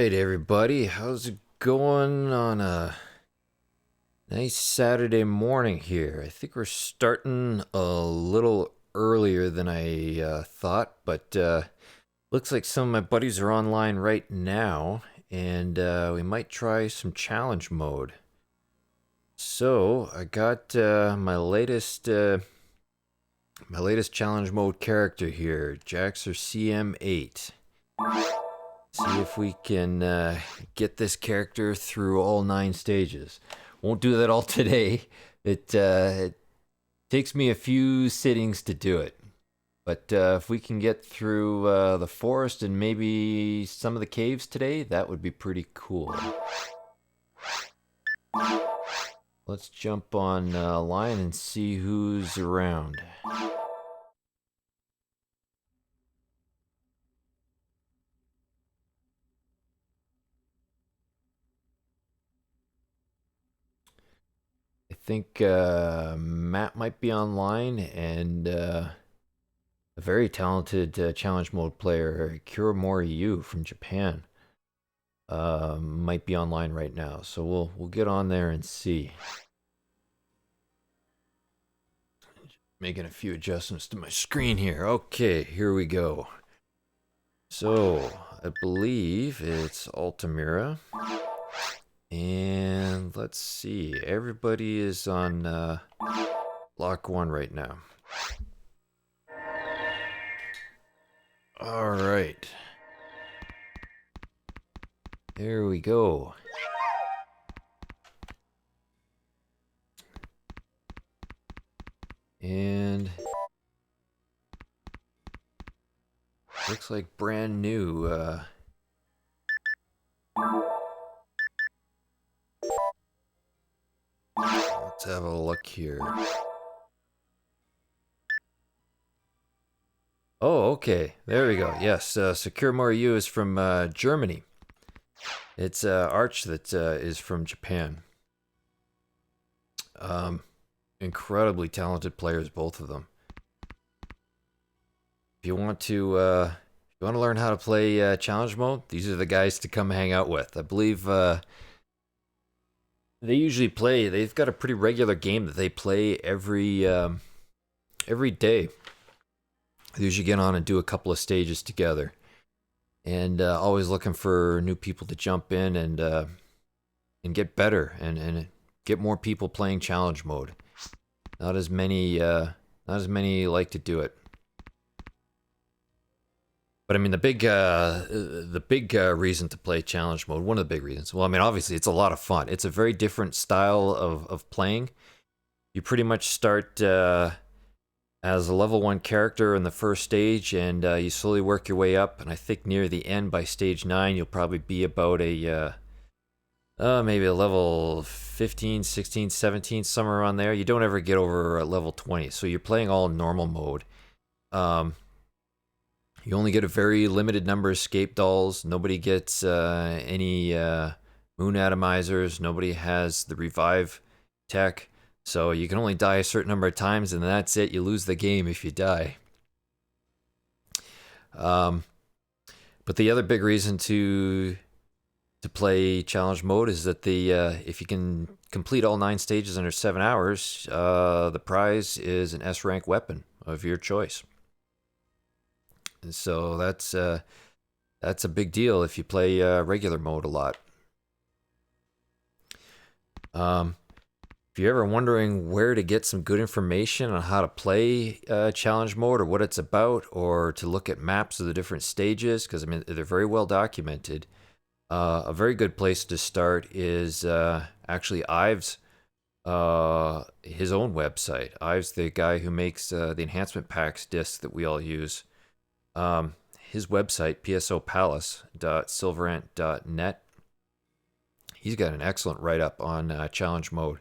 right, everybody. How's it going on a nice Saturday morning here? I think we're starting a little earlier than I thought, but looks like some of my buddies are online right now, and we might try some challenge mode. So I got my latest challenge mode character here, Jaxxer CM8. See if we can get this character through all 9 stages. Won't do that all today. It takes me a few sittings to do it. But if we can get through the forest and maybe some of the caves today, that would be pretty cool. Let's jump on line and see who's around. I think Matt might be online, and a very talented challenge mode player, Kuromori Yu from Japan, might be online right now. So we'll get on there and see. Making a few adjustments to my screen here. Okay, here we go. So I believe it's Altamira. And let's see, everybody is on lock 1 right now. All right. There we go. And looks like brand new. Let's have a look here. Oh, okay. There we go. Yes, Secure Moriyu is from Germany. It's Arch that is from Japan. Incredibly talented players, both of them. If you want to learn how to play challenge mode, these are the guys to come hang out with. I believe they usually play. They've got a pretty regular game that they play every day. They usually get on and do a couple of stages together, and always looking for new people to jump in and get better and get more people playing challenge mode. Not as many like to do it. But I mean, the big reason to play challenge mode, one of the big reasons, well, I mean, obviously it's a lot of fun. It's a very different style of playing. You pretty much start as a level 1 character in the first stage, and you slowly work your way up, and I think near the end, by stage 9, you'll probably be about a maybe a level 15, 16, 17, somewhere around there. You don't ever get over level 20, so you're playing all in normal mode. You only get a very limited number of escape dolls. Nobody gets any moon atomizers. Nobody has the revive tech. So you can only die a certain number of times, and that's it. You lose the game if you die. But the other big reason to play challenge mode is that if you can complete all 9 stages under 7 hours, the prize is an S rank weapon of your choice. And so that's a big deal if you play regular mode a lot. If you're ever wondering where to get some good information on how to play challenge mode or what it's about, or to look at maps of the different stages, because I mean they're very well documented, a very good place to start is actually Ives, his own website. Ives, the guy who makes the enhancement packs discs that we all use. His website, psopalace.sylverant.net. He's got an excellent write-up on challenge mode,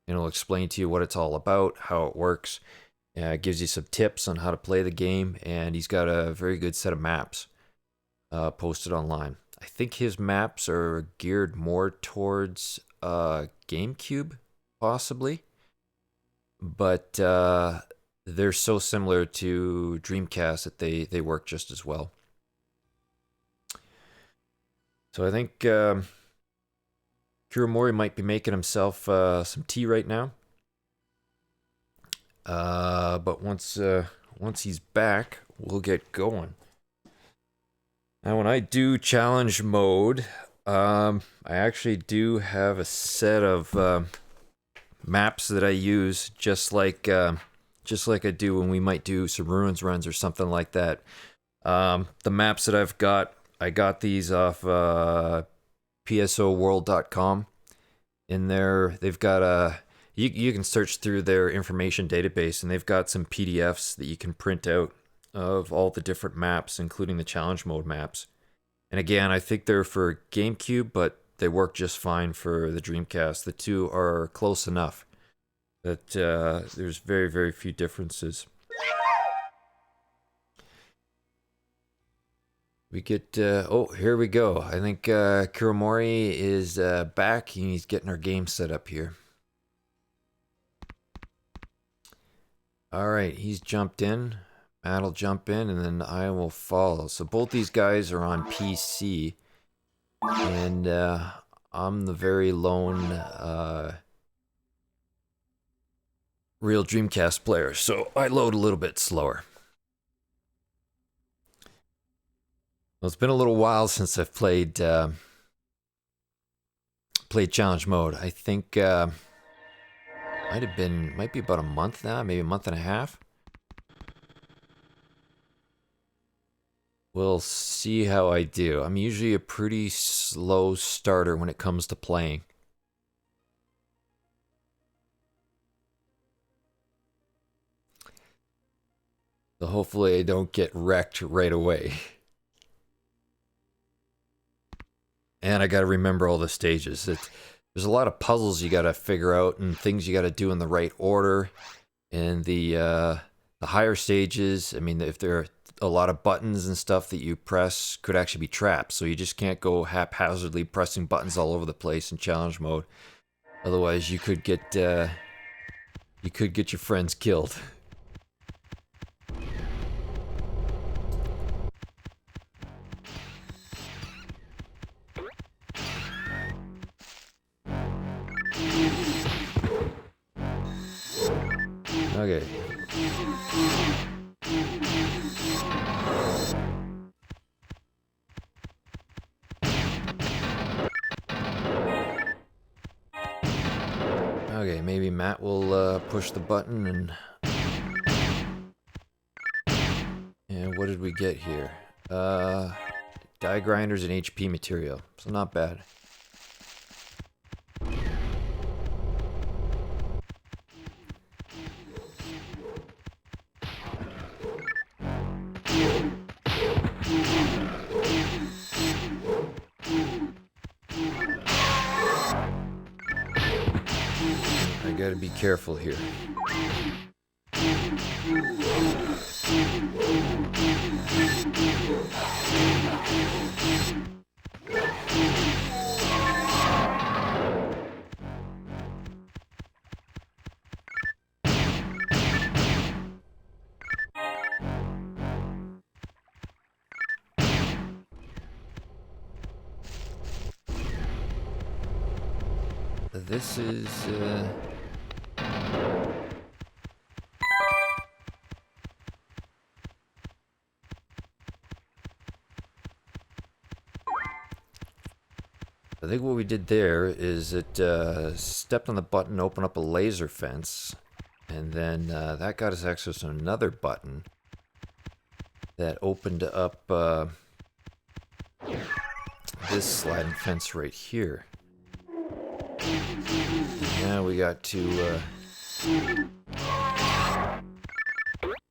and it'll explain to you what it's all about, how it works, gives you some tips on how to play the game, and he's got a very good set of maps posted online. I think his maps are geared more towards GameCube, possibly, but they're so similar to Dreamcast that they work just as well. So I think Kuramori might be making himself some tea right now. But once he's back, we'll get going. Now, when I do challenge mode, I actually do have a set of maps that I use, just like I do when we might do some ruins runs or something like that. The maps that I've got, I got these off psoworld.com. In there, they've got a you can search through their information database, and they've got some PDFs that you can print out of all the different maps, including the challenge mode maps. And again, I think they're for GameCube, but they work just fine for the Dreamcast. The two are close enough that there's very, very few differences. We get, oh, here we go. I think Kuramori is back, and he's getting our game set up here. All right, he's jumped in. Matt'll jump in, and then I will follow. So both these guys are on PC, and I'm the very lone real Dreamcast player, so I load a little bit slower. Well, it's been a little while since I've played challenge mode. I think might be about a month now, maybe a month and a half. We'll see how I do. I'm usually a pretty slow starter when it comes to playing. So hopefully I don't get wrecked right away. And I gotta remember all the stages. There's a lot of puzzles you gotta figure out and things you gotta do in the right order. And the higher stages, I mean, if there are a lot of buttons and stuff that you press, could actually be traps. So you just can't go haphazardly pressing buttons all over the place in challenge mode. Otherwise, you could get your friends killed. Okay. Okay, maybe Matt will push the button and what did we get here? Die grinders and HP material, so not bad. I gotta be careful here. This is I think what we did there is it stepped on the button, opened up a laser fence, and then that got us access to another button that opened up this sliding fence right here. Now we got to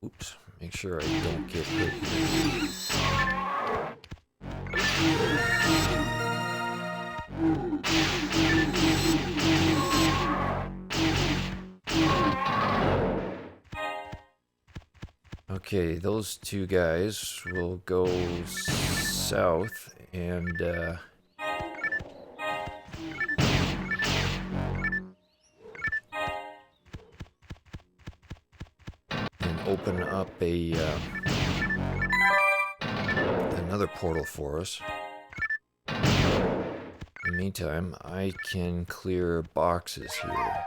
oops, make sure I don't get hit here. Okay, those two guys will go south and open up a another portal for us. meantime, I can clear boxes here.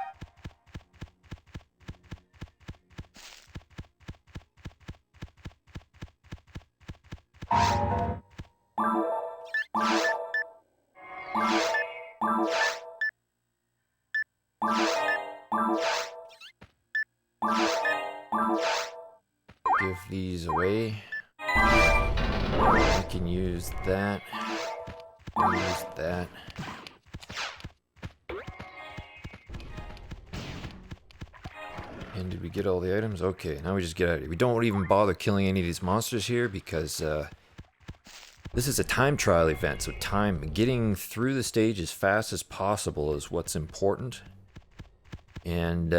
Give these away. I can use that. Use that. And did we get all the items? Okay, now we just get out of here. We don't even bother killing any of these monsters here because this is a time trial event. So getting through the stage as fast as possible is what's important. And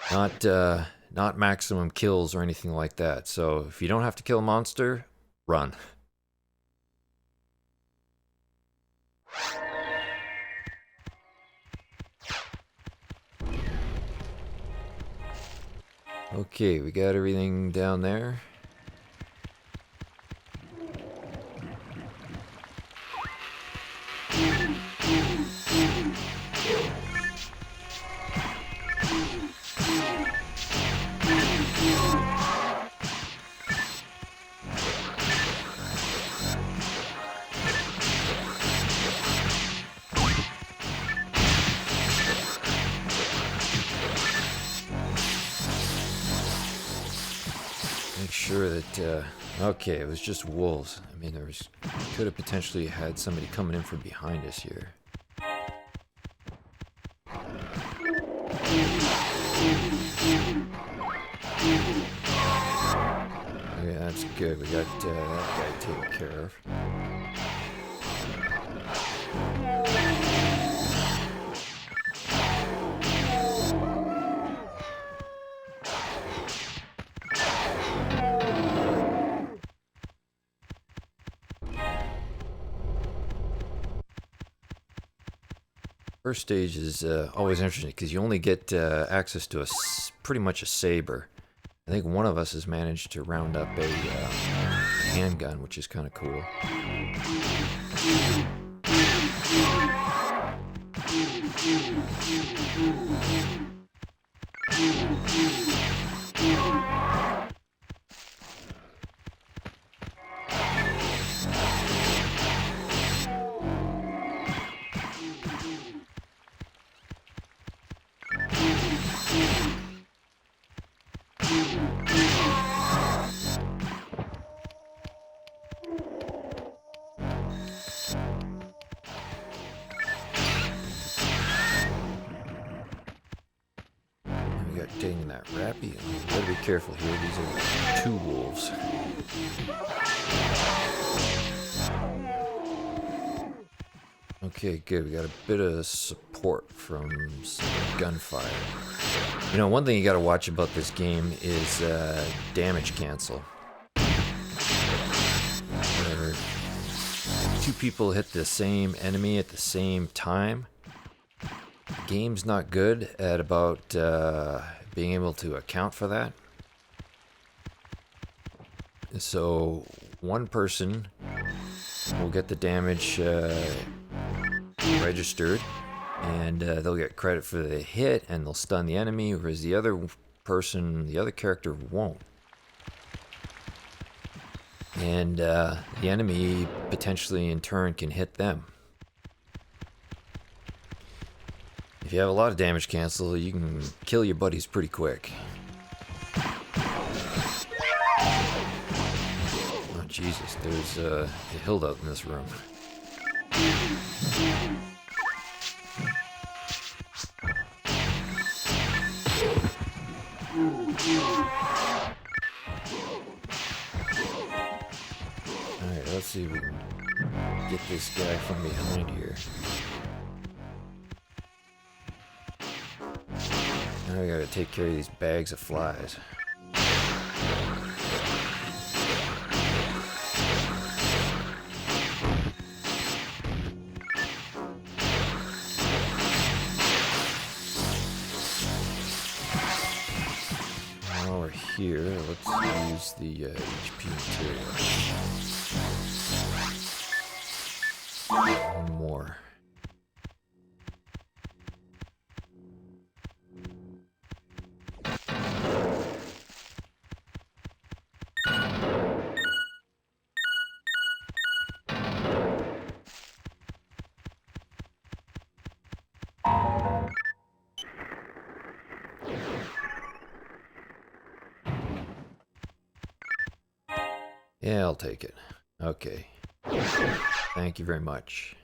not maximum kills or anything like that. So if you don't have to kill a monster, run. Okay, we got everything down there. Sure that okay, it was just wolves. I mean, could have potentially had somebody coming in from behind us here. Okay, that's good. We got that guy taken care of. First stage is always interesting because you only get access to pretty much a saber. I think one of us has managed to round up a handgun, which is kind of cool. Getting that rappy. Gotta be careful here. These are 2 wolves. Okay, good. We got a bit of support from some gunfire. You know, one thing you gotta watch about this game is damage cancel. Whenever 2 people hit the same enemy at the same time, the game's not good at about being able to account for that. So one person will get the damage registered, and they'll get credit for the hit, and they'll stun the enemy, whereas the other character won't. And the enemy potentially in turn can hit them. If you have a lot of damage cancel, you can kill your buddies pretty quick. Oh Jesus, there's a hill out in this room. Alright, let's see if we can get this guy from behind here. Now we gotta take care of these bags of flies. While we're here, let's use the HP material. Yeah, I'll take it. Okay. Thank you very much.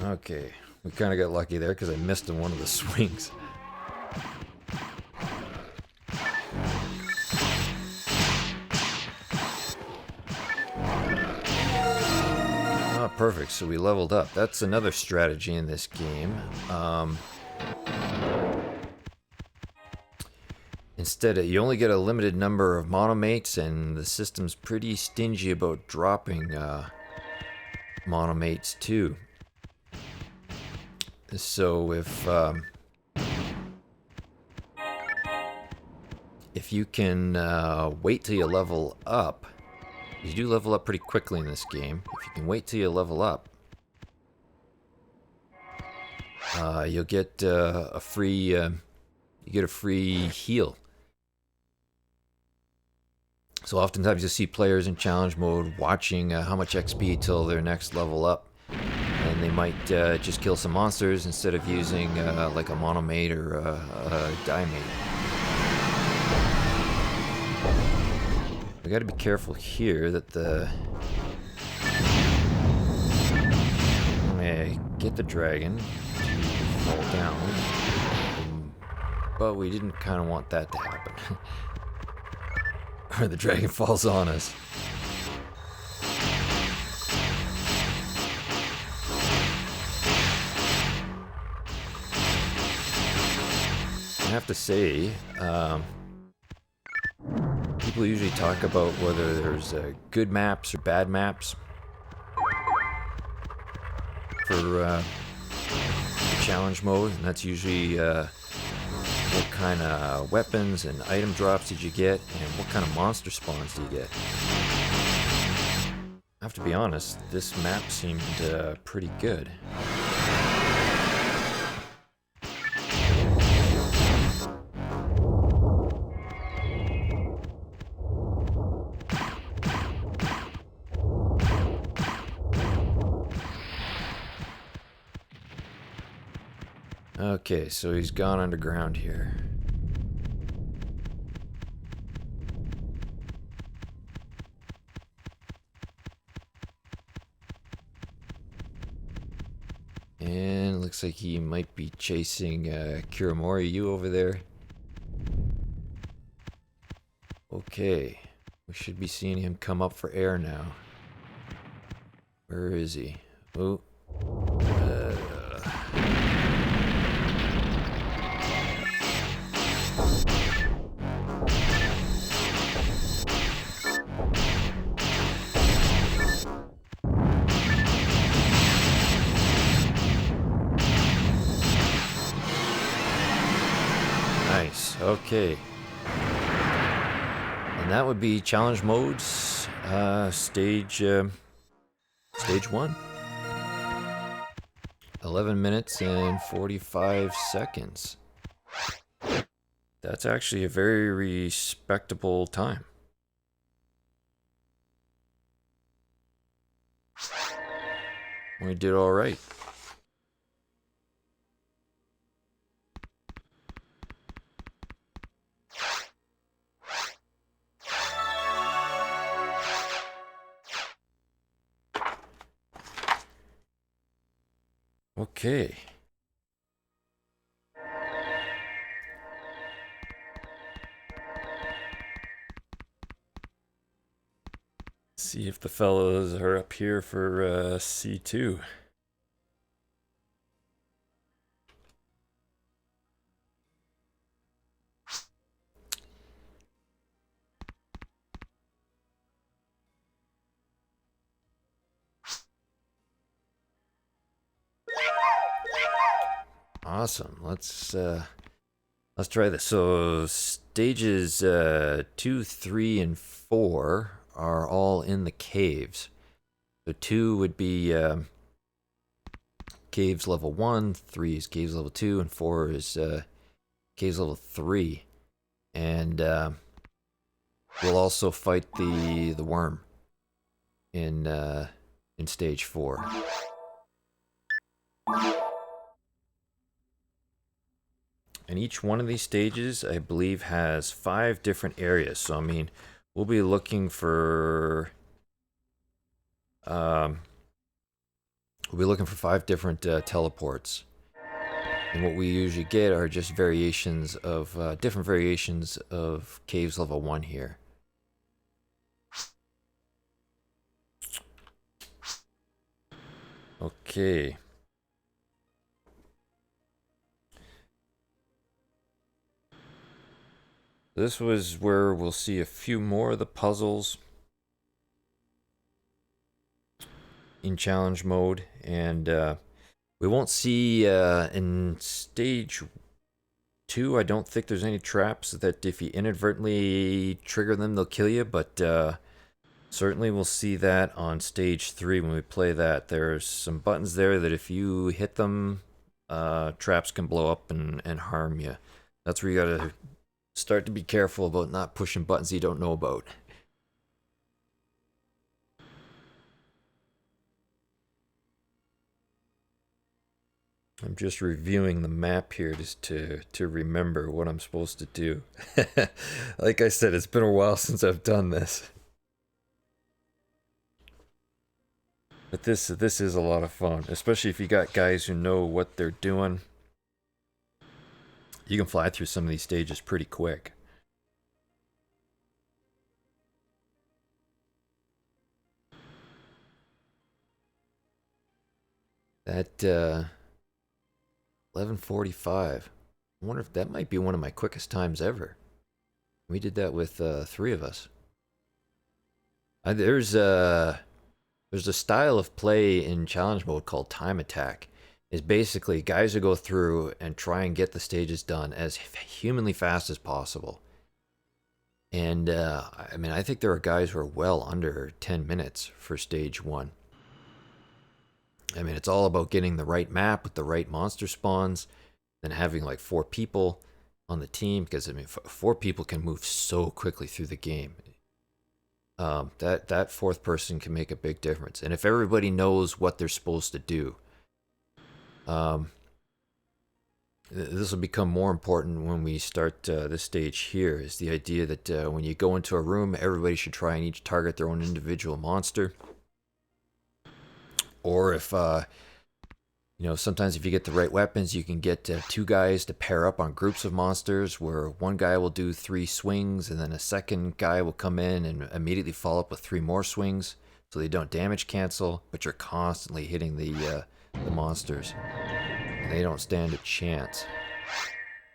Okay, we kind of got lucky there because I missed in one of the swings. Oh, perfect. So we leveled up. That's another strategy in this game. Instead, you only get a limited number of monomates, and the system's pretty stingy about dropping monomates too. So if you can wait till you level up, you do level up pretty quickly in this game. If you can wait till you level up, you'll get a free heal. So oftentimes you'll see players in challenge mode watching how much XP till their next level up. And they might just kill some monsters instead of using like a monomate or a dimate. We gotta be careful here that the... get the dragon to fall down. But we didn't kind of want that to happen. Or the dragon falls on us. I have to say, people usually talk about whether there's good maps or bad maps for challenge mode, and that's usually what kind of weapons and item drops did you get, and what kind of monster spawns do you get. I have to be honest, this map seemed pretty good. Okay, so he's gone underground here. And looks like he might be chasing Kiramori, you over there. Okay, we should be seeing him come up for air now. Where is he? Oh. Nice, okay. And that would be challenge modes, stage 1. 11 minutes and 45 seconds. That's actually a very respectable time. We did all right. Okay. See if the fellows are up here for C2. Awesome. Let's try this. So stages 2, 3, and 4 are all in the caves. So 2 would be caves level 1, 3 is caves level 2, and 4 is caves level 3. And we'll also fight the worm in stage 4. And each one of these stages, I believe, has 5 different areas. So, I mean, we'll be looking for... we'll be looking for 5 different teleports. And what we usually get are just variations of, different variations of Caves Level 1 here. Okay. This was where we'll see a few more of the puzzles in challenge mode, and we won't see in stage 2, I don't think there's any traps that if you inadvertently trigger them, they'll kill you, but certainly we'll see that on stage 3 when we play that. There's some buttons there that if you hit them, traps can blow up and harm you. That's where you gotta start to be careful about not pushing buttons you don't know about. I'm just reviewing the map here just to remember what I'm supposed to do. Like I said, it's been a while since I've done this. But this is a lot of fun, especially if you got guys who know what they're doing. You can fly through some of these stages pretty quick. That 11:45. I wonder if that might be one of my quickest times ever. We did that with 3 of us. There's a style of play in challenge mode called time attack. Is basically guys who go through and try and get the stages done as humanly fast as possible. And I mean, I think there are guys who are well under 10 minutes for stage 1. I mean, it's all about getting the right map with the right monster spawns, then having like 4 people on the team, because I mean, 4 people can move so quickly through the game. That 4th person can make a big difference. And if everybody knows what they're supposed to do, this will become more important when we start this stage here, is the idea that when you go into a room, everybody should try and each target their own individual monster. Or if, you know, sometimes if you get the right weapons, you can get 2 guys to pair up on groups of monsters, where one guy will do 3 swings, and then a second guy will come in and immediately follow up with 3 more swings, so they don't damage cancel, but you're constantly hitting the monsters. They don't stand a chance.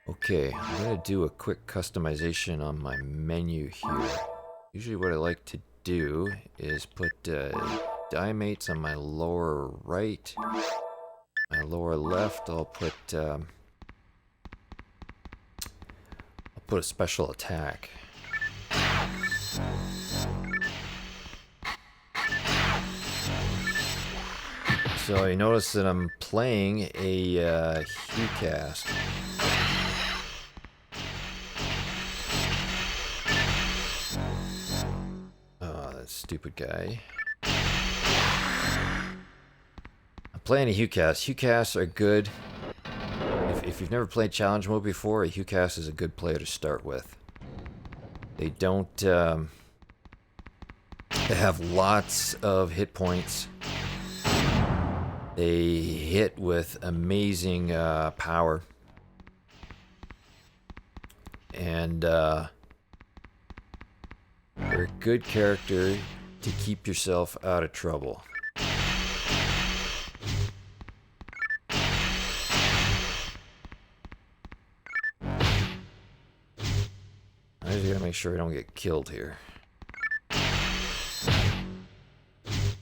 Okay, I'm going to do a quick customization on my menu here. Usually what I like to do is put die mates on my lower right. My lower left, I'll put a special attack. So you notice that I'm playing a HuCast. Oh, that stupid guy. I'm playing a HuCast. HuCasts are good. If you've never played challenge mode before, a HuCast is a good player to start with. They don't. They have lots of hit points. They hit with amazing power, and they're a good character to keep yourself out of trouble. I just gotta make sure I don't get killed here.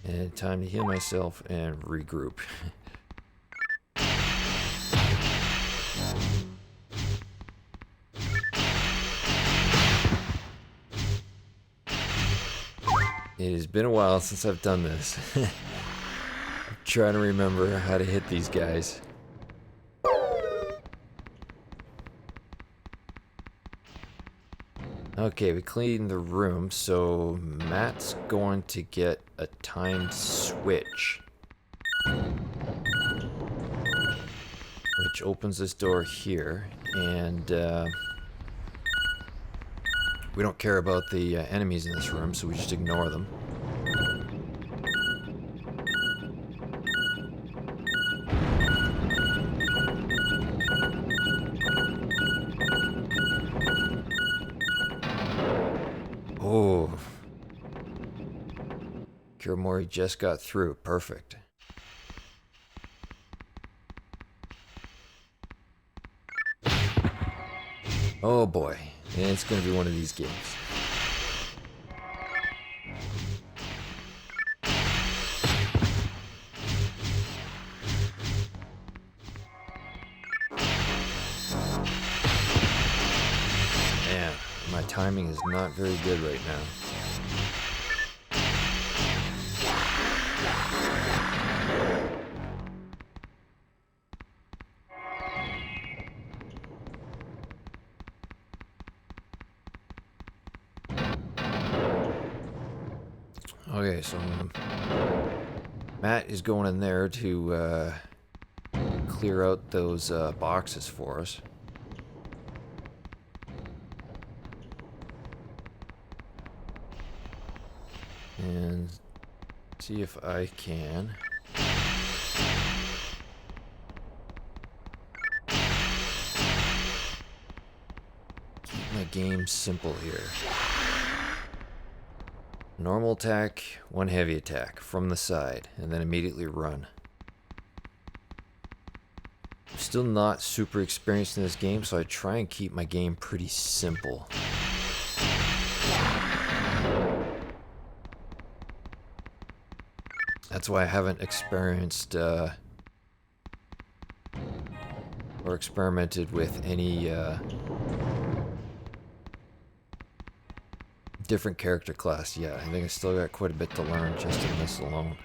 And time to heal myself and regroup. It has been a while since I've done this. I'm trying to remember how to hit these guys. Okay, we cleaned the room, so Matt's going to get a timed switch. Which which opens this door here, and we don't care about the enemies in this room, so we just ignore them. Oh, Kiramori just got through. Perfect. Oh boy, it's going to be one of these games. Man, my timing is not very good right now. Okay, so Matt is going in there to clear out those boxes for us. And see if I can keep my game simple here. Normal attack, one heavy attack from the side, and then immediately run. I'm still not super experienced in this game, so I try and keep my game pretty simple. That's why I haven't experienced or experimented with any different character class yet. I think I still got quite a bit to learn just in this alone.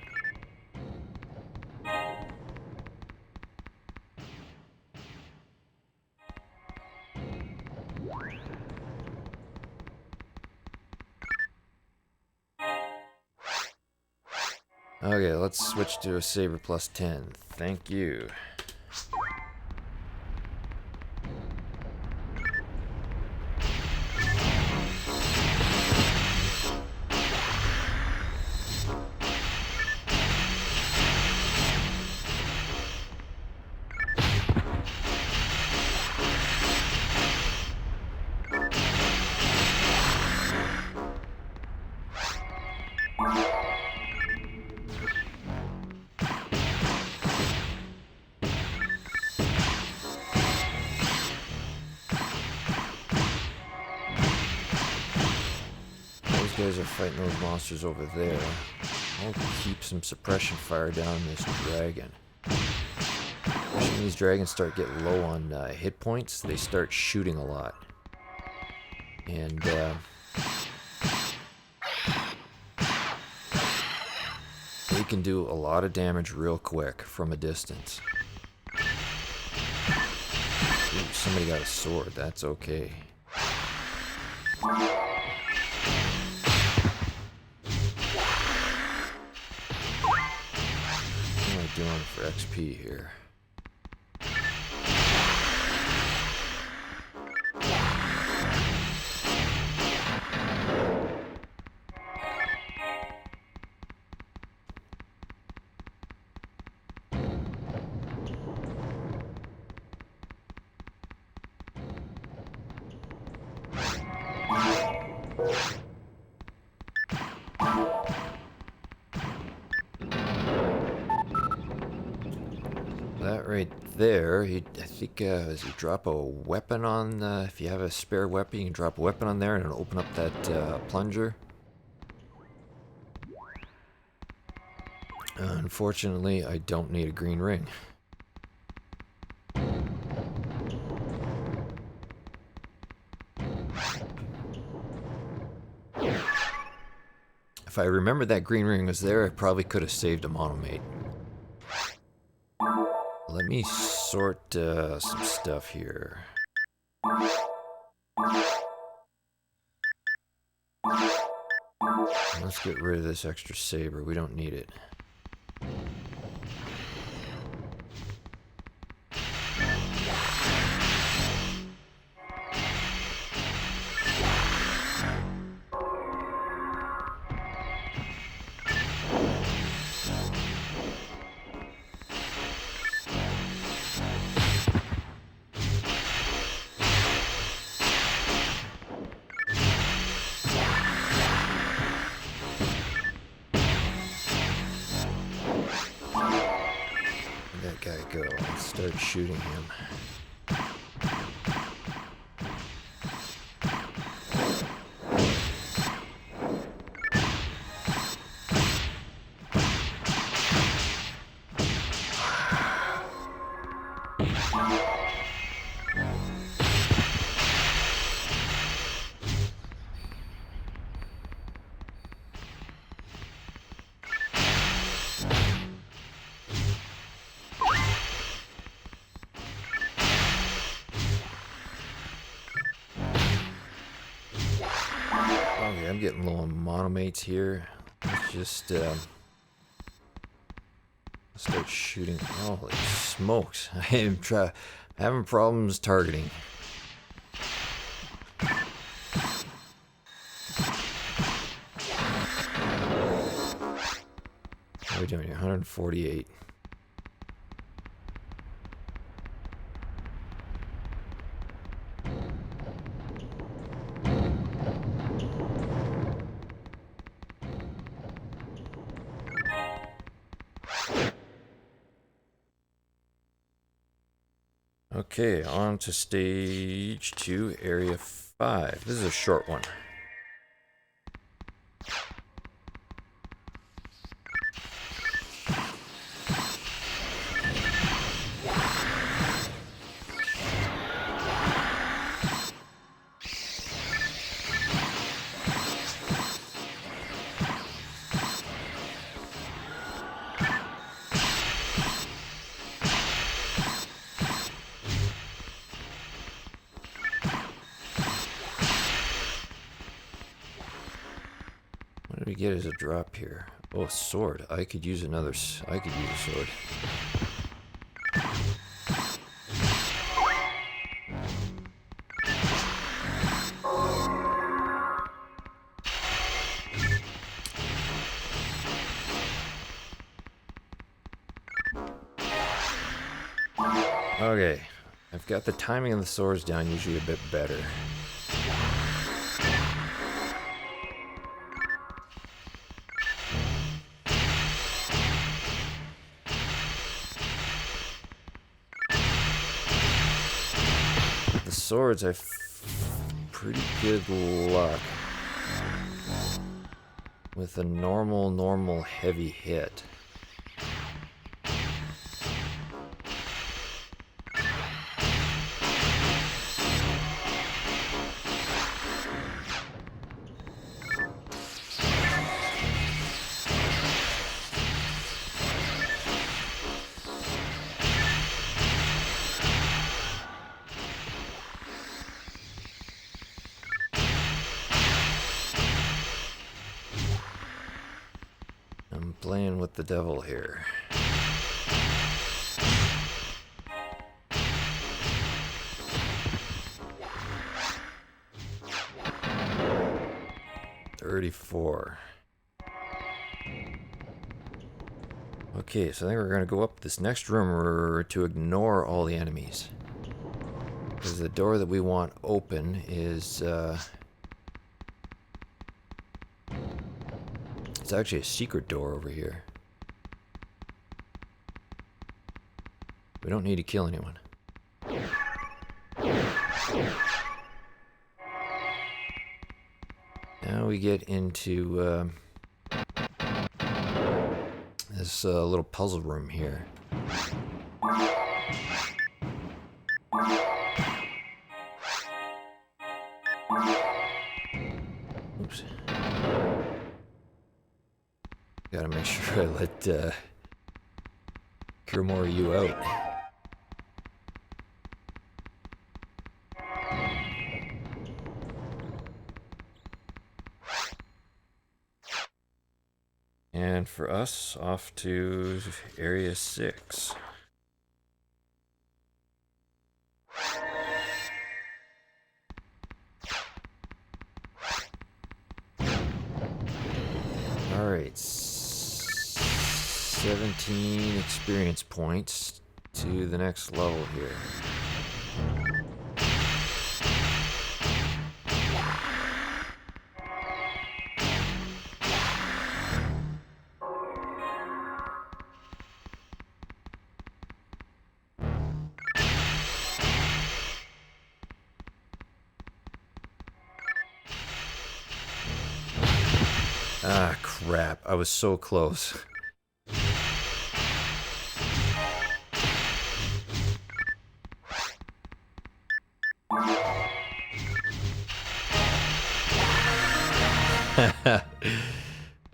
Okay, let's switch to a Saber plus 10. Thank you. Guys are fighting those monsters over there. I'll keep some suppression fire down this dragon. When these dragons start getting low on hit points, they start shooting a lot. And they can do a lot of damage real quick from a distance. Ooh, somebody got a sword, that's okay. Doing for XP here. That right there, I think, as you drop a weapon on, if you have a spare weapon, you can drop a weapon on there and it'll open up that plunger. Unfortunately, I don't need a green ring. If I remembered that green ring was there, I probably could have saved a monomate. Let me sort some stuff here. Let's get rid of this extra saber. We don't need it. go. Let's start shooting him. Okay, I'm getting low on monomates here. Let's just start shooting. Holy smokes! I am having problems targeting. What are we doing here? 148. Okay, on to stage 2, area 5. This is a short one. What did we get as a drop here? Oh, a sword. I could use another. I could use a sword. Okay, I've got the timing of the swords down usually a bit better. The swords, I've pretty good luck with a normal heavy hit. I'm playing with the devil here. $34. Okay, so I think we're gonna go up this next room to ignore all the enemies. Because the door that we want open is it's actually a secret door over here. We don't need to kill anyone. Now we get into this little puzzle room here. Oops. Gotta make sure I let Kuromori you out. And for us, off to area 6. Alright, 17 experience points to the next level here. crap. I was so close.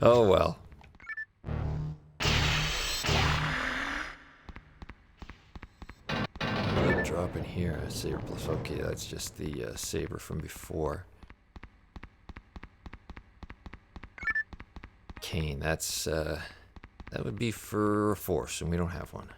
Oh well. Drop in here. Saber plus. Okay, that's just the saber from before. Cane. That's that would be for force, and we don't have one.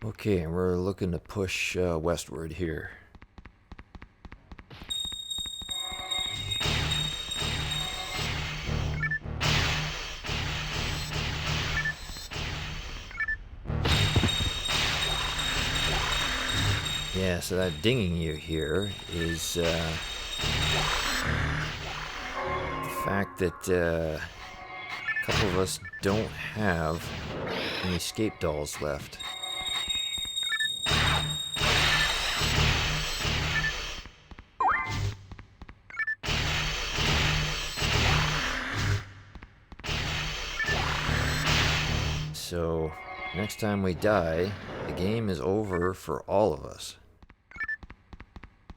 Okay, and we're looking to push westward here. Yeah, so that dinging you here is the fact that a couple of us don't have any escape dolls left. So, next time we die, the game is over for all of us.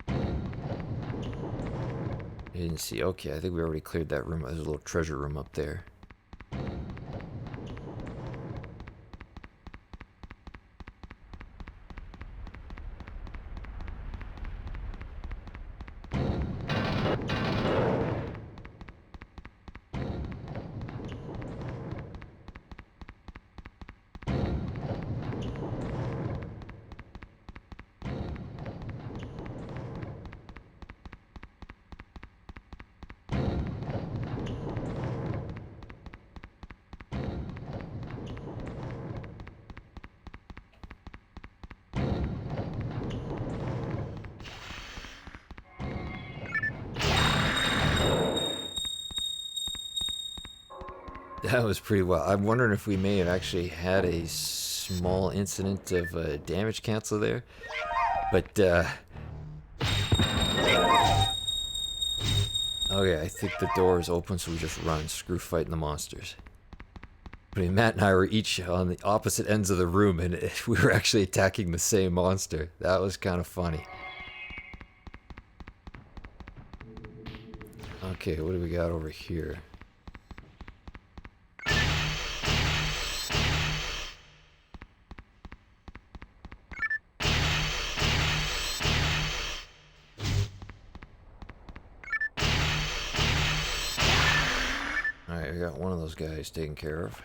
I didn't see. Okay, I think we already cleared that room. There's a little treasure room up there. That was pretty well. I'm wondering if we may have actually had a small incident of damage cancel there. But, okay, I think the door is open, so we just run. Screw fighting the monsters. I mean, Matt and I were each on the opposite ends of the room, and we were actually attacking the same monster. That was kind of funny. Okay, what do we got over here? Alright, we got one of those guys taken care of.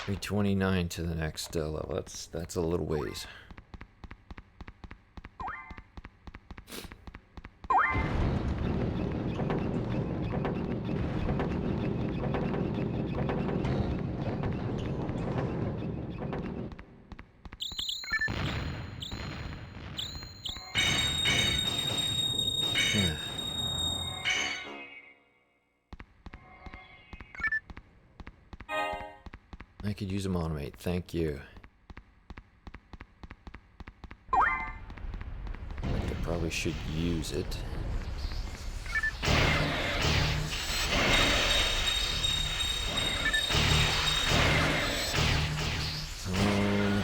$329 to the next level. That's a little ways. I could use a monomate, thank you. I probably should use it.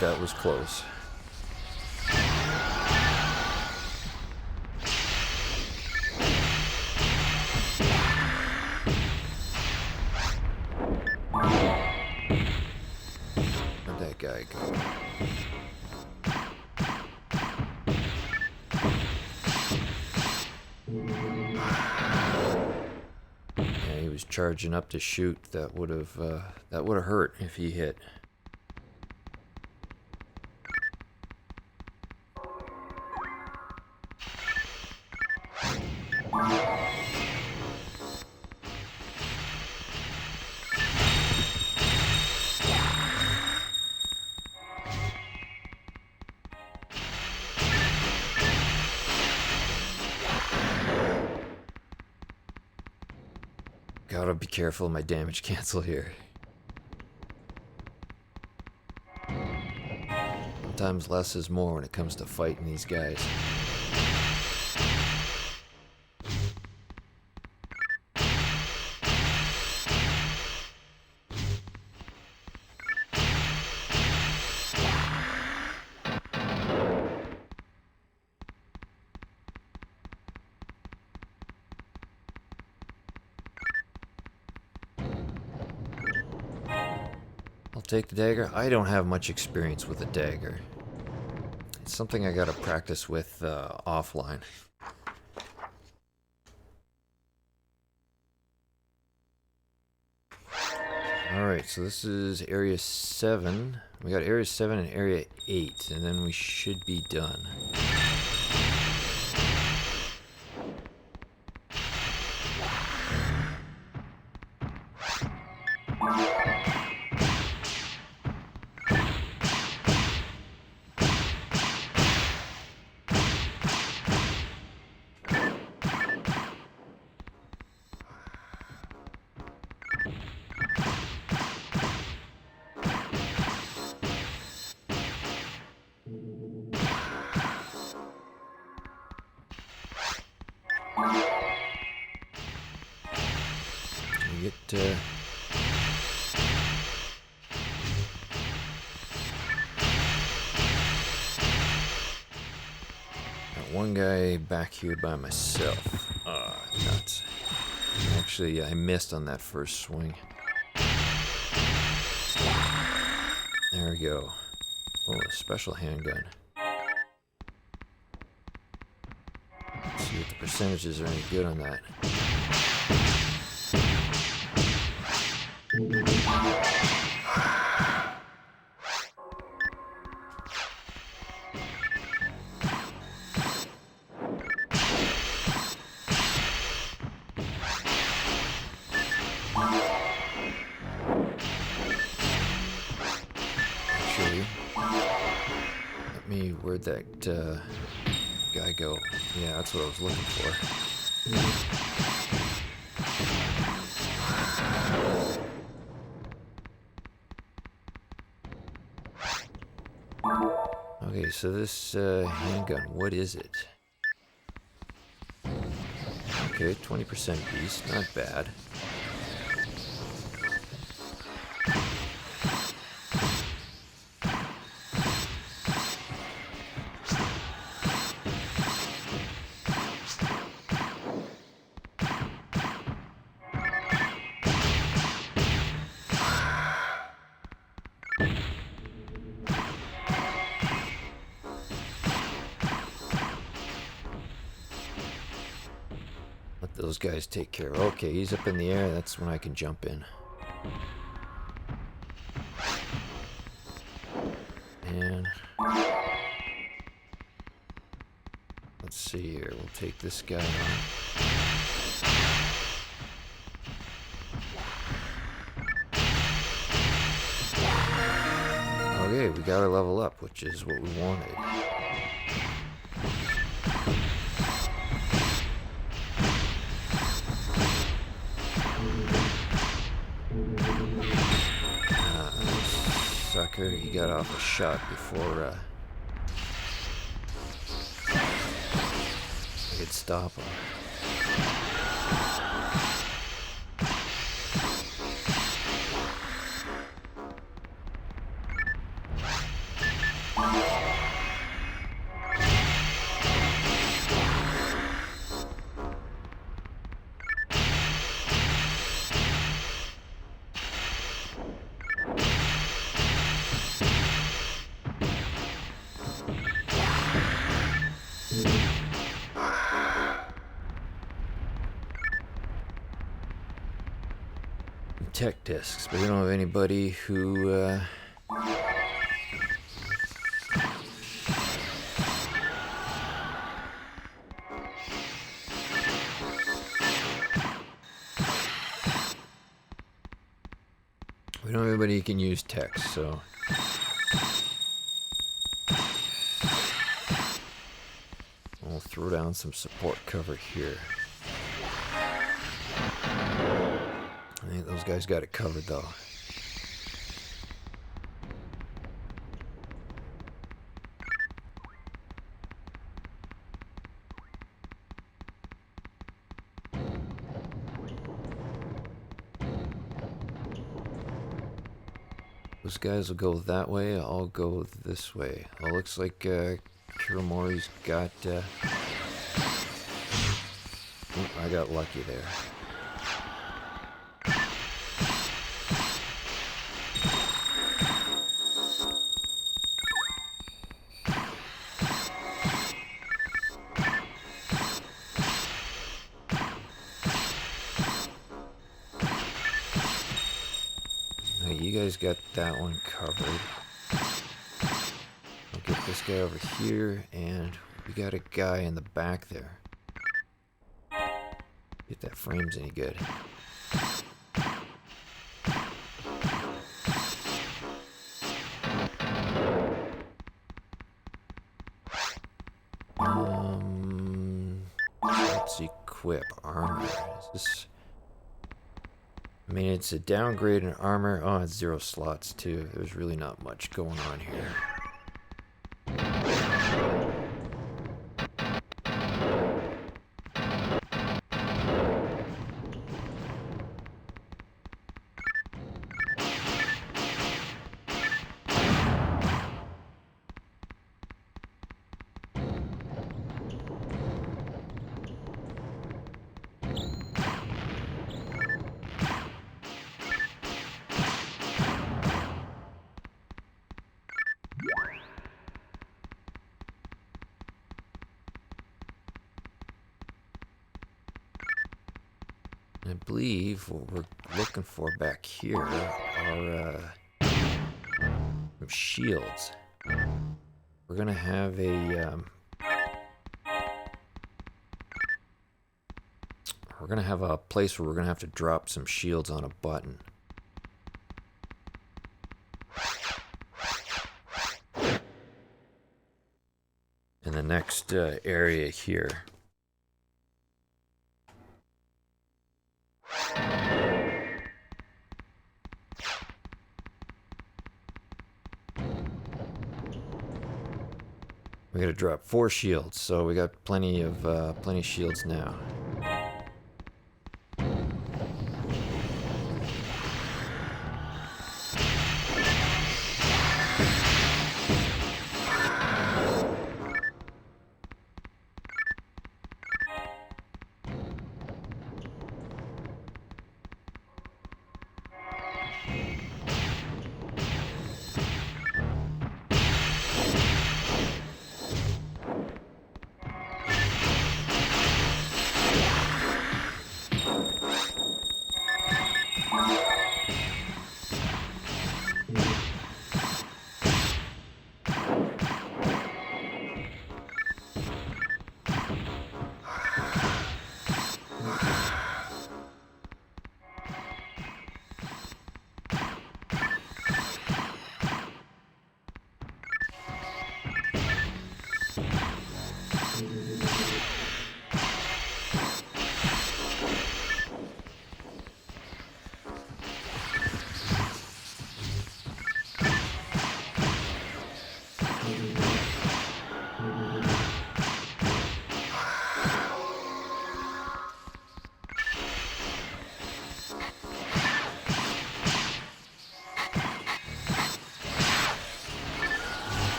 That was close. Guy go. Yeah, he was charging up to shoot. That would have hurt if he hit. Gotta be careful of my damage cancel here. Sometimes less is more when it comes to fighting these guys. I'll take the dagger. I don't have much experience with a dagger. It's something I gotta practice with offline. Alright, so this is Area 7. We got Area 7 and Area 8, and then we should be done. Got one guy back here by myself. Nuts. Actually, I missed on that first swing. There we go. Oh, a special handgun. Let's see if the percentages are any good on that. Actually, let me, where'd that guy go? Yeah, that's what I was looking for. Okay, so this handgun, what is it? Okay, 20% beast, not bad. Those guys take care. Okay, he's up in the air. That's when I can jump in. And let's see here. We'll take this guy on. Okay, we got our level up, which is what we wanted. Sucker, he got off a shot before I could stop him. Tech discs, but we don't have anybody who We don't have anybody who can use text, so... We'll throw down some support cover here. I think those guys got it covered, though. Those guys will go that way, I'll go this way. It looks like Kiramori's got... I got lucky there. You guys got that one covered. I'll get this guy over here, and we got a guy in the back there. If that frame's any good. Let's equip armor. Is this... I mean, it's a downgrade in armor. Oh, it's 0 slots, too. There's really not much going on here. I believe what we're looking for back here are some shields. We're gonna have a place where we're gonna have to drop some shields on a button. In the next area here. We gotta drop 4 shields, so we got plenty of shields now.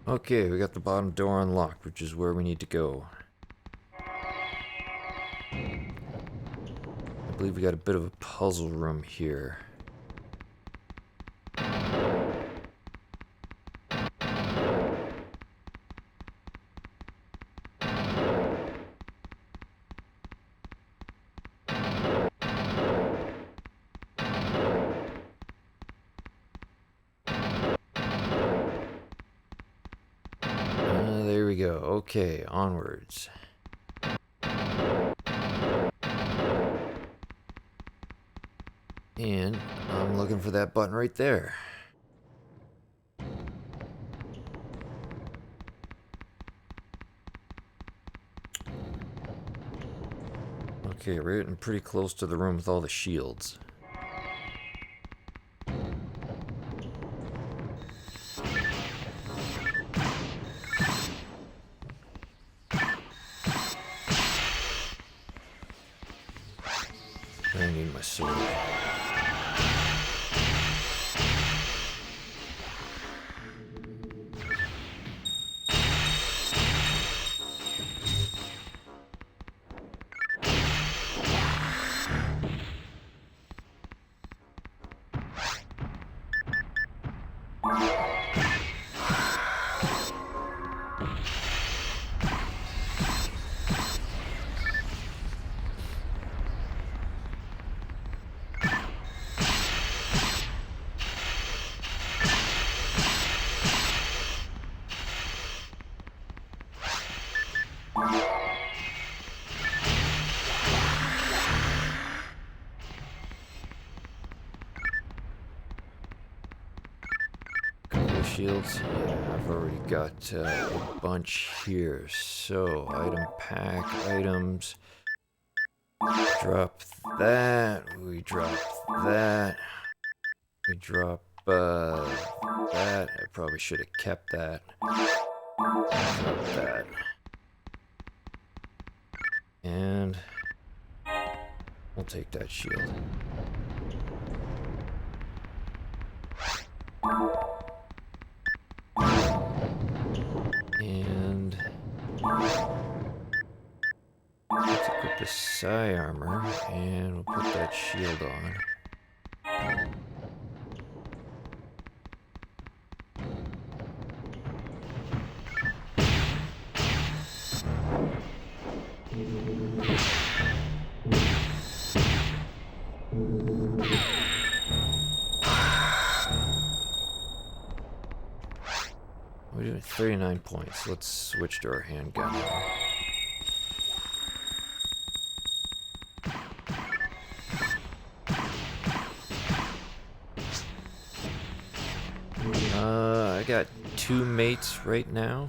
Okay, we got the bottom door unlocked, which is where we need to go. I believe we got a bit of a puzzle room here. go. Okay, onwards. And I'm looking for that button right there. Okay, we're getting pretty close to the room with all the shields. I need my sword. Shields, yeah, I've already got a bunch here. So, item pack, items. Drop that. We drop that. We drop that. I probably should have kept that. Drop that. And we'll take that shield. And let's equip the psi armor, and we'll put that shield on. We're doing 39 points. Let's switch to our handgun now. I got 2 mates right now.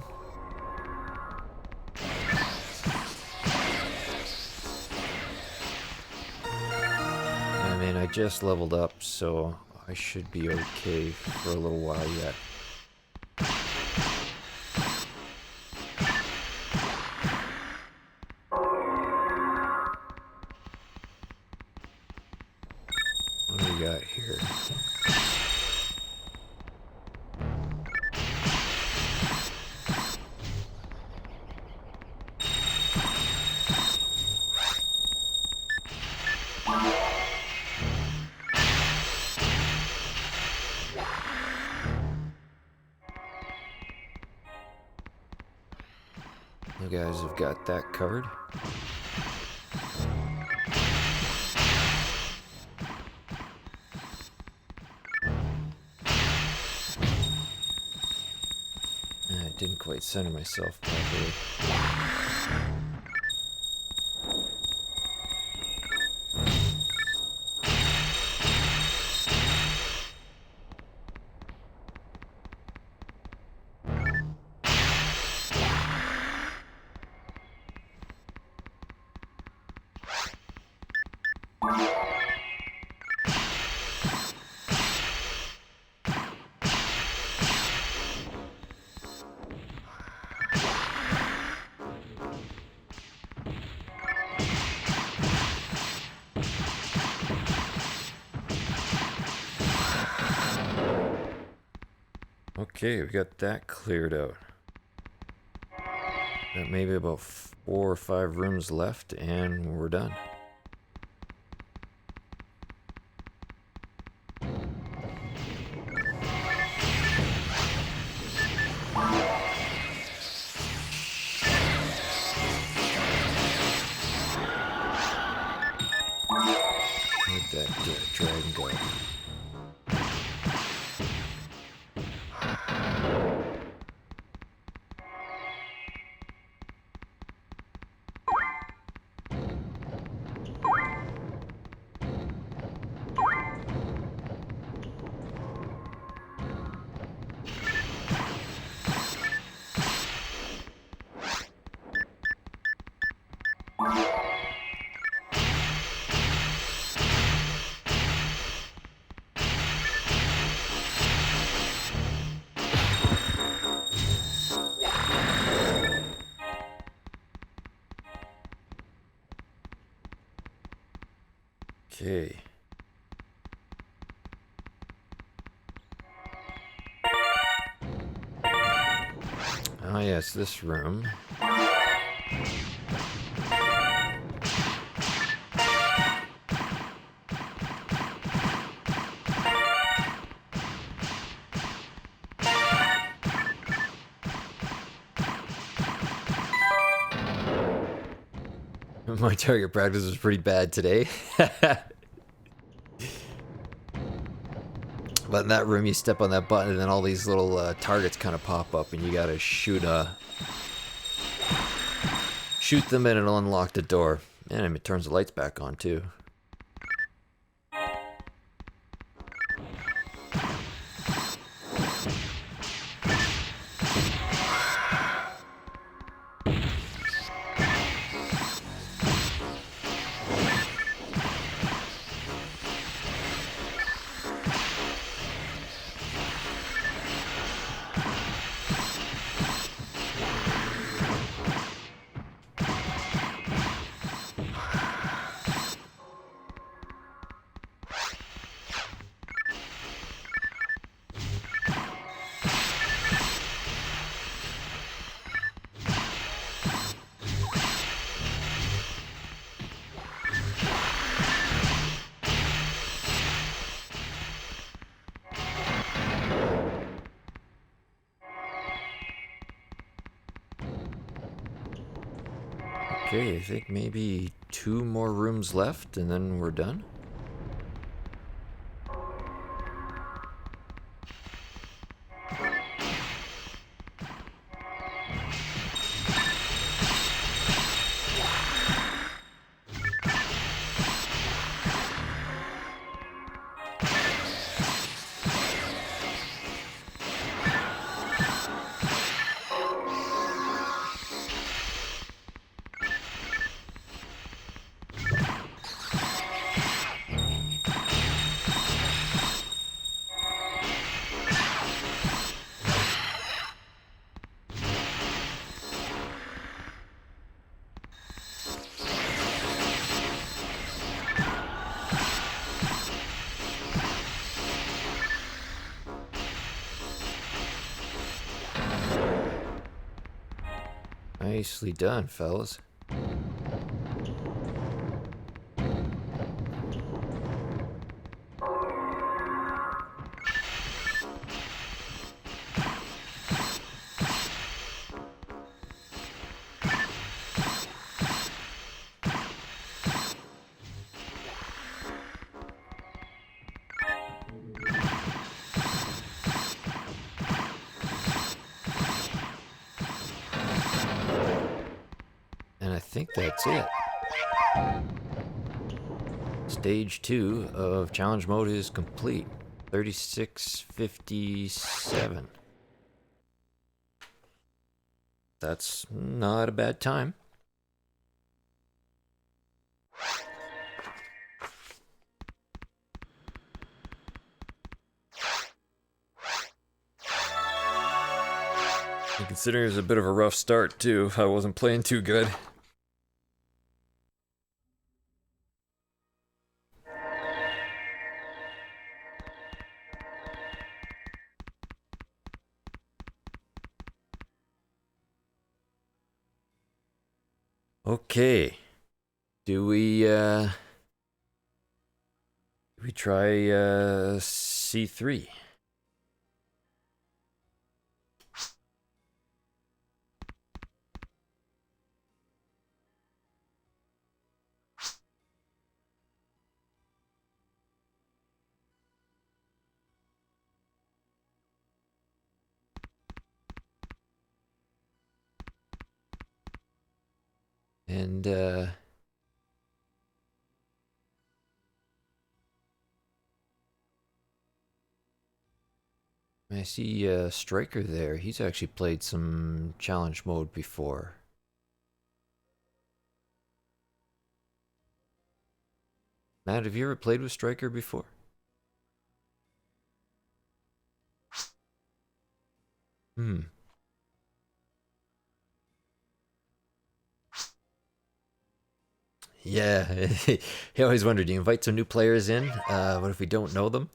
I mean, I just leveled up, so I should be okay for a little while yet. What do we got here? You guys have got that covered. I didn't quite center myself properly. Okay, we got that cleared out. Got maybe about 4 or 5 rooms left, and we're done. Where'd that dragon go? Okay. Ah, yes, this room. My target practice was pretty bad today. But in that room, you step on that button, and then all these little targets kind of pop up, and you gotta shoot them, and it'll unlock the door. And it turns the lights back on too. Okay, I think maybe 2 more rooms left, and then we're done. Nicely done, fellas. And I think that's it. Stage 2 of challenge mode is complete. 36:57. That's not a bad time. And considering it was a bit of a rough start too, I wasn't playing too good. Okay. Do we try C3? And I see Striker there. He's actually played some challenge mode before. Matt, have you ever played with Striker before? Yeah, you always wonder, do you invite some new players in? What if we don't know them?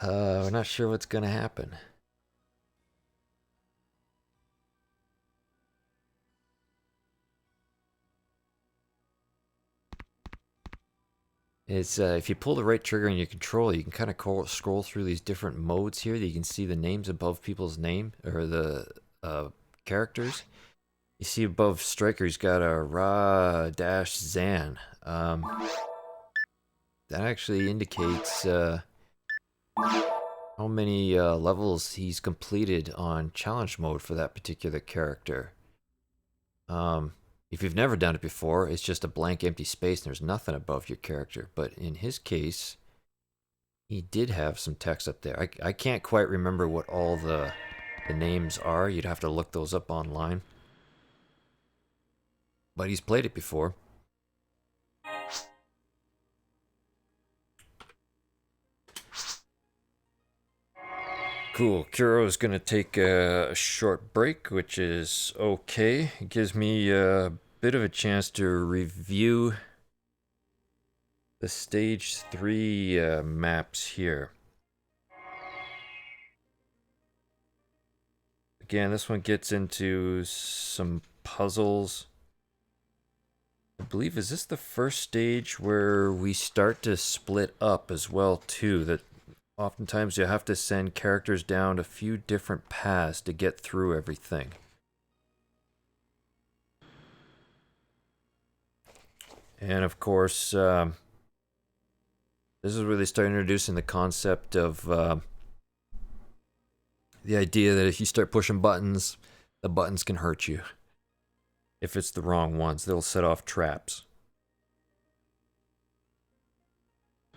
We're not sure what's gonna happen. It's if you pull the right trigger in your controller, you can kind of scroll through these different modes here. That you can see the names above people's name or the characters. You see above Striker, he's got a Ra-Zan. That actually indicates how many levels he's completed on challenge mode for that particular character. If you've never done it before, it's just a blank empty space and there's nothing above your character. But in his case, he did have some text up there. I can't quite remember what all the names are. You'd have to look those up online. But he's played it before. Cool. Kuro's gonna take a short break, which is okay. It gives me a bit of a chance to review the stage 3 maps here. Again, this one gets into some puzzles. I believe, is this the first stage where we start to split up as well too? That oftentimes you have to send characters down a few different paths to get through everything. And of course, this is where they start introducing the concept of the idea that if you start pushing buttons, the buttons can hurt you. If it's the wrong ones, they'll set off traps.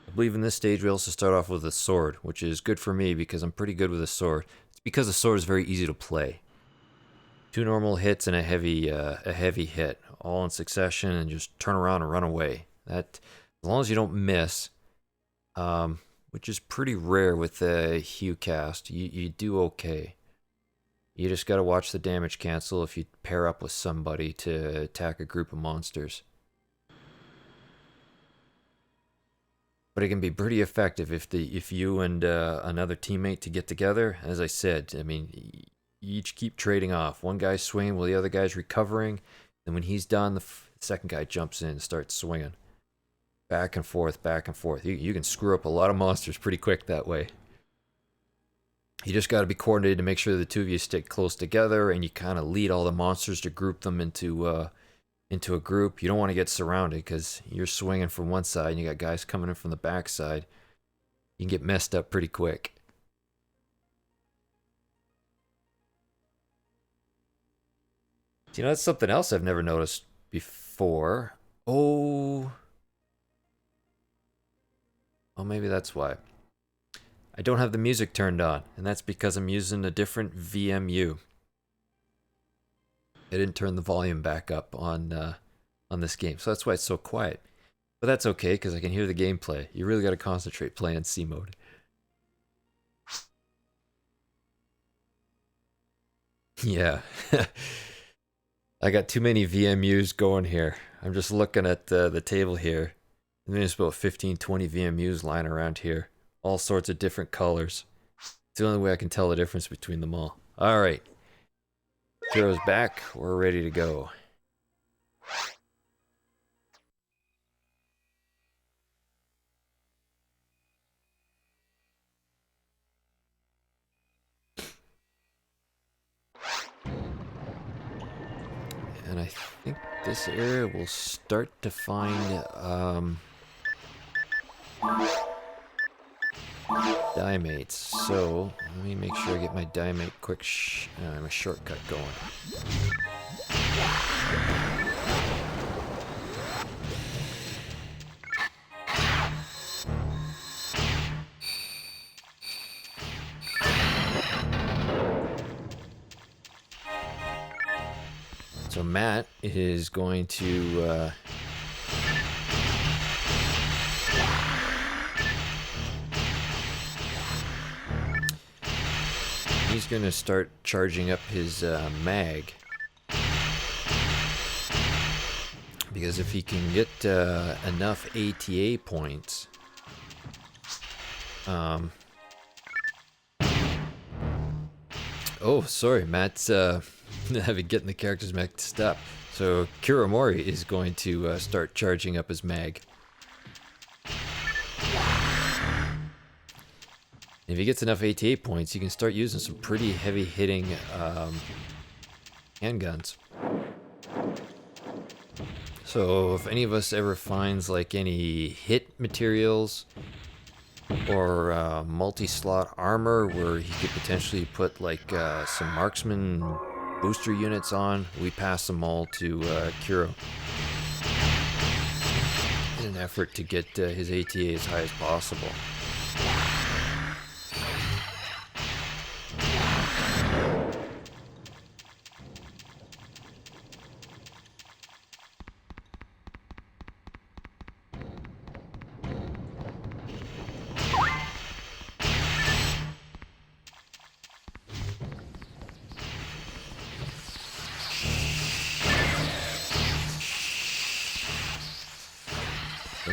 I believe in this stage we also start off with a sword, which is good for me because I'm pretty good with a sword. It's because the sword is very easy to play. 2 normal hits and a heavy hit, all in succession, and just turn around and run away. That, as long as you don't miss, which is pretty rare with the Hue cast, you do okay. You just gotta watch the damage cancel if you pair up with somebody to attack a group of monsters. But it can be pretty effective if you and another teammate to get together. As I said, I mean, you each keep trading off. One guy's swinging while the other guy's recovering. Then when he's done, the second guy jumps in and starts swinging. Back and forth, back and forth. You can screw up a lot of monsters pretty quick that way. You just got to be coordinated to make sure the two of you stick close together, and you kind of lead all the monsters to group them into a group. You don't want to get surrounded because you're swinging from one side and you got guys coming in from the back side. You can get messed up pretty quick. You know, that's something else I've never noticed before. Oh, maybe that's why. I don't have the music turned on, and that's because I'm using a different VMU. I didn't turn the volume back up on this game, so that's why it's so quiet. But that's okay, because I can hear the gameplay. You really got to concentrate playing C mode. Yeah. I got too many VMUs going here. I'm just looking at the table here. There's about 15, 20 VMUs lying around here. All sorts of different colors. It's the only way I can tell the difference between them all. Alright. Zero's back. We're ready to go. And I think this area will start to find dimates. So let me make sure I get my dimate quick my shortcut going. So Matt is going to he's going to start charging up his mag Because if he can get enough ATA points, oh, sorry, Matt's having getting the characters mixed up. So Kiramori is going to start charging up his mag. If he gets enough ATA points, he can start using some pretty heavy-hitting handguns. So if any of us ever finds like any hit materials or multi-slot armor where he could potentially put like some marksman booster units on, we pass them all to Kuro in an effort to get his ATA as high as possible.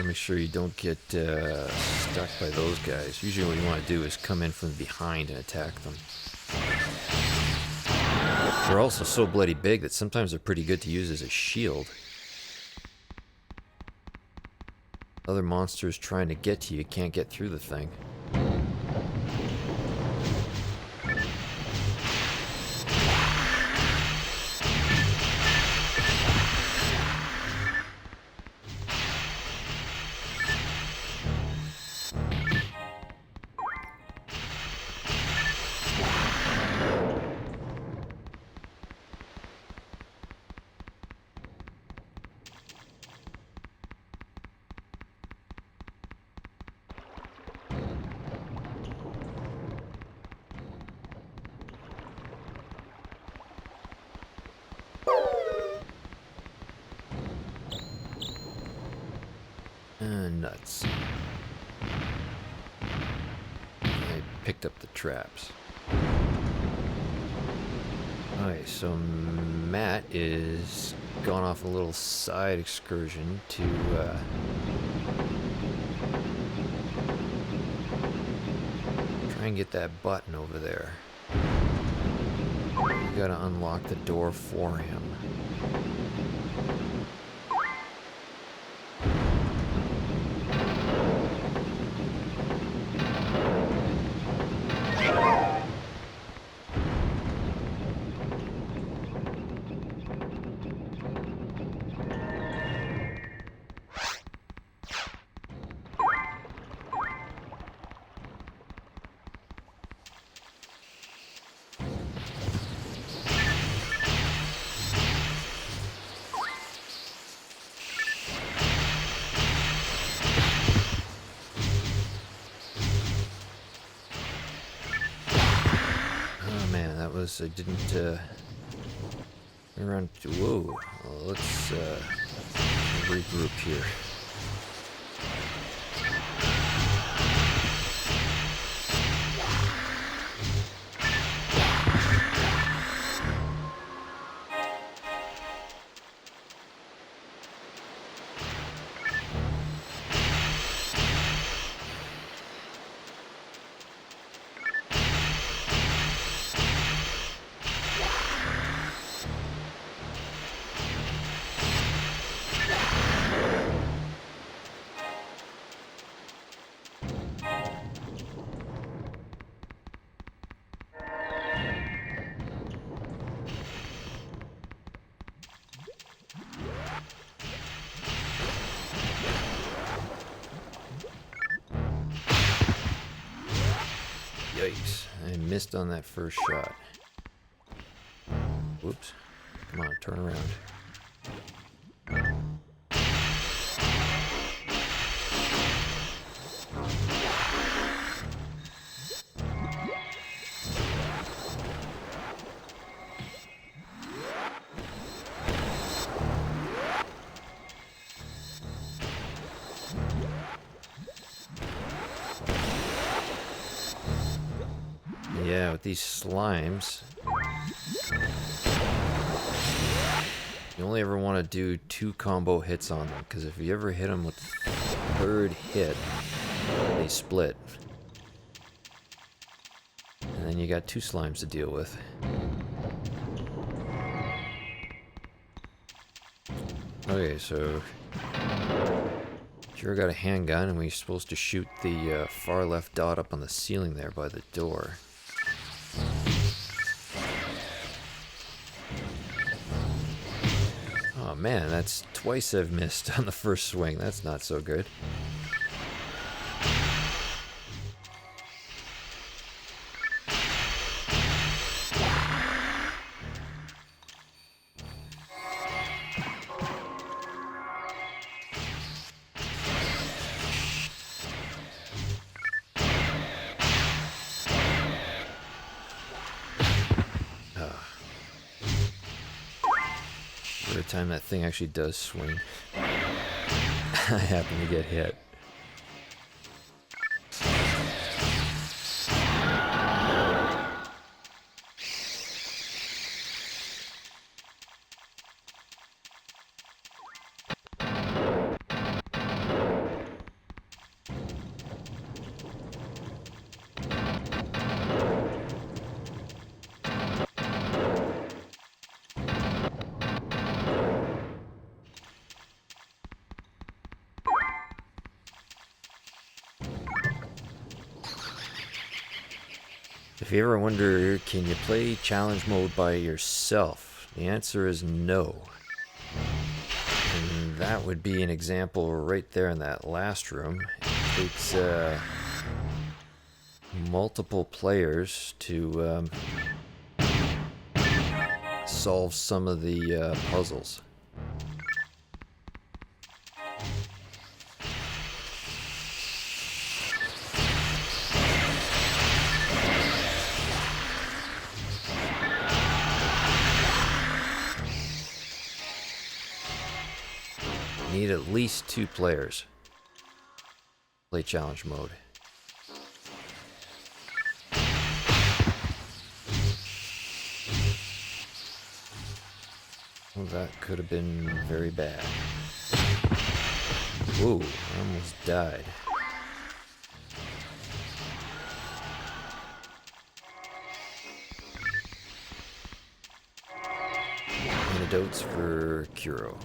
Make sure you don't get stuck by those guys. Usually what you want to do is come in from behind and attack them. They're also so bloody big that sometimes they're pretty good to use as a shield. Other monsters trying to get to you can't get through the thing. Nuts. I picked up the traps. Alright, so Matt is gone off a little side excursion to try and get that button over there. We gotta unlock the door for him. I didn't run to, whoa, well, let's regroup here. Yikes, I missed on that first shot. Whoops. Come on, turn around. Yeah, with these slimes, you only ever want to do 2 combo hits on them, because if you ever hit them with the 3rd hit, they split. And then you got 2 slimes to deal with. Okay, so Kira got a handgun, and we're supposed to shoot the far left dot up on the ceiling there by the door. Oh man, that's twice I've missed on the first swing. That's not so good. Every time that thing actually does swing, I happen to get hit. If you ever wonder, can you play challenge mode by yourself? The answer is no. And that would be an example right there in that last room. It takes multiple players to solve some of the puzzles. Need at least 2 players. Play challenge mode. Well, that could have been very bad. Whoa, I almost died. Antidotes for Kuro.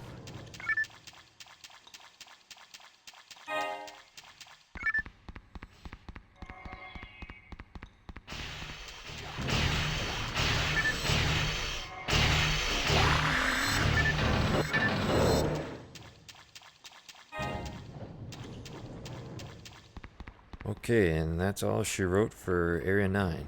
Okay, and that's all she wrote for Area 9.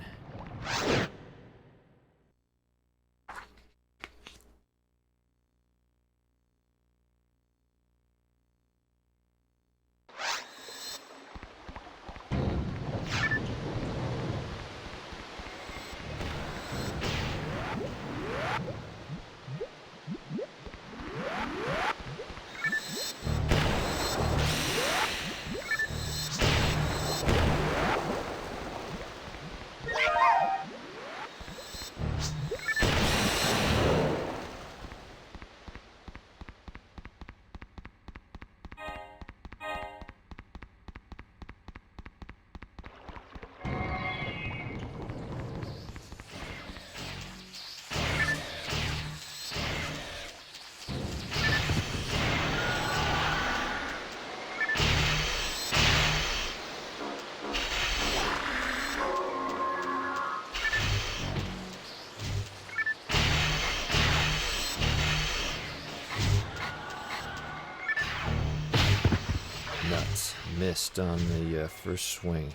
Nuts. Missed on the first swing.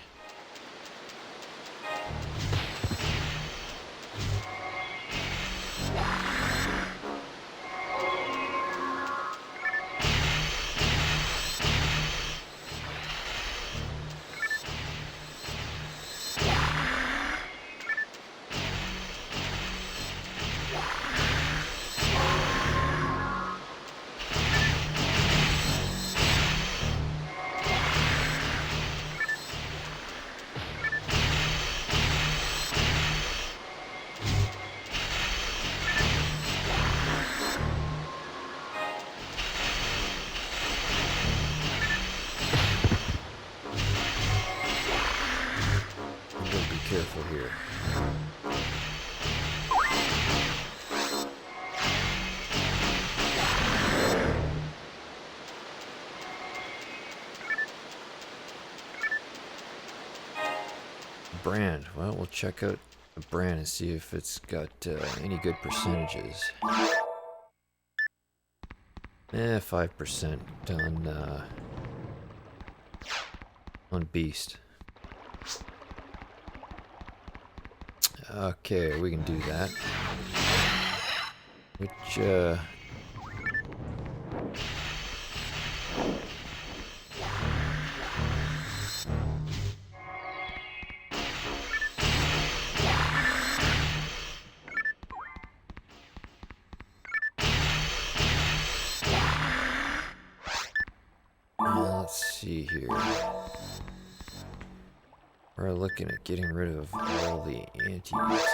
careful here. Brand. Well, we'll check out the brand and see if it's got any good percentages. 5% on Beast. Okay, we can do that. Which let's see here. We're looking at getting rid of all the antis.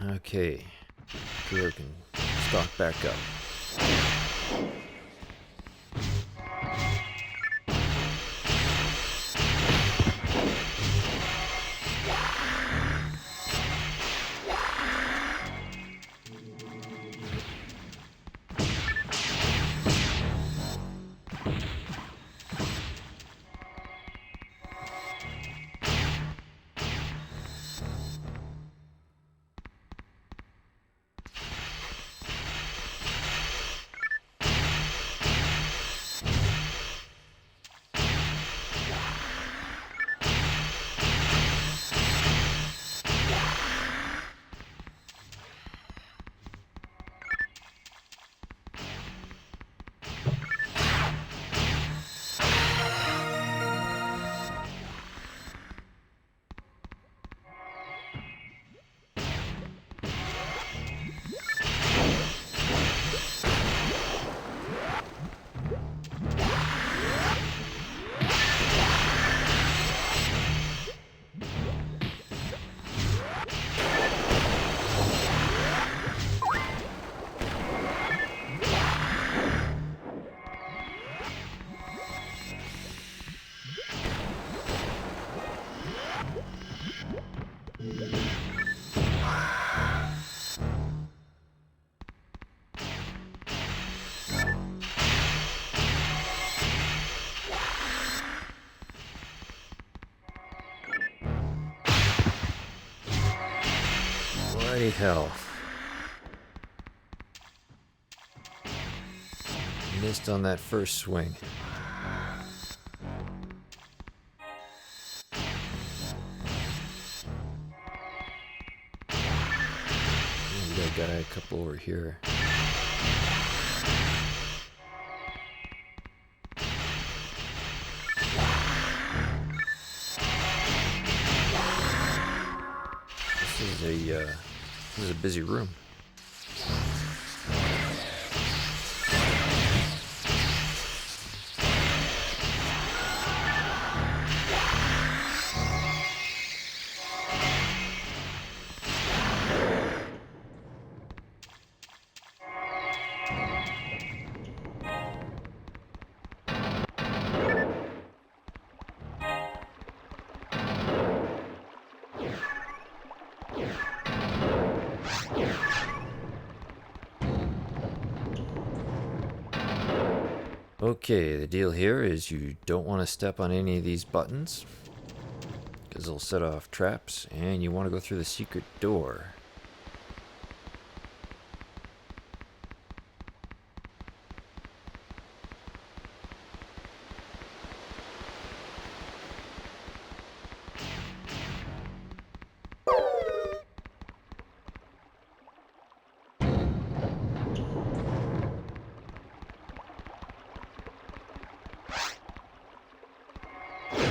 Okay, cooler can stock back up. Bloody hell. Missed on that first swing. We got a guy a couple over here. This is a busy room. Okay, the deal here is you don't want to step on any of these buttons because they'll set off traps, and you want to go through the secret door.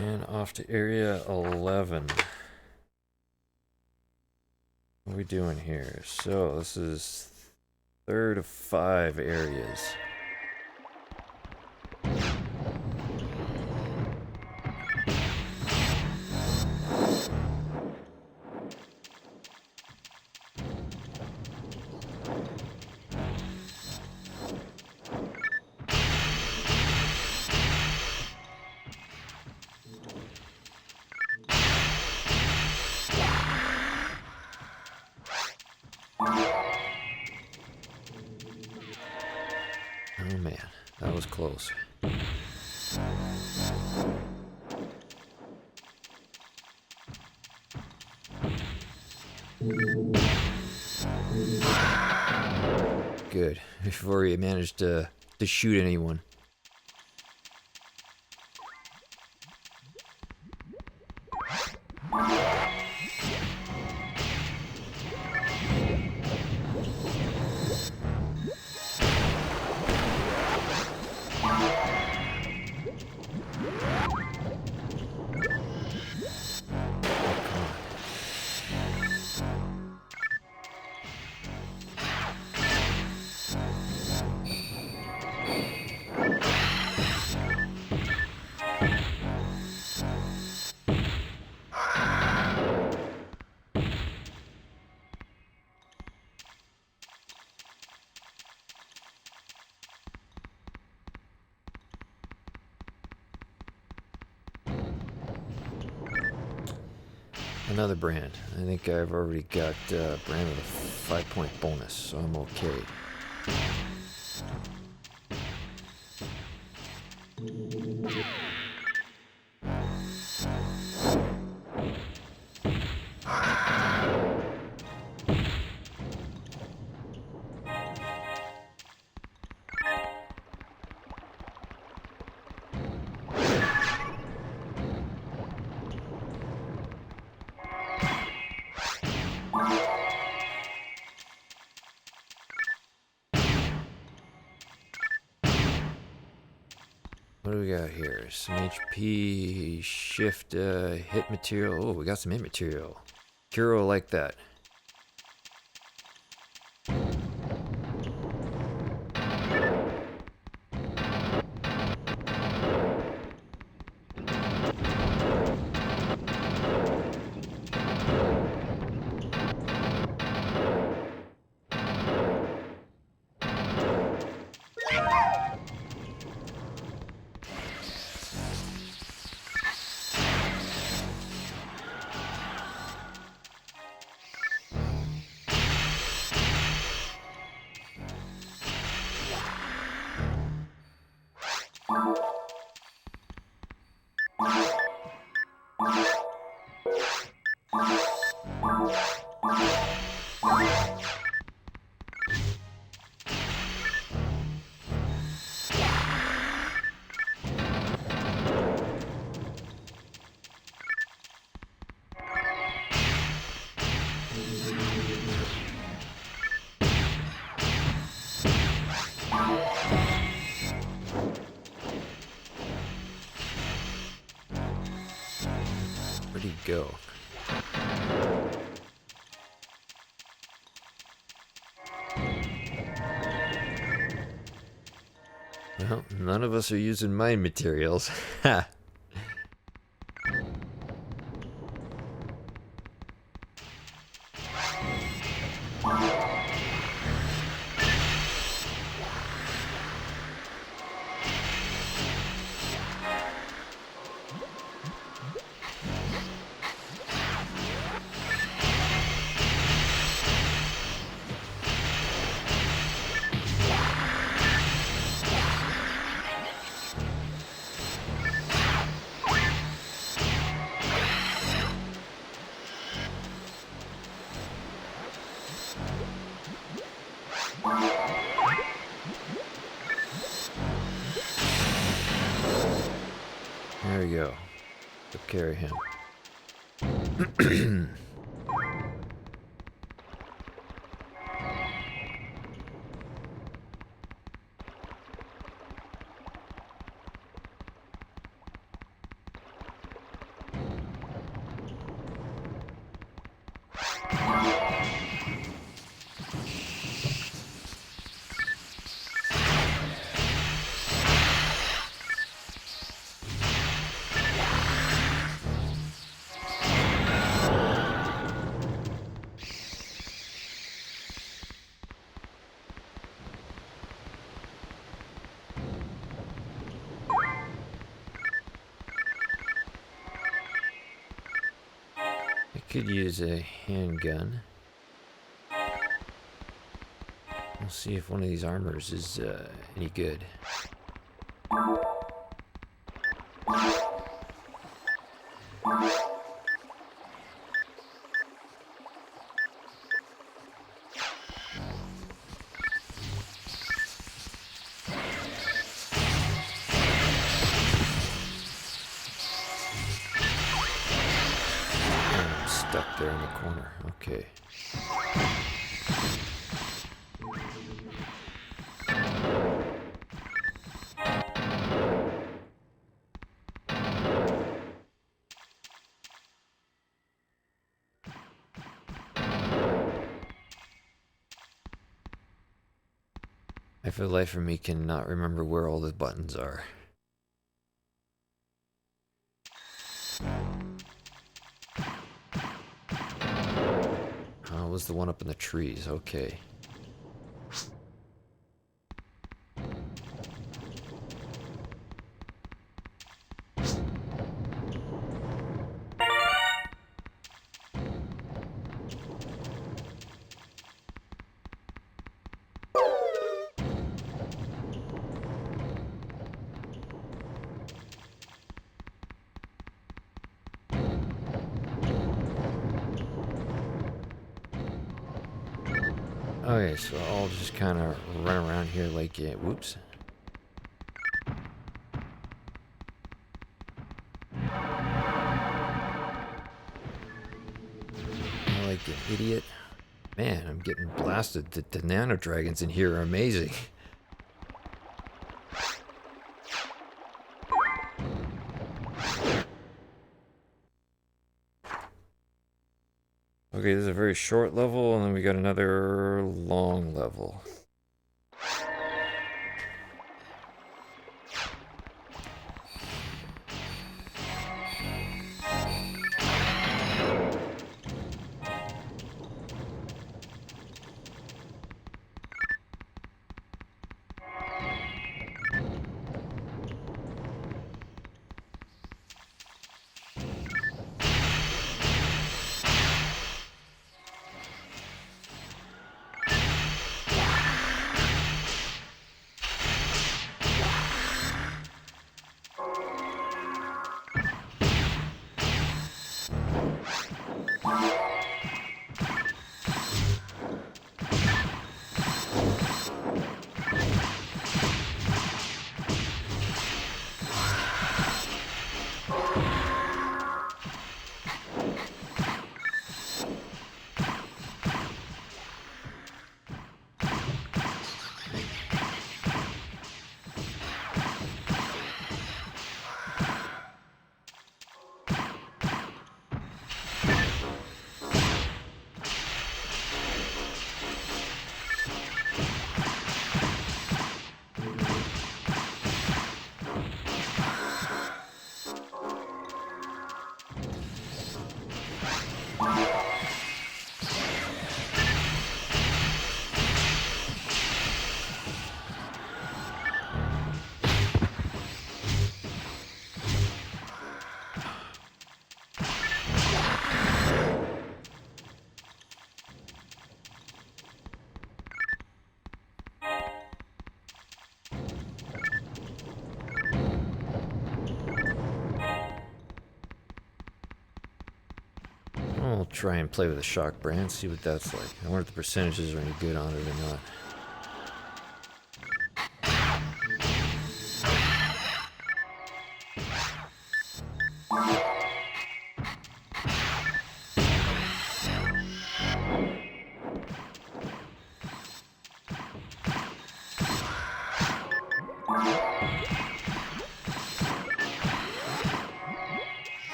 And off to area 11. What are we doing here? So this is third of 5 areas. That was close. Good. Before he managed to shoot anyone. Another brand. I think I've already got a brand with a 5-point bonus, so I'm okay. What do we got here? Some HP, shift, hit material. Oh, we got some hit material. Kuro like that. Where'd he go? Well, none of us are using mine materials. Ha! There we go. We'll carry him. Could use a handgun. We'll see if one of these armors is any good. Stuck there in the corner. Okay. I, for the life of me, cannot remember where all the buttons are. Was the one up in the trees? Okay. Okay, so I'll just kind of run around here like it. Whoops. Like an idiot. Man, I'm getting blasted. The nano dragons in here are amazing. Okay, this is a very short level, and then we got another long level. I'll try and play with a shock brand, see what that's like. I wonder if the percentages are any good on it or not.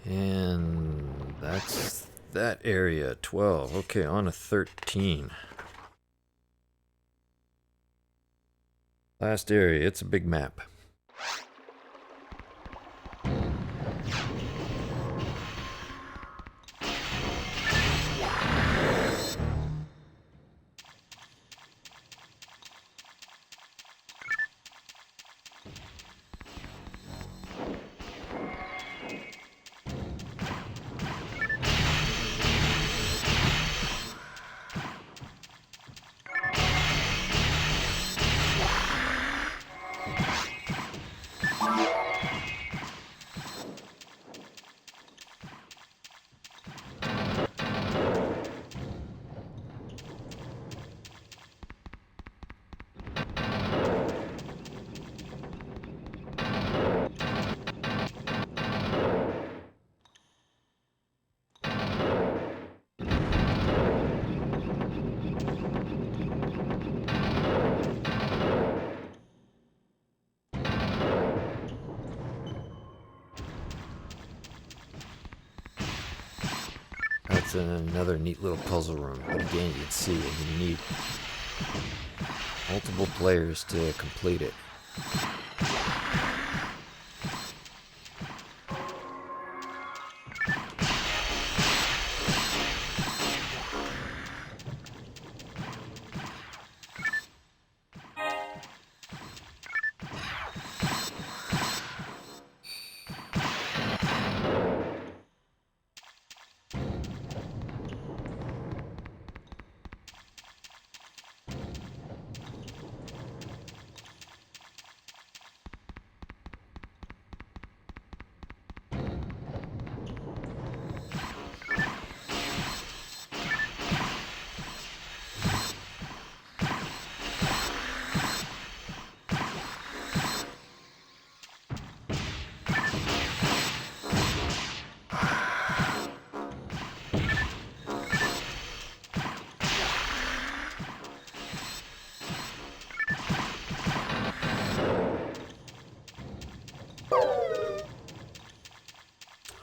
And that's that area, 12. Okay, on to 13. Last area, it's a big map. That's another neat little puzzle room, but again, you can see it. You need multiple players to complete it.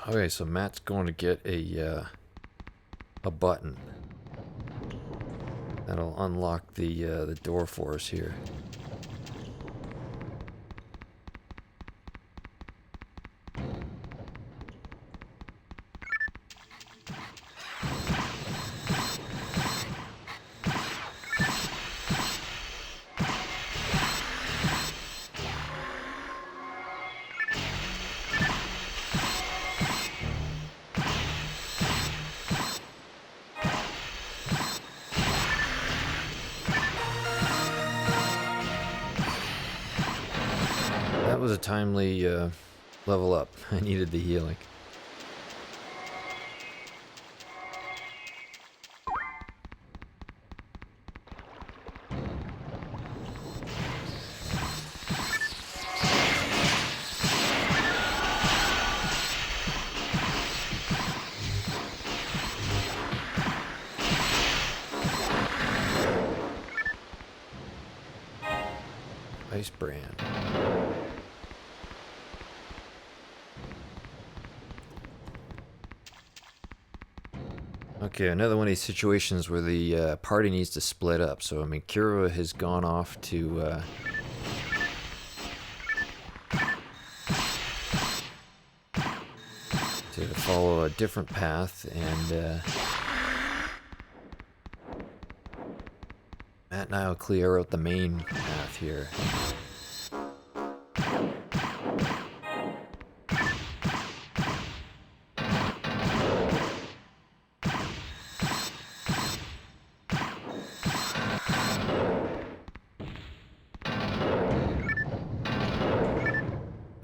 Okay, so Matt's going to get a button that'll unlock the door for us here. That was a timely level up. I needed the healing. Ice brand. Okay, another one of these situations where the party needs to split up. So, I mean, Kira has gone off to follow a different path, and Matt and I will clear out the main path here.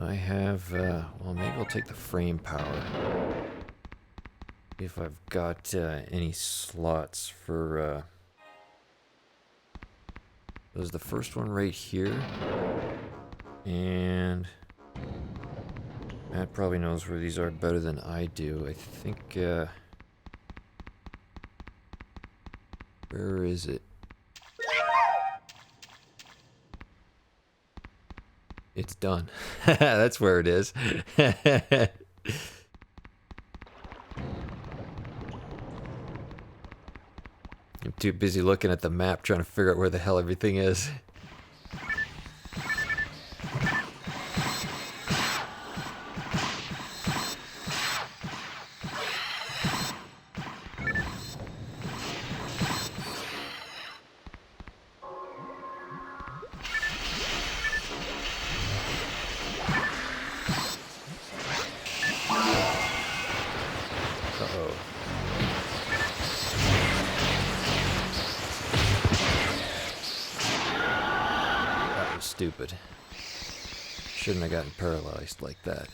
I have, well, maybe I'll take the frame power. See if I've got any slots for, there's the first one right here. And Matt probably knows where these are better than I do. I think, where is it? It's done. That's where it is. too busy looking at the map trying to figure out where the hell everything is. Uh-oh. That was stupid. Shouldn't have gotten paralyzed like that.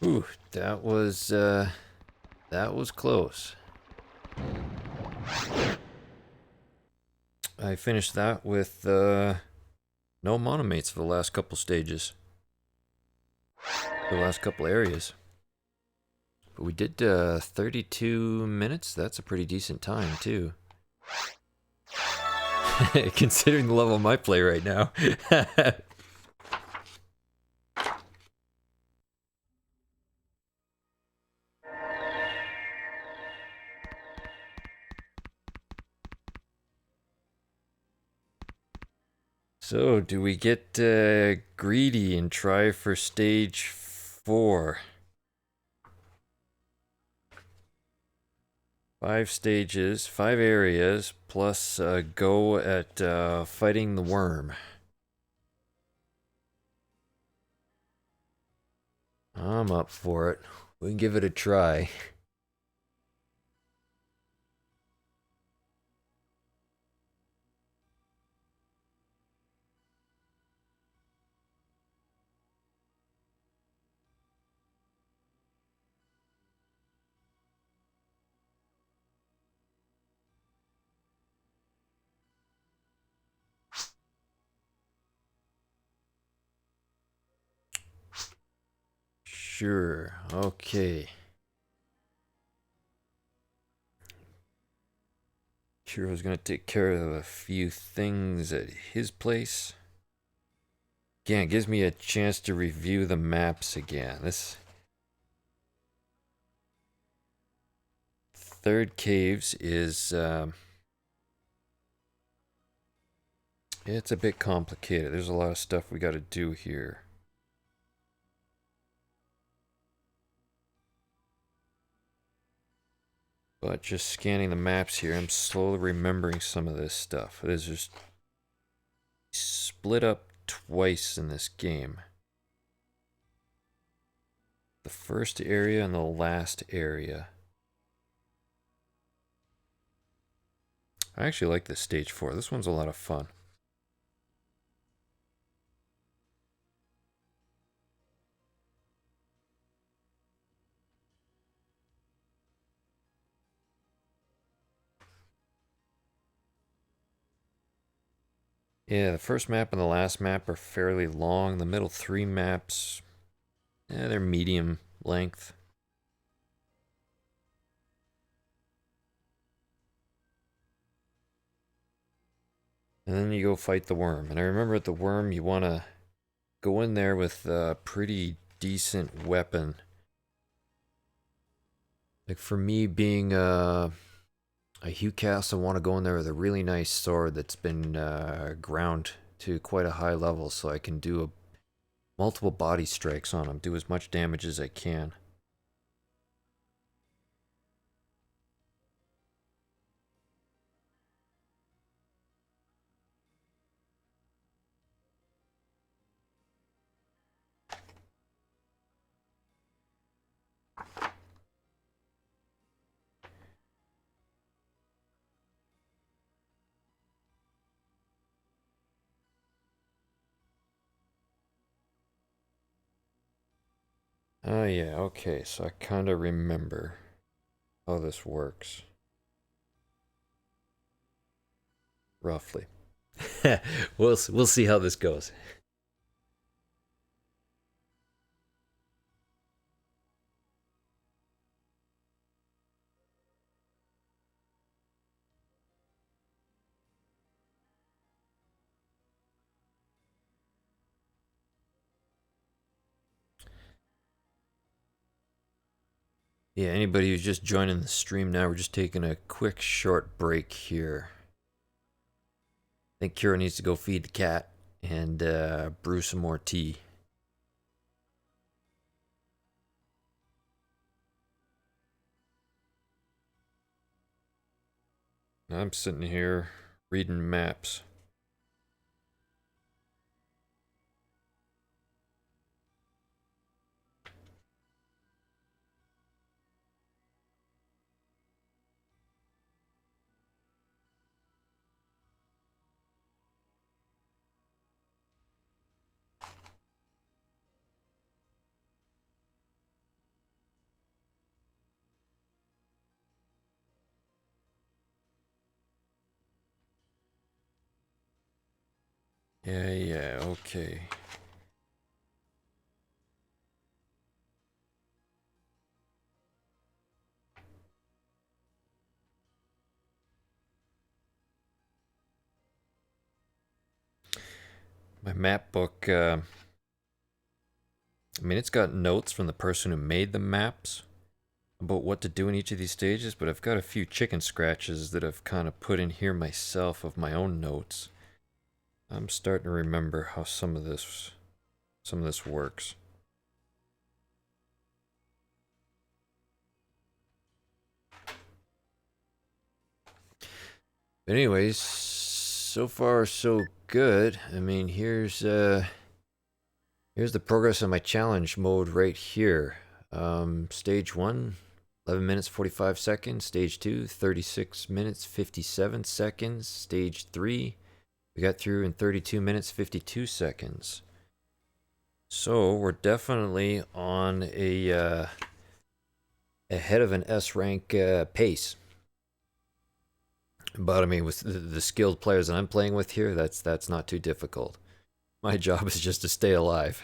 Ooh, that was close. I finished that with no monomates for the last couple stages. The last couple areas. But we did 32 minutes. That's a pretty decent time, too. Considering the level of my play right now. So, do we get greedy and try for stage 4? 5 stages, 5 areas, plus a go at fighting the worm. I'm up for it. We can give it a try. Sure, okay. Kiro's gonna take care of a few things at his place. Again, it gives me a chance to review the maps again. This third caves is it's a bit complicated. There's a lot of stuff we gotta do here. But just scanning the maps here, I'm slowly remembering some of this stuff. It is just split up twice in this game. The first area and the last area. I actually like this stage 4. This one's a lot of fun. Yeah, the first map and the last map are fairly long. The middle 3 maps, they're medium length. And then you go fight the worm. And I remember at the worm, you want to go in there with a pretty decent weapon. Like for me being a Hewcast, I want to go in there with a really nice sword that's been ground to quite a high level so I can do multiple body strikes on them, do as much damage as I can. Oh yeah, okay, so I kind of remember how this works. Roughly. we'll see how this goes. Yeah, anybody who's just joining the stream now, we're just taking a quick short break here. I think Kira needs to go feed the cat and brew some more tea. I'm sitting here reading maps. Yeah, okay. My map book, I mean, it's got notes from the person who made the maps about what to do in each of these stages, but I've got a few chicken scratches that I've kind of put in here myself of my own notes. I'm starting to remember how some of this works. But anyways, so far so good. I mean, here's the progress on my challenge mode right here. Stage 1, 11 minutes 45 seconds. Stage 2, 36 minutes 57 seconds. Stage 3, we got through in 32 minutes 52 seconds. So we're definitely on a ahead of an S rank pace. But I mean, with the skilled players that I'm playing with here, that's not too difficult. My job is just to stay alive.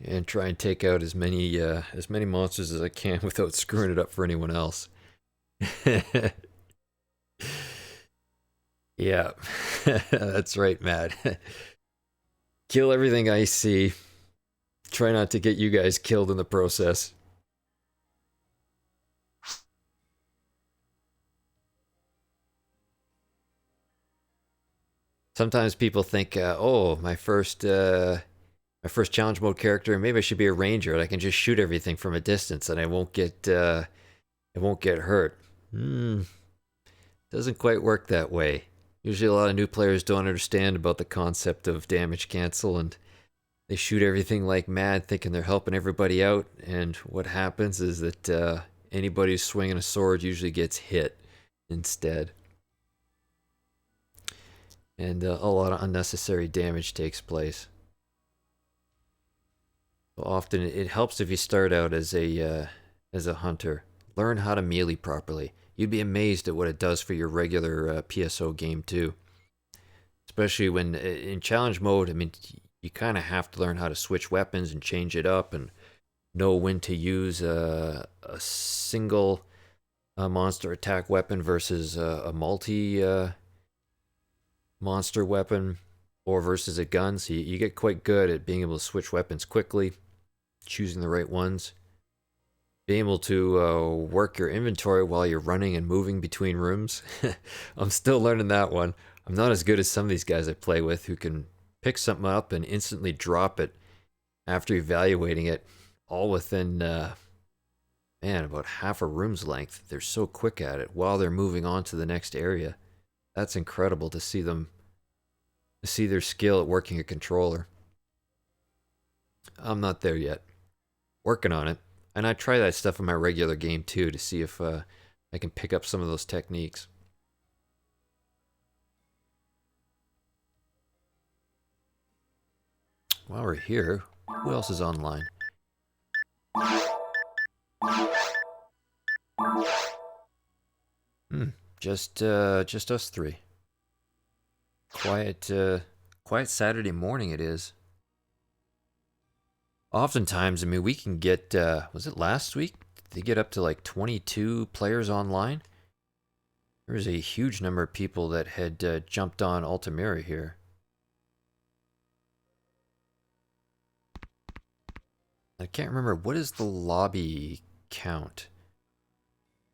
And try and take out as many monsters as I can without screwing it up for anyone else. Yeah, that's right, Matt. Kill everything I see. Try not to get you guys killed in the process. Sometimes people think, oh, my first challenge mode character, maybe I should be a ranger and I can just shoot everything from a distance and I won't get hurt. Doesn't quite work that way. Usually a lot of new players don't understand about the concept of damage cancel and they shoot everything like mad thinking they're helping everybody out, and what happens is that anybody who's swinging a sword usually gets hit instead. And a lot of unnecessary damage takes place. So often it helps if you start out as a hunter. Learn how to melee properly. You'd be amazed at what it does for your regular PSO game too. Especially when in challenge mode, I mean, you kind of have to learn how to switch weapons and change it up and know when to use a single monster attack weapon versus a multi monster weapon, or versus a gun. So you get quite good at being able to switch weapons quickly, choosing the right ones, being able to work your inventory while you're running and moving between rooms. I'm still learning that one. I'm not as good as some of these guys I play with who can pick something up and instantly drop it after evaluating it, all within man, about half a room's length. They're so quick at it while they're moving on to the next area. That's incredible to see their skill at working a controller. I'm not there yet. Working on it. And I try that stuff in my regular game too to see if I can pick up some of those techniques. while we're here, who else is online? Just us three. Quiet Saturday morning it is. Oftentimes, I mean, we can get, was it last week? Did they get up to like 22 players online? There was a huge number of people that had jumped on Altamira here. I can't remember, what is the lobby count?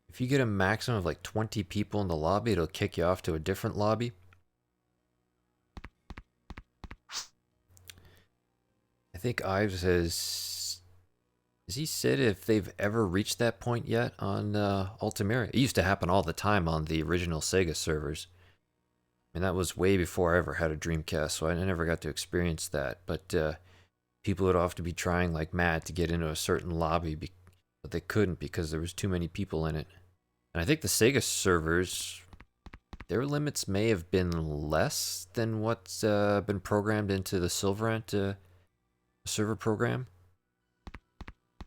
If you get a maximum of like 20 people in the lobby, it'll kick you off to a different lobby. I think Ives has he said if they've ever reached that point yet on Altamira? It used to happen all the time on the original Sega servers. And that was way before I ever had a Dreamcast, so I never got to experience that. But people would often be trying like mad to get into a certain lobby, but they couldn't because there was too many people in it. And I think the Sega servers, their limits may have been less than what's been programmed into the Sylverant server program.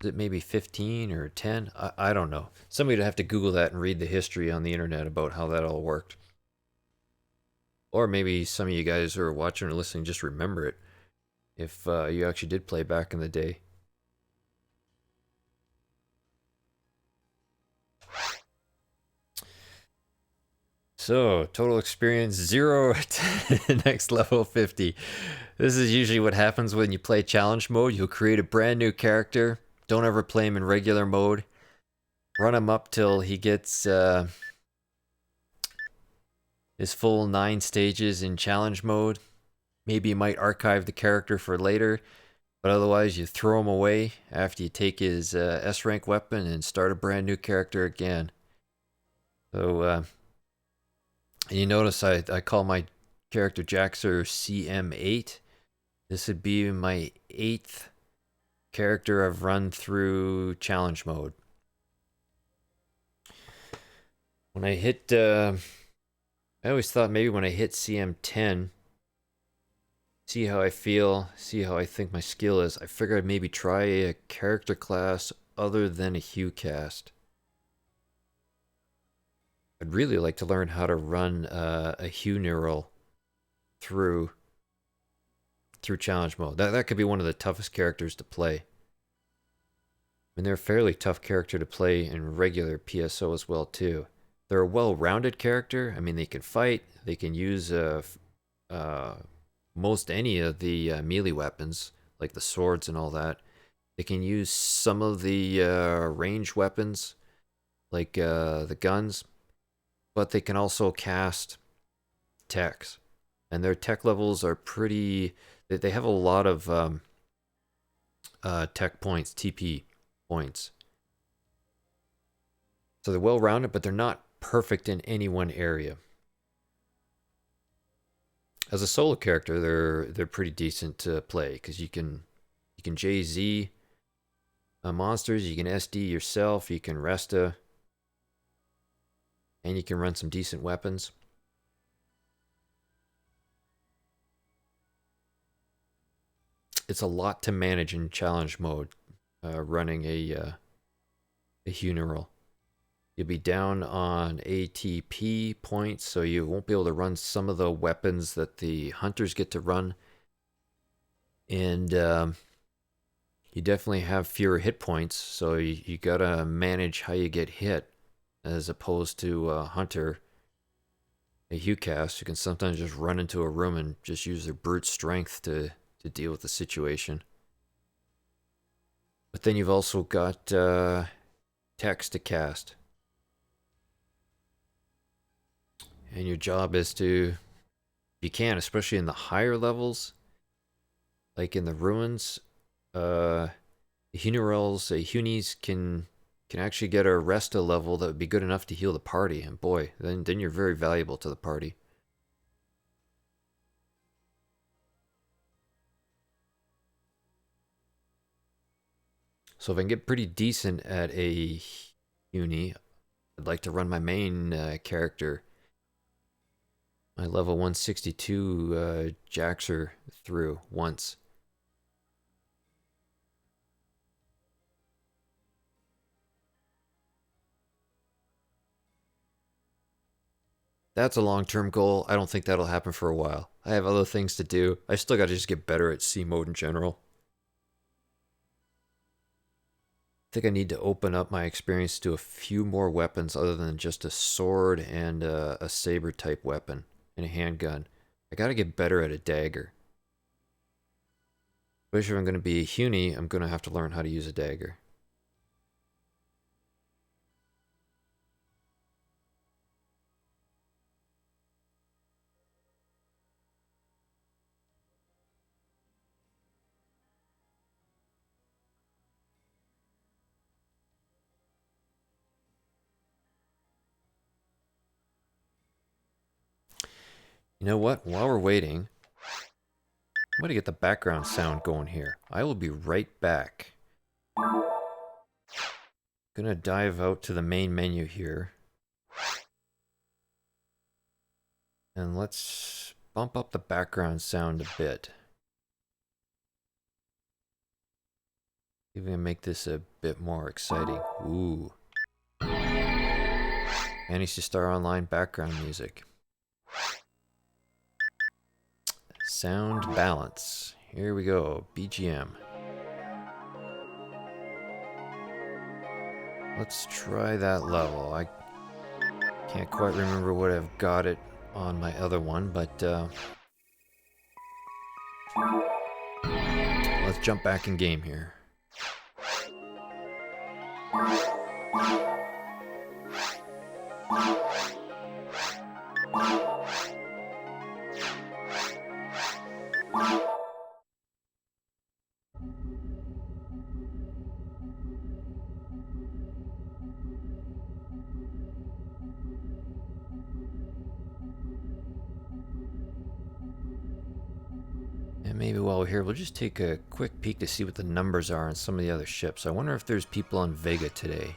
Is it maybe 15 or 10? I don't know. Somebody would have to Google that and read the history on the internet about how that all worked. Or maybe some of you guys who are watching or listening just remember it, if you actually did play back in the day. So, total experience 0 to next level 50. This is usually what happens when you play challenge mode. You'll create a brand new character. Don't ever play him in regular mode. Run him up till he gets his full 9 stages in challenge mode. Maybe you might archive the character for later, but otherwise you throw him away after you take his S rank weapon and start a brand new character again. So, and you notice I call my character Jaxxer CM8. This would be my 8th character I've run through challenge mode. When I hit, I always thought maybe when I hit CM10, see how I feel, see how I think my skill is, I figured I'd maybe try a character class other than a Hue cast. I'd really like to learn how to run a Hue neural through challenge mode. That could be one of the toughest characters to play. And they're a fairly tough character to play in regular PSO as well too. They're a well-rounded character. I mean, they can fight. They can use most any of the melee weapons, like the swords and all that. They can use some of the range weapons, like the guns. But they can also cast techs. And their tech levels are pretty... They have a lot of tech points, TP points. So they're well-rounded, but they're not perfect in any one area. As a solo character, they're pretty decent to play, because you can JZ monsters, you can SD yourself, you can Resta, and you can run some decent weapons. It's a lot to manage in challenge mode, running a Hue neural. You'll be down on ATP points, so you won't be able to run some of the weapons that the hunters get to run. And you definitely have fewer hit points, so you gotta manage how you get hit, as opposed to a hunter, a Hue cast, who can sometimes just run into a room and just use their brute strength to deal with the situation. But then you've also got text to cast. And your job is to, if you can, especially in the higher levels, like in the ruins, the Hunerals, Hunies can actually get a Resta level that would be good enough to heal the party. And boy, then you're very valuable to the party. So if I can get pretty decent at a Uni, I'd like to run my main character, my level 162 Jaxxer, through once. That's a long-term goal. I don't think that'll happen for a while. I have other things to do. I still got to just get better at C mode in general. I think I need to open up my experience to a few more weapons other than just a sword and a saber type weapon and a handgun. I got to get better at a dagger. Especially if I'm going to be a Huni, I'm going to have to learn how to use a dagger. You know what? While we're waiting, I'm going to get the background sound going here. I will be right back. Gonna dive out to the main menu here. And let's bump up the background sound a bit. See if we can make this a bit more exciting. Ooh. Phantasy Star Online background music. Sound balance. Here we go. BGM. Let's try that level. I can't quite remember what I've got it on my other one, but let's jump back in game here. And maybe while we're here, we'll just take a quick peek to see what the numbers are on some of the other ships. I wonder if there's people on Vega today.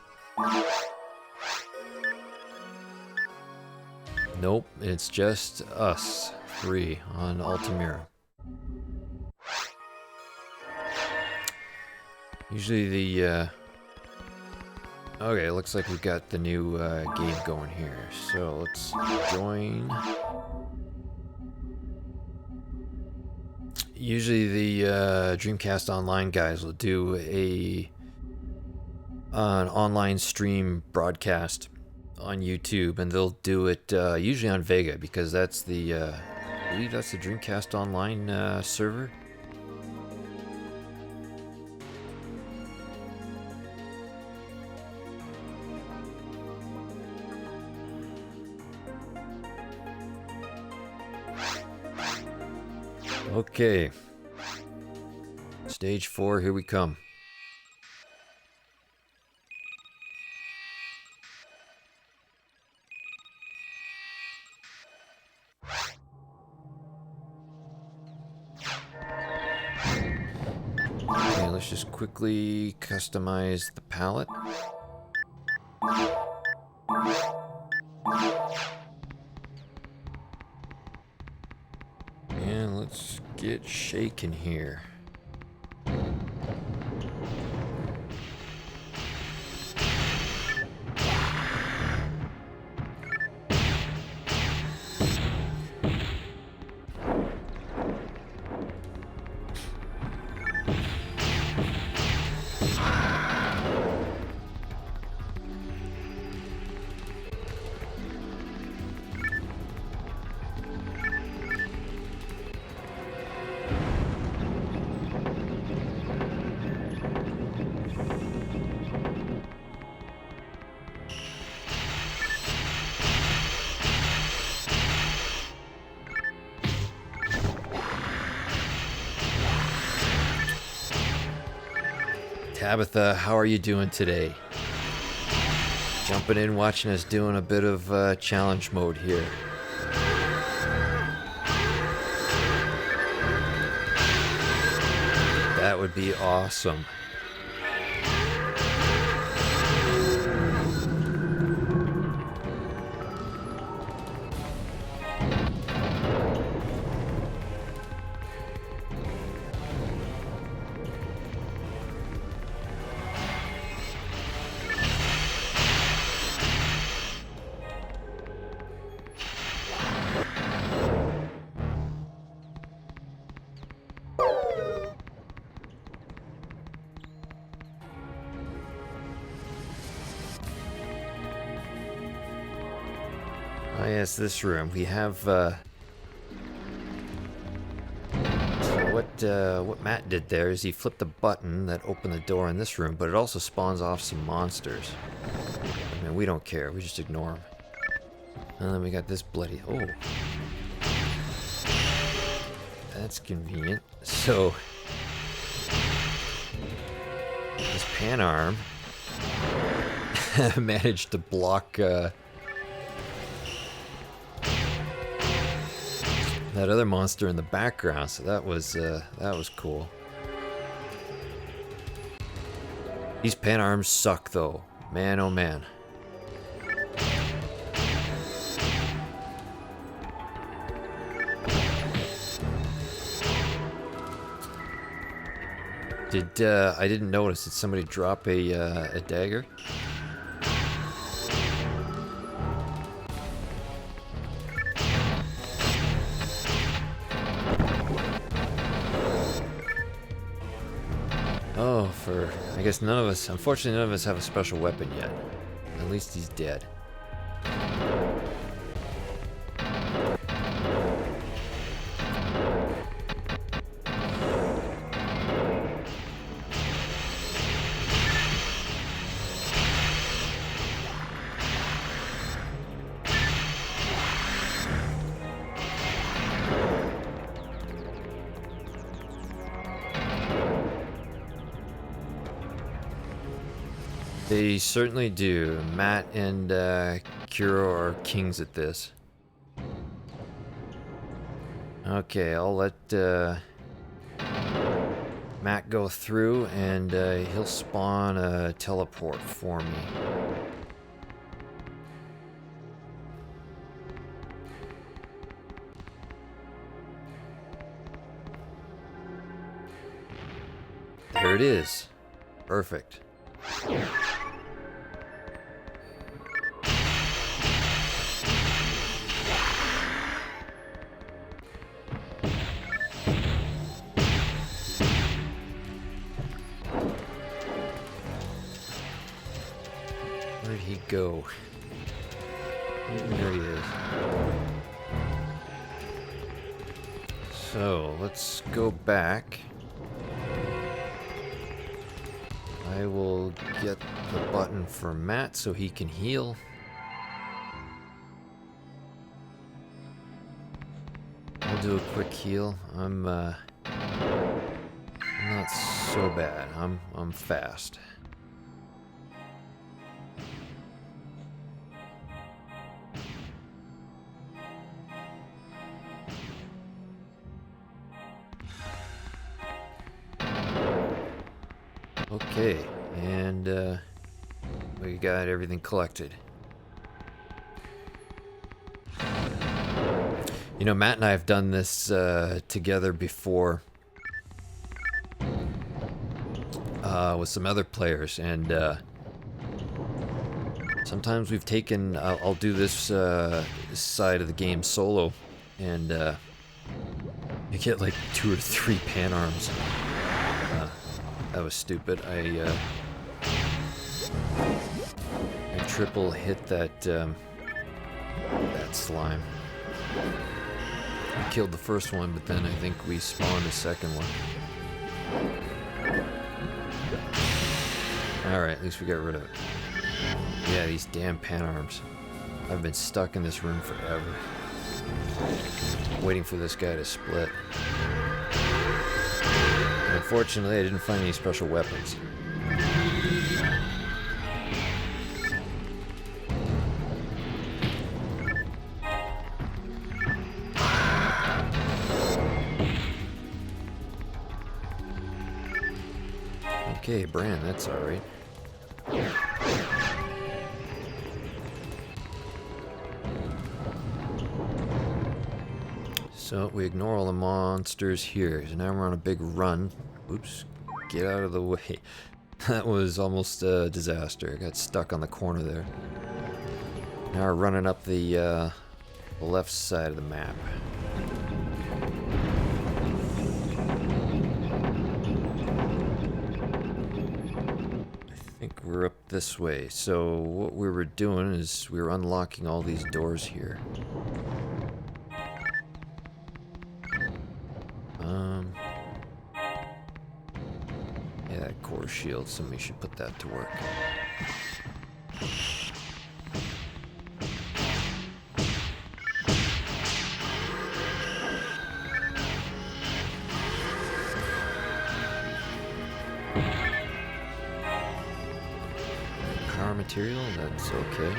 Nope, it's just us three on Altamira. Usually the, okay, looks like we've got the new game going here. So let's join. Usually the Dreamcast Online guys will do an online stream broadcast on YouTube, and they'll do it usually on Vega because that's the, I believe that's the Dreamcast Online server. Okay. Stage 4, here we come. Okay, let's just quickly customize the palette. And let's get shaking here. Tabitha, how are you doing today? Jumping in, watching us doing a bit of challenge mode here. That would be awesome. Oh yes, this room. We have so what Matt did there is he flipped a button that opened the door in this room, but it also spawns off some monsters. I mean, we don't care. We just ignore them. And then we got this bloody... Oh. That's convenient. So... this pan arm managed to block that other monster in the background, so that was cool. These pan arms suck though. Man, oh man. I didn't notice. Did somebody drop a dagger? Oh, I guess none of us, unfortunately none of us have a special weapon yet. At least he's dead. They certainly do. Matt and Kuro are kings at this. Okay, I'll let Matt go through and he'll spawn a teleport for me. There it is. Perfect. Where'd he go? There he is. So, let's go back. I will get the button for Matt so he can heal. I'll do a quick heal. I'm not so bad. I'm fast. Okay, and we got everything collected. You know, Matt and I have done this together before with some other players, and sometimes we've taken, I'll do this side of the game solo, and you get like 2 or 3 pan arms. That was stupid. I triple hit that that slime. I killed the first one, but then I think we spawned a second one. Alright, at least we got rid of it. Yeah, these damn pan arms. I've been stuck in this room forever. Waiting for this guy to split. Unfortunately, I didn't find any special weapons. Okay, Bran, that's alright. So, we ignore all the monsters here. So now we're on a big run. Oops, get out of the way. That was almost a disaster. I got stuck on the corner there. Now we're running up the left side of the map. I think we're up this way. So what we were doing is we were unlocking all these doors here. Yeah, that core shield, somebody should put that to work. Power material, that's okay.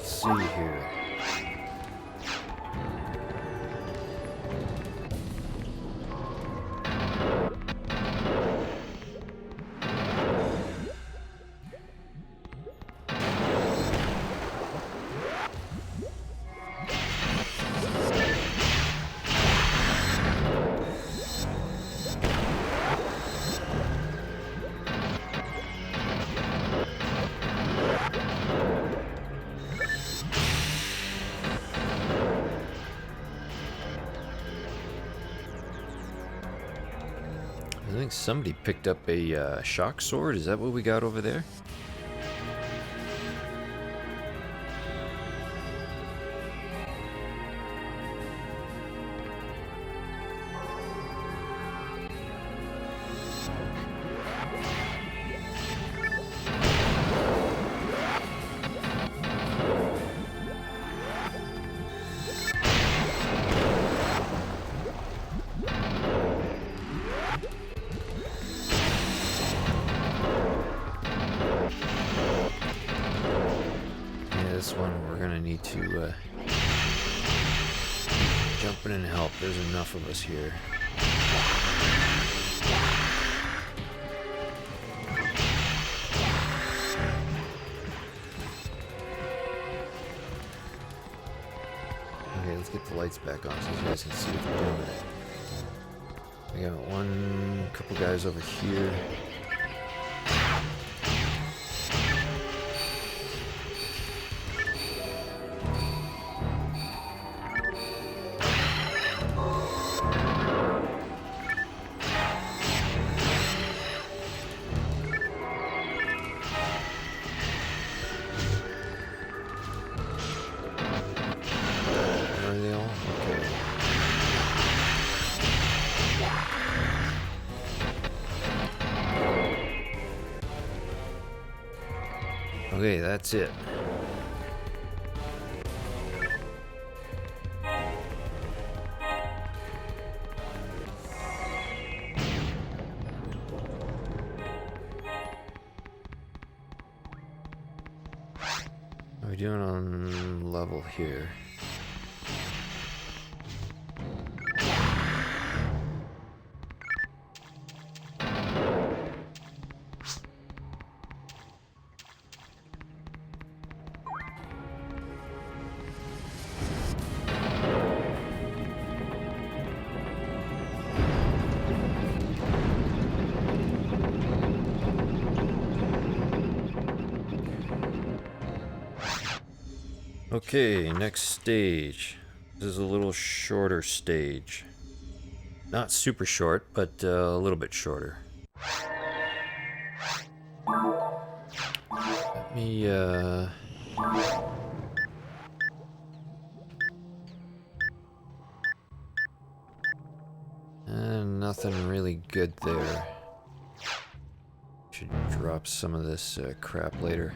See here. I think somebody picked up a shock sword. Is that what we got over there? This one we're gonna need to jump in and help. There's enough of us here. Okay, let's get the lights back on so you guys can see what we're doing. We got couple guys over here. Okay, that's it. How are we doing on level here? Okay, next stage. This is a little shorter stage. Not super short, but a little bit shorter. Let me, nothing really good there. Should drop some of this crap later.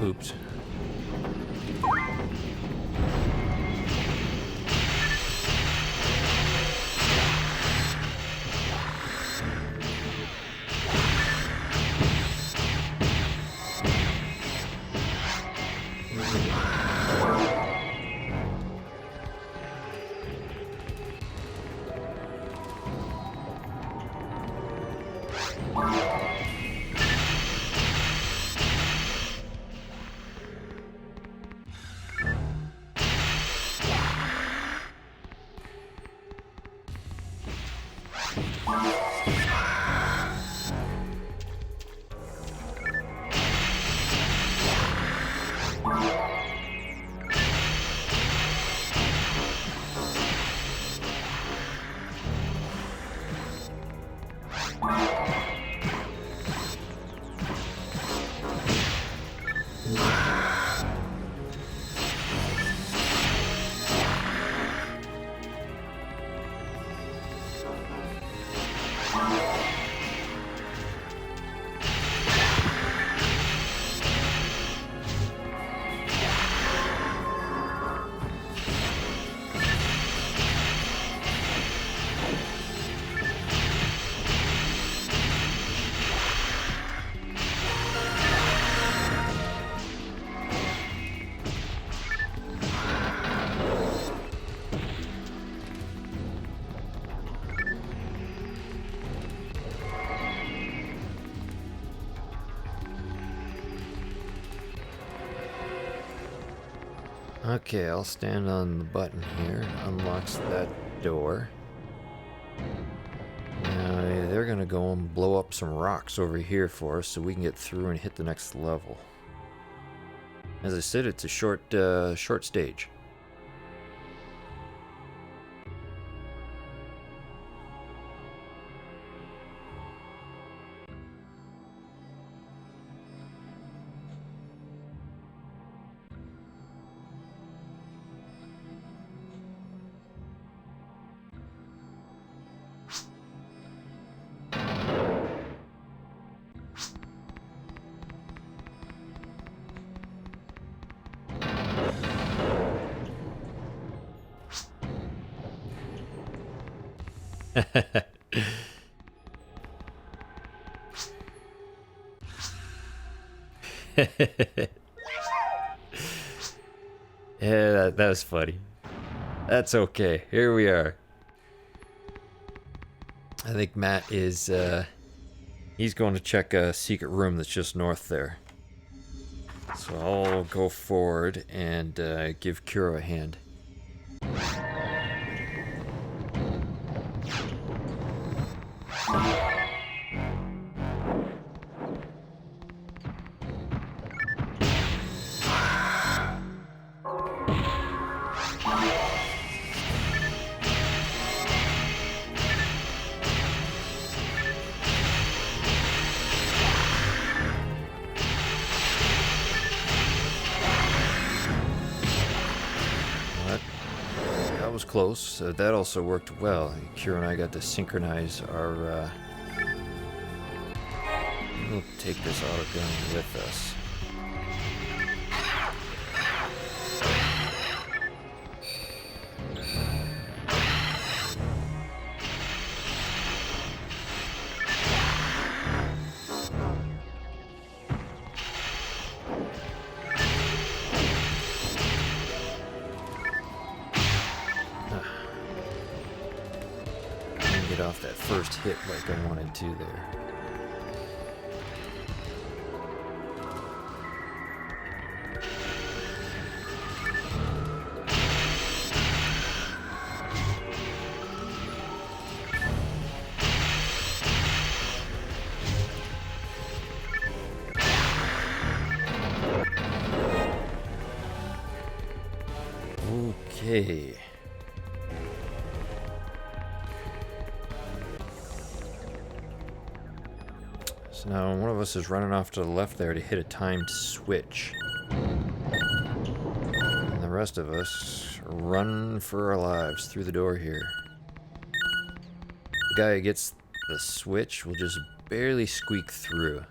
Oops. Okay, I'll stand on the button here. Unlocks that door. Now they're gonna go and blow up some rocks over here for us so we can get through and hit the next level. As I said, it's a short stage. Yeah, that was funny. That's okay. Here we are. I think Matt is, he's going to check a secret room that's just north there. So I'll go forward and give Kuro a hand. Close. That also worked well. Kira and I got to synchronize our. We'll take this auto gun with us. Off that first hit like I wanted to there. Okay. So now one of us is running off to the left there to hit a timed switch. rest of us run for our lives through the door here. The guy who gets the switch will just barely squeak through.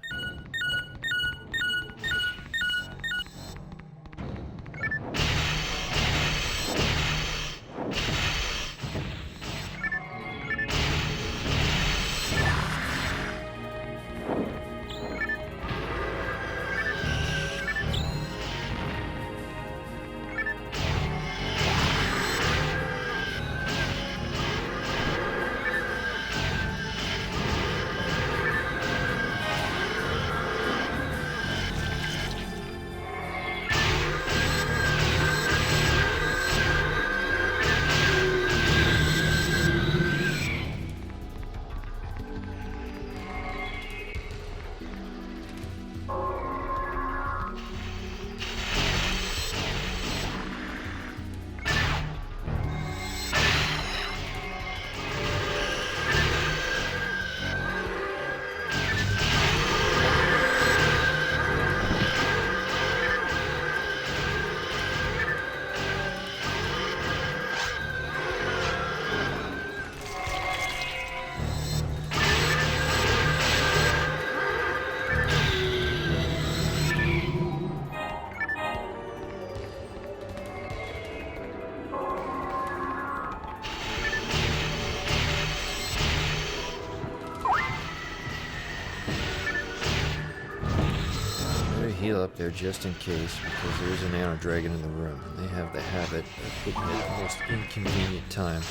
Heal up there just in case, because there is a nano dragon in the room. They have the habit of hitting at the most inconvenient time,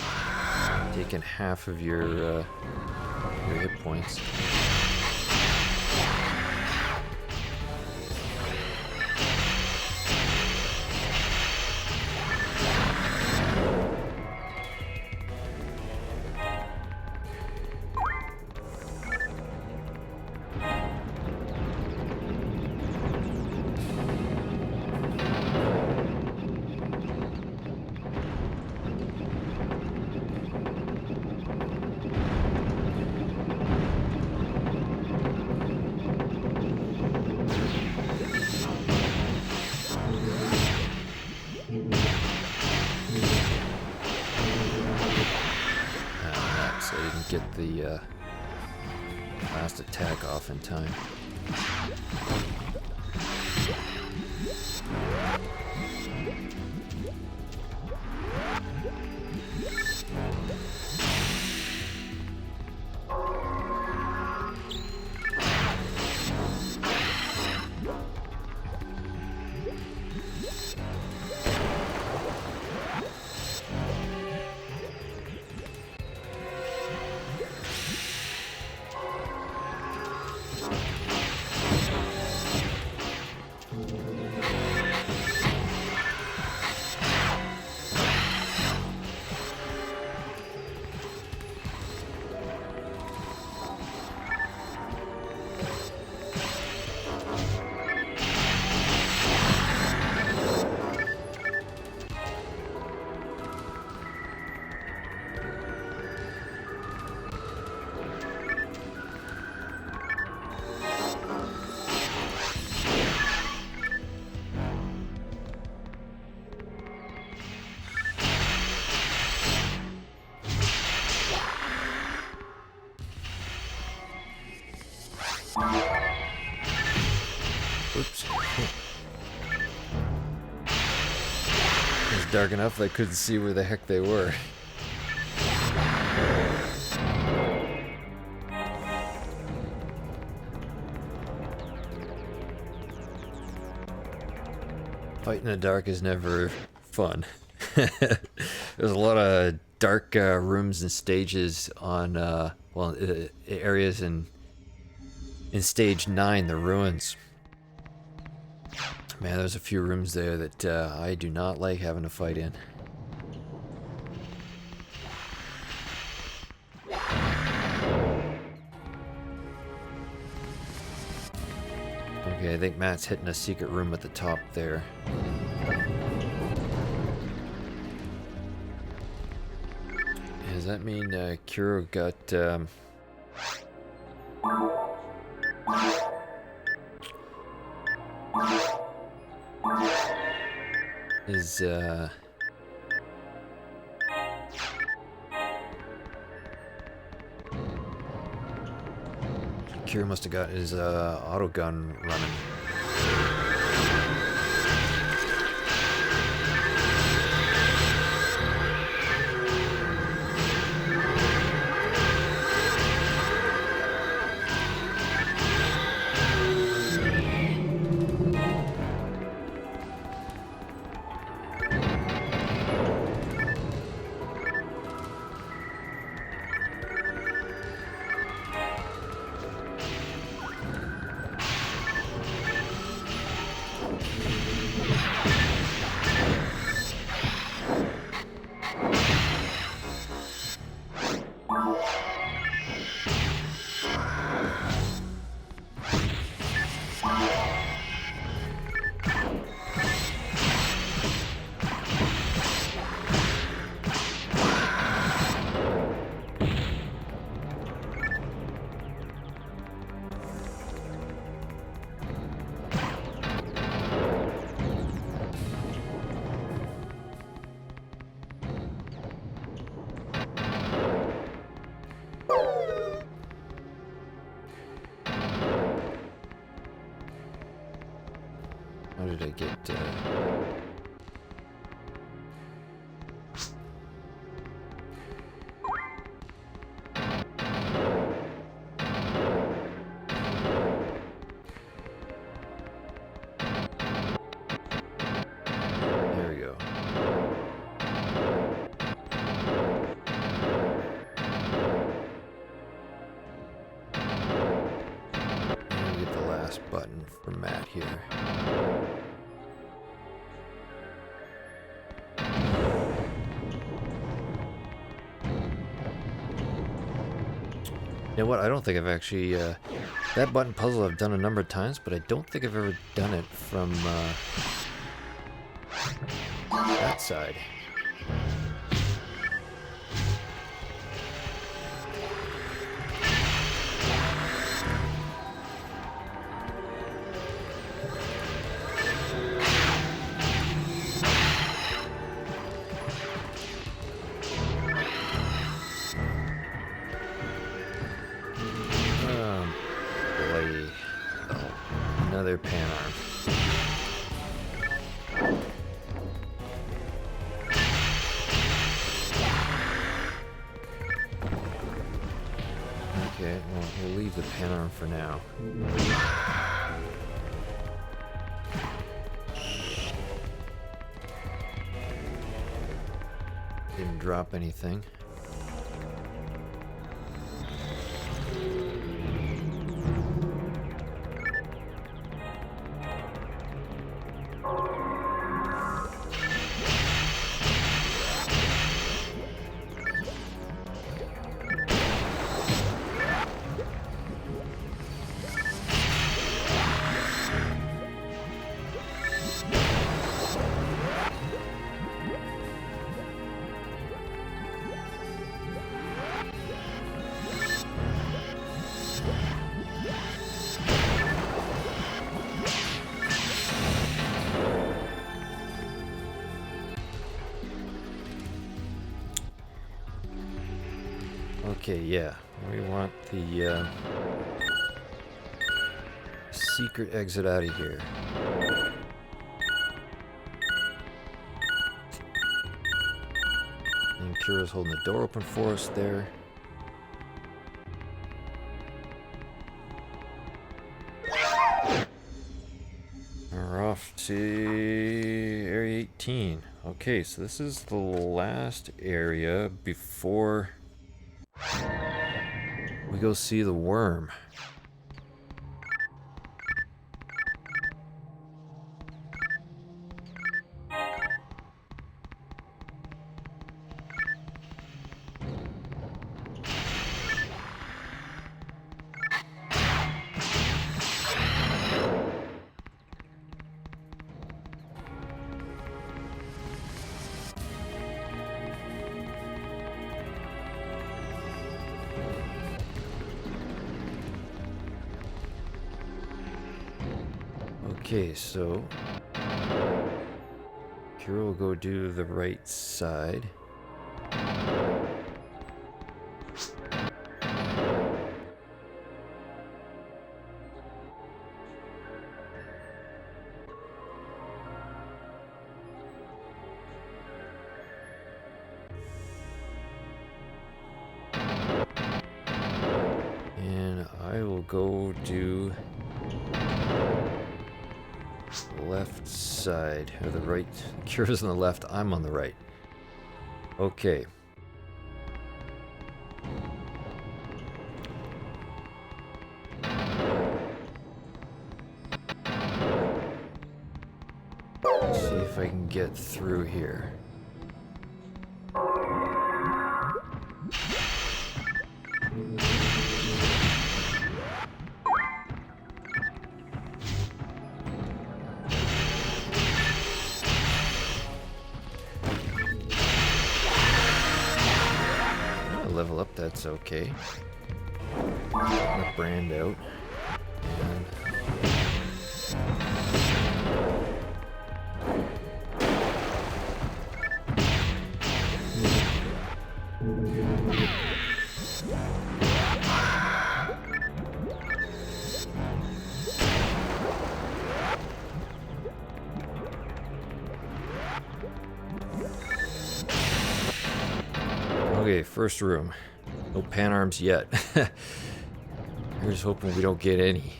taking half of your hit points. Get the last attack off in time. Oops. It was dark enough I couldn't see where the heck they were. Fight in the dark is never fun. There's a lot of dark rooms and stages on, areas in stage 9, the ruins. Man, there's a few rooms there that I do not like having to fight in. Okay, I think Matt's hitting a secret room at the top there. Does that mean Kuro got... Is Kira must have got his auto gun running. How did I get there we go. Let me get the last button for Matt here. You know what? I don't think I've actually, that button puzzle I've done a number of times, but I don't think I've ever done it from that side. Another pan arm. Okay, well, we'll leave the pan arm for now. Didn't drop anything. Okay, yeah, we want the secret exit out of here. And Kira's holding the door open for us there. We're off to Area 18. Okay, so this is the last area before we go see the worm. Okay, so Here we'll go do the right side. And I will go do the left side, or the right. Kira's on the left, I'm on the right. Okay. Let's see if I can get through here. Level up, that's okay. My brand out. And okay, first room. No pan arms yet. Here's hoping we don't get any.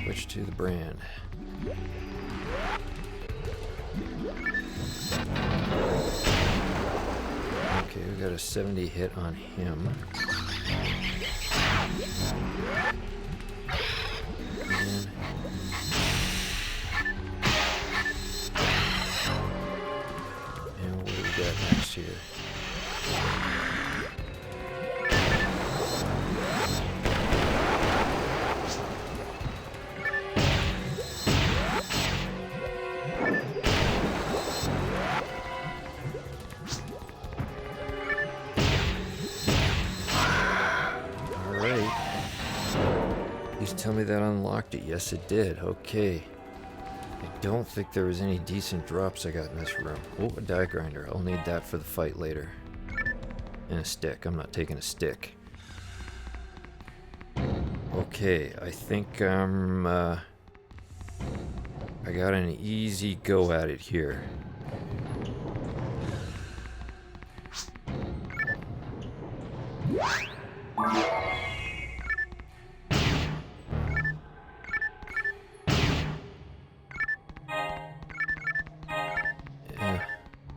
Switch to the brand. Okay, we got a 70 hit on him. And what do we got next here? Tell me that unlocked it. Yes, it did. Okay. I don't think there was any decent drops I got in this room. Oh, a die grinder. I'll need that for the fight later. And a stick. I'm not taking a stick. Okay, I think I got an easy go at it here.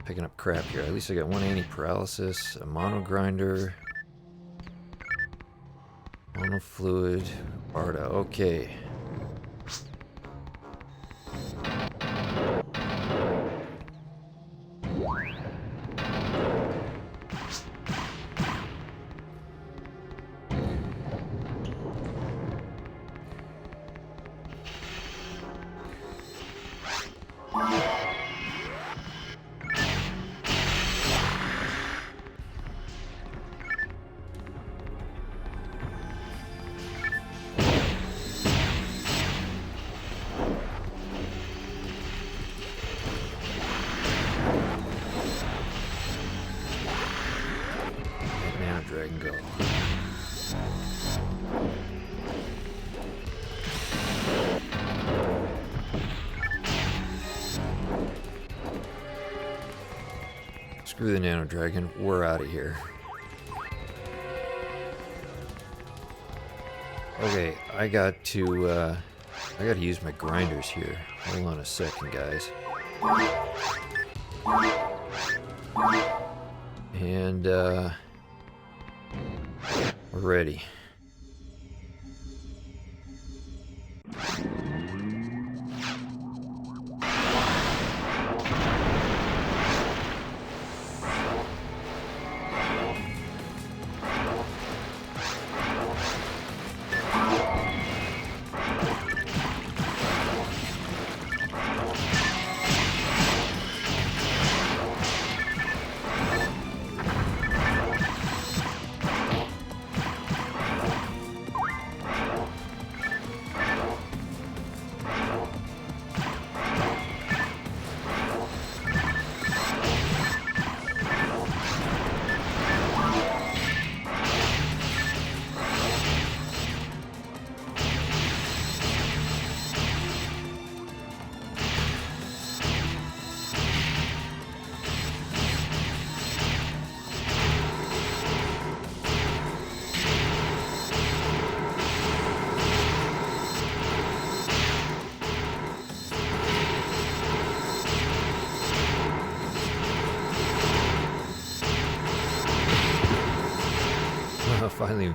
Picking up crap here. At least I got one anti-paralysis, a mono grinder, mono fluid, Barda. Okay. Dragon go. Screw the Nano Dragon, we're out of here. Okay, I got to use my grinders here. Hold on a second, guys. And we're ready. finally,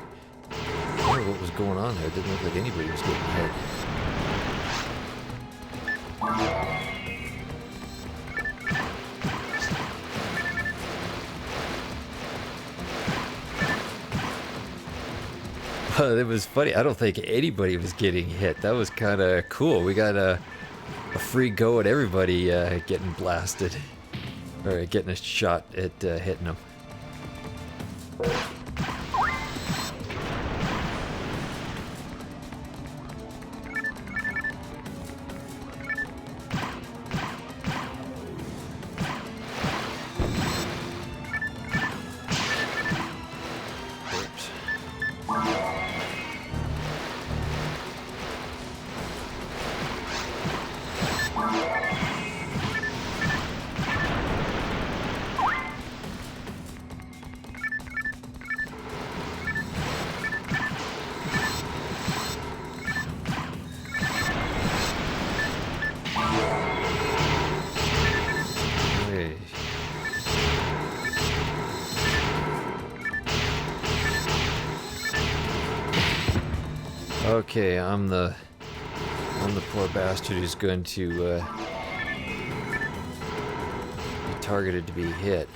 I don't know what was going on there. It didn't look like anybody was getting hit. It was funny. I don't think anybody was getting hit. That was kind of cool. We got a free go at everybody getting blasted. Or getting a shot at hitting them. Okay, I'm the poor bastard who's going to be targeted to be hit.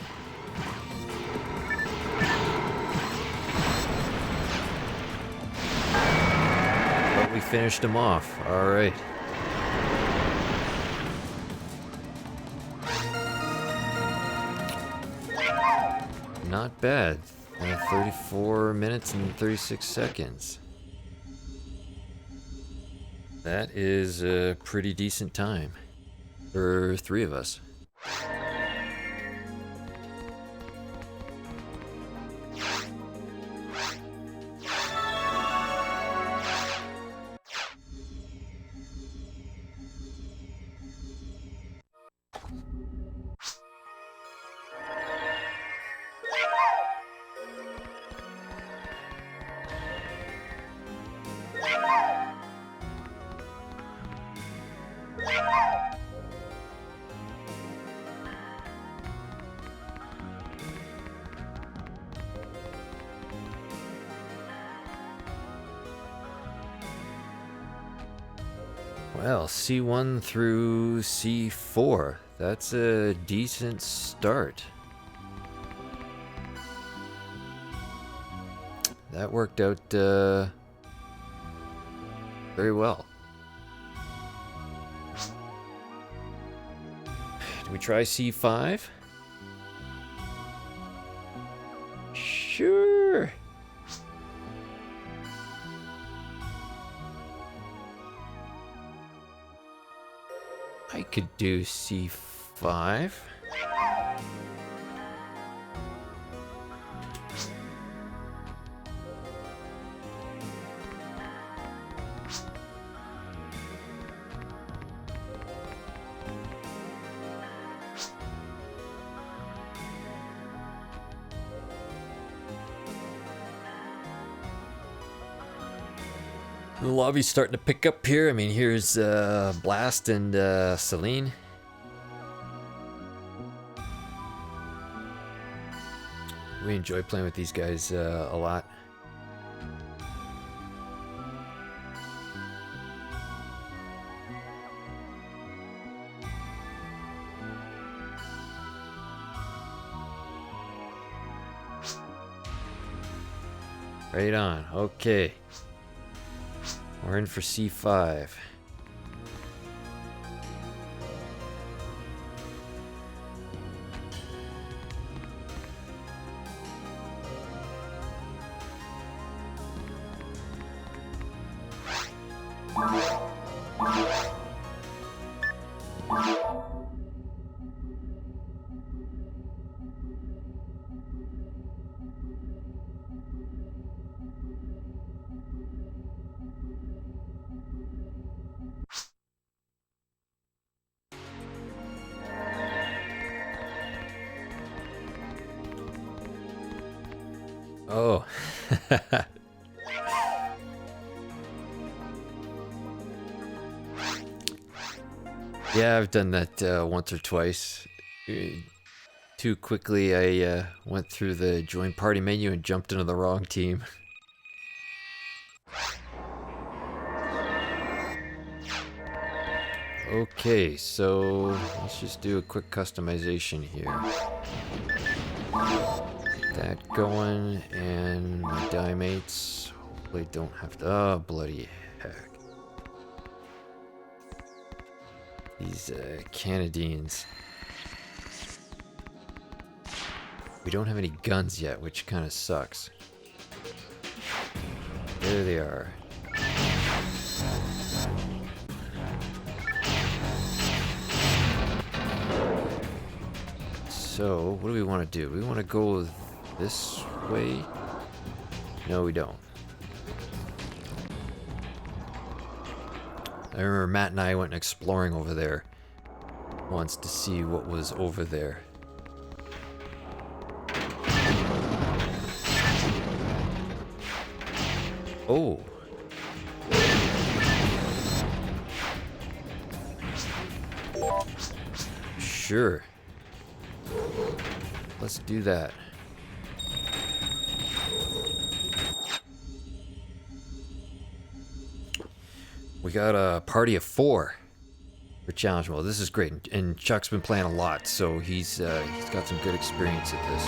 But we finished him off. All right. Not bad. 34 minutes and 36 seconds. That is a pretty decent time for 3 of us. Well, C1 through C4. That's a decent start. That worked out very well. Do we try C5? Sure. I could do C5. The lobby's starting to pick up here. I mean, here's Blast and Celine. We enjoy playing with these guys a lot. Right on. Okay. We're in for C5. Oh. Yeah, I've done that once or twice. Too quickly, I went through the join party menu and jumped into the wrong team. Okay, so let's just do a quick customization here. Get that going, and my die mates hopefully don't have to. Oh, bloody heck. These Canadians. We don't have any guns yet, which kind of sucks. There they are. So, what do we want to do? We want to go this way? No, we don't. I remember Matt and I went exploring over there once to see what was over there. Oh. Sure. Let's do that. We got a party of 4 for challenge mode. This is great, and Chuck's been playing a lot, so he's got some good experience at this.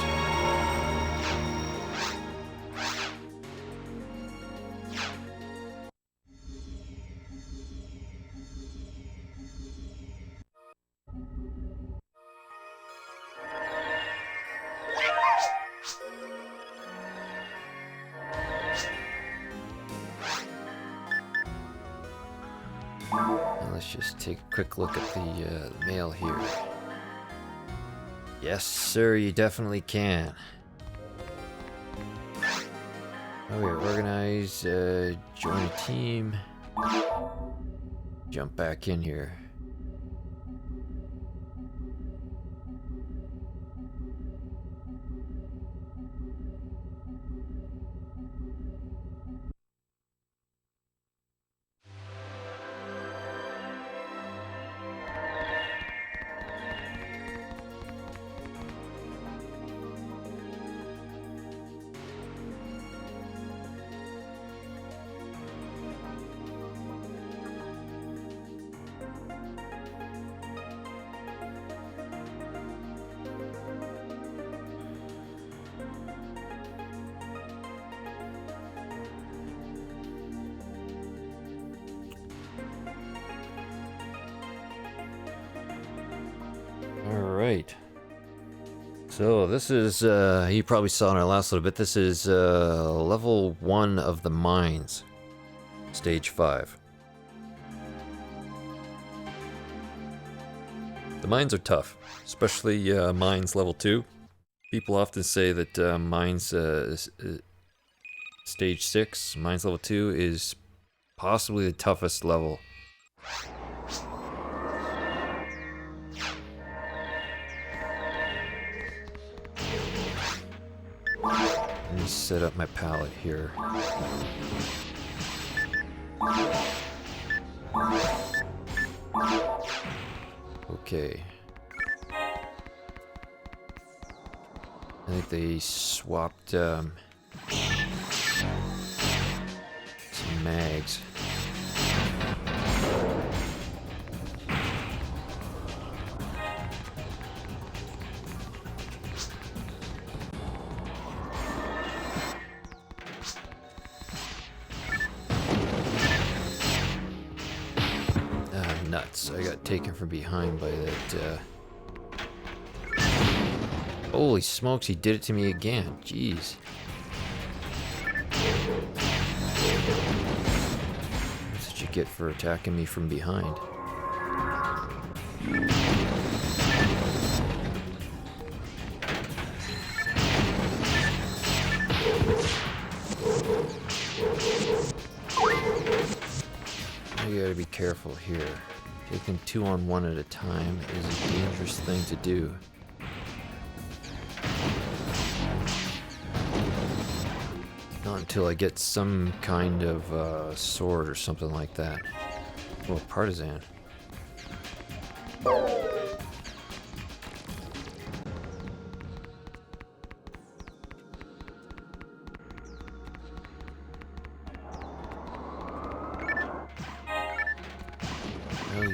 Let's just take a quick look at the mail here. Yes, sir, you definitely can. Okay, organize, join a team. Jump back in here. Alright. So this is, you probably saw in our last little bit, this is level 1 of the mines. Stage 5. The mines are tough, especially mines level 2. People often say that mines stage 6, mines level 2 is possibly the toughest level. Let me set up my palette here. Okay. I think they swapped some mags. Nuts. I got taken from behind by that. Holy smokes, he did it to me again. Jeez. That's what you get for attacking me from behind. You gotta be careful here. Taking 2 on 1 at a time is a dangerous thing to do. Not until I get some kind of sword or something like that. Oh, partisan.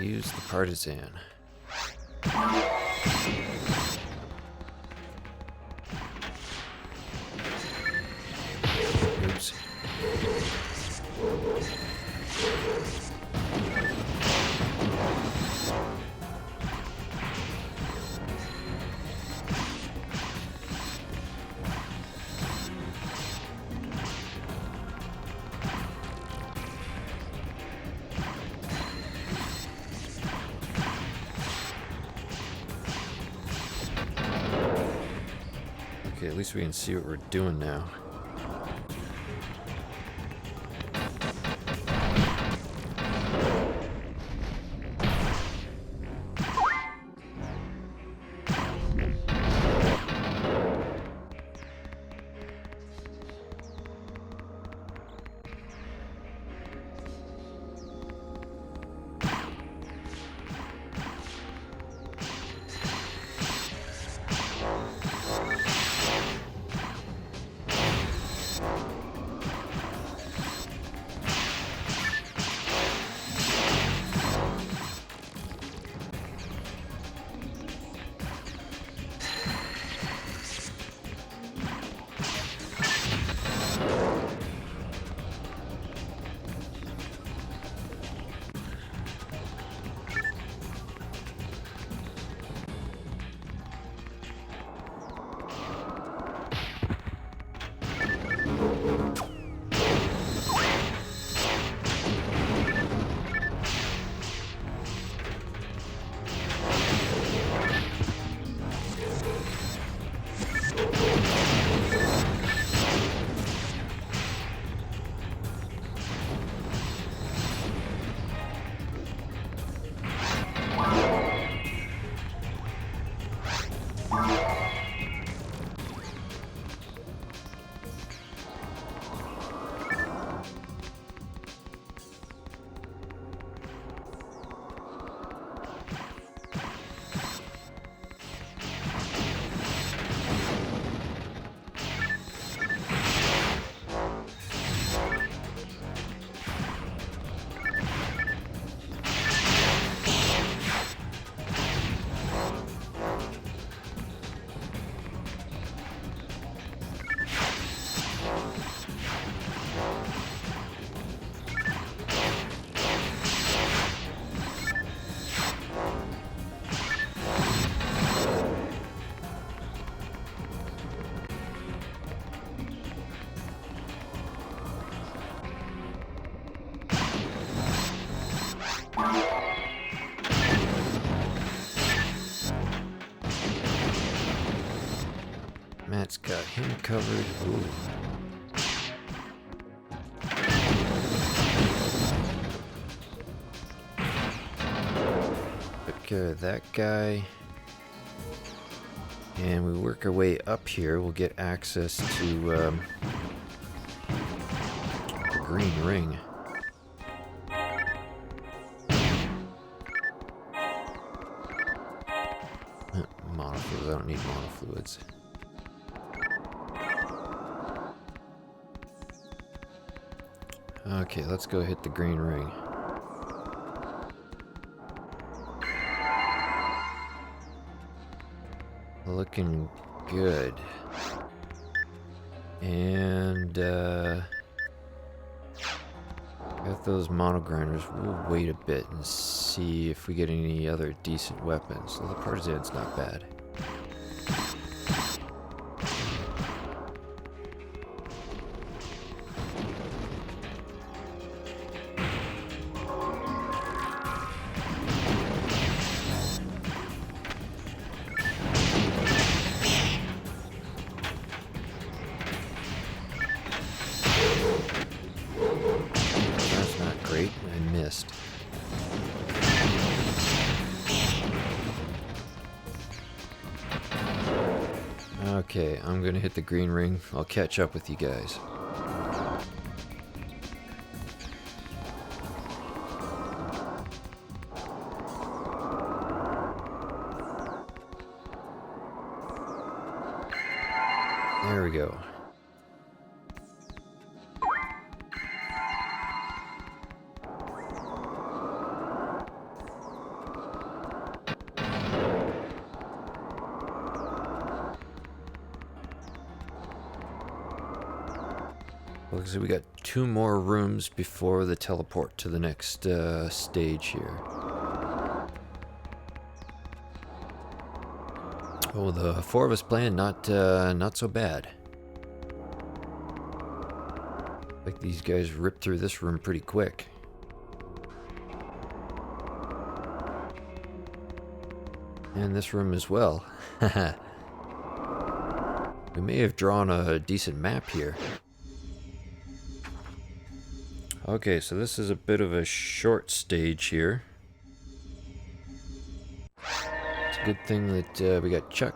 use the partisan. Oops. Okay, at least we can see what we're doing now. Matt's got him covered. Ooh. Took care of that guy. And we work our way up here. We'll get access to the green ring. Monofluids. I don't need monofluids. Okay, let's go hit the green ring. Looking good. And got those mono grinders. We'll wait a bit and see if we get any other decent weapons. So the partisan's not bad. Okay, I'm gonna hit the green ring. I'll catch up with you guys. There we go. Looks like we got 2 more rooms before the teleport to the next stage here. Oh, the 4 of us playing, not so bad. Like these guys ripped through this room pretty quick. And this room as well. We may have drawn a decent map here. Okay, so this is a bit of a short stage here. It's a good thing that we got Chuck.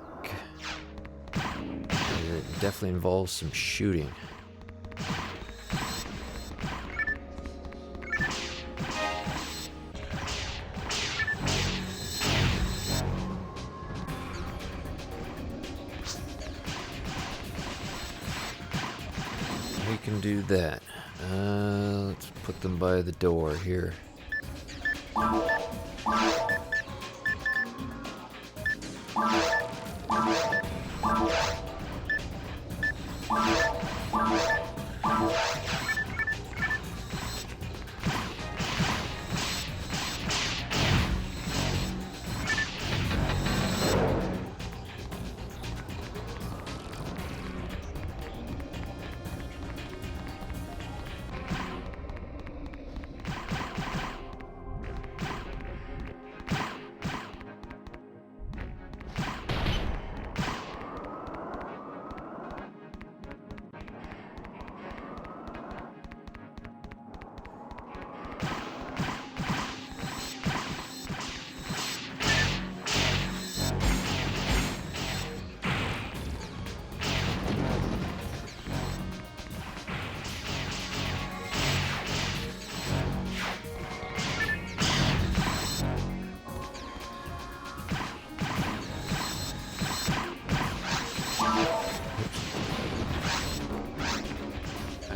It definitely involves some shooting. We can do that. Let's put them by the door here.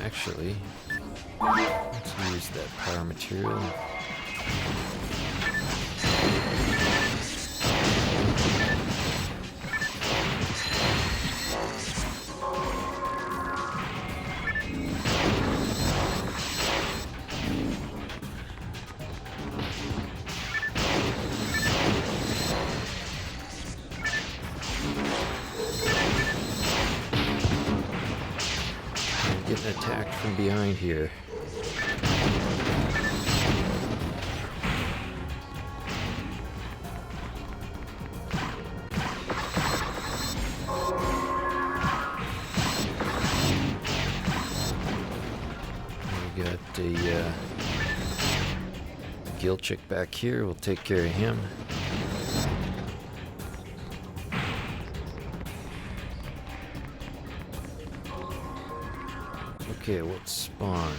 Actually, let's use that power material. Getting attacked from behind here. We got a gill chick back here. We'll take care of him. Okay, what's spawned?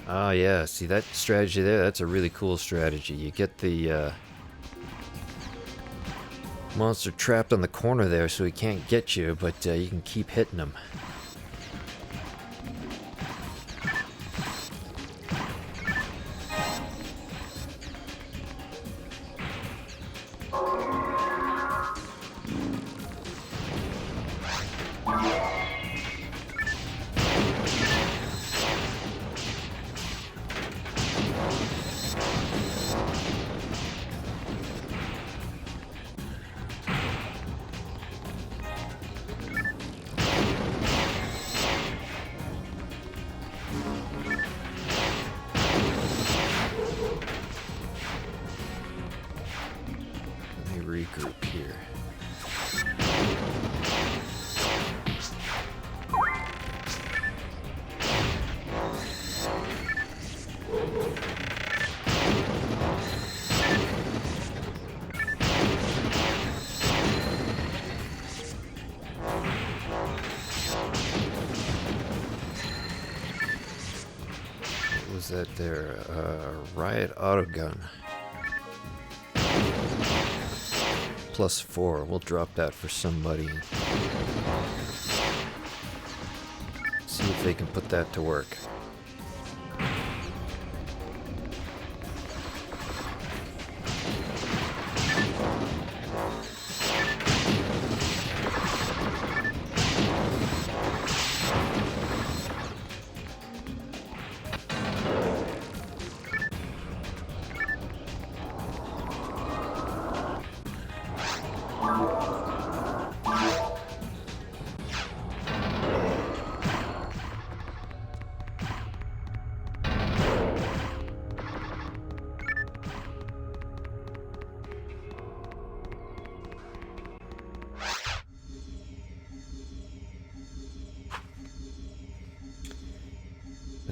Oh yeah, see that strategy there? That's a really cool strategy. You get the monster trapped on the corner there so he can't get you, but you can keep hitting him. Regroup here. What was that there? Riot auto gun. +4. We'll drop that for somebody. See if they can put that to work.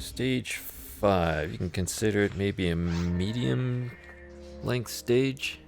Stage 5. You can consider it maybe a medium length stage.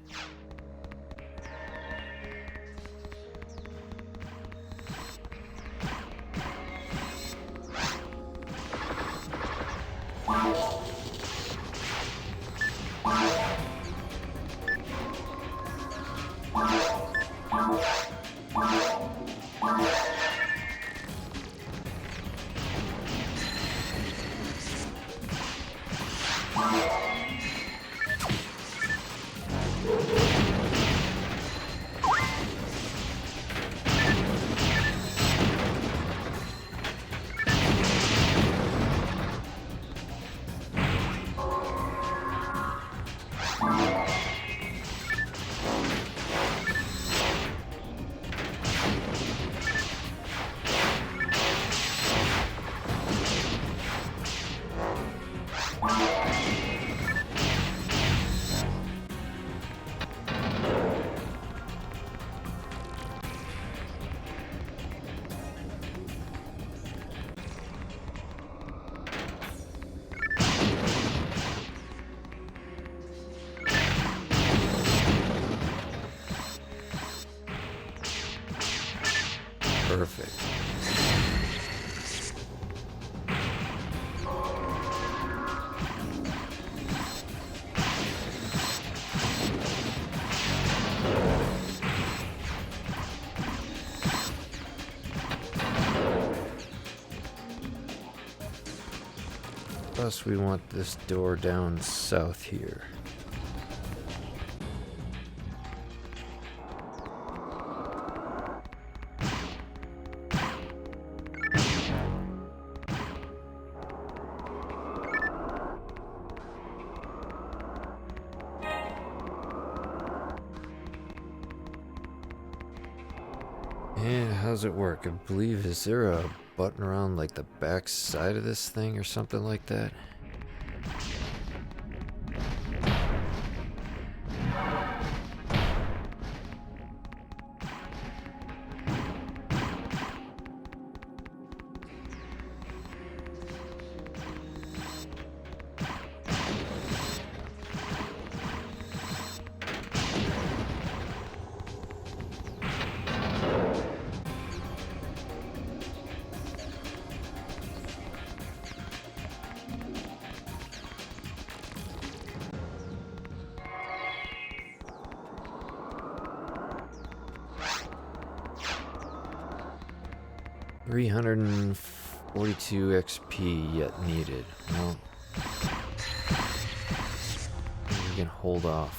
Perfect. Plus we want this door down south here. And how's it work? I believe, is there a button around like the back side of this thing or something like that? $342 XP yet needed. Well, we can hold off.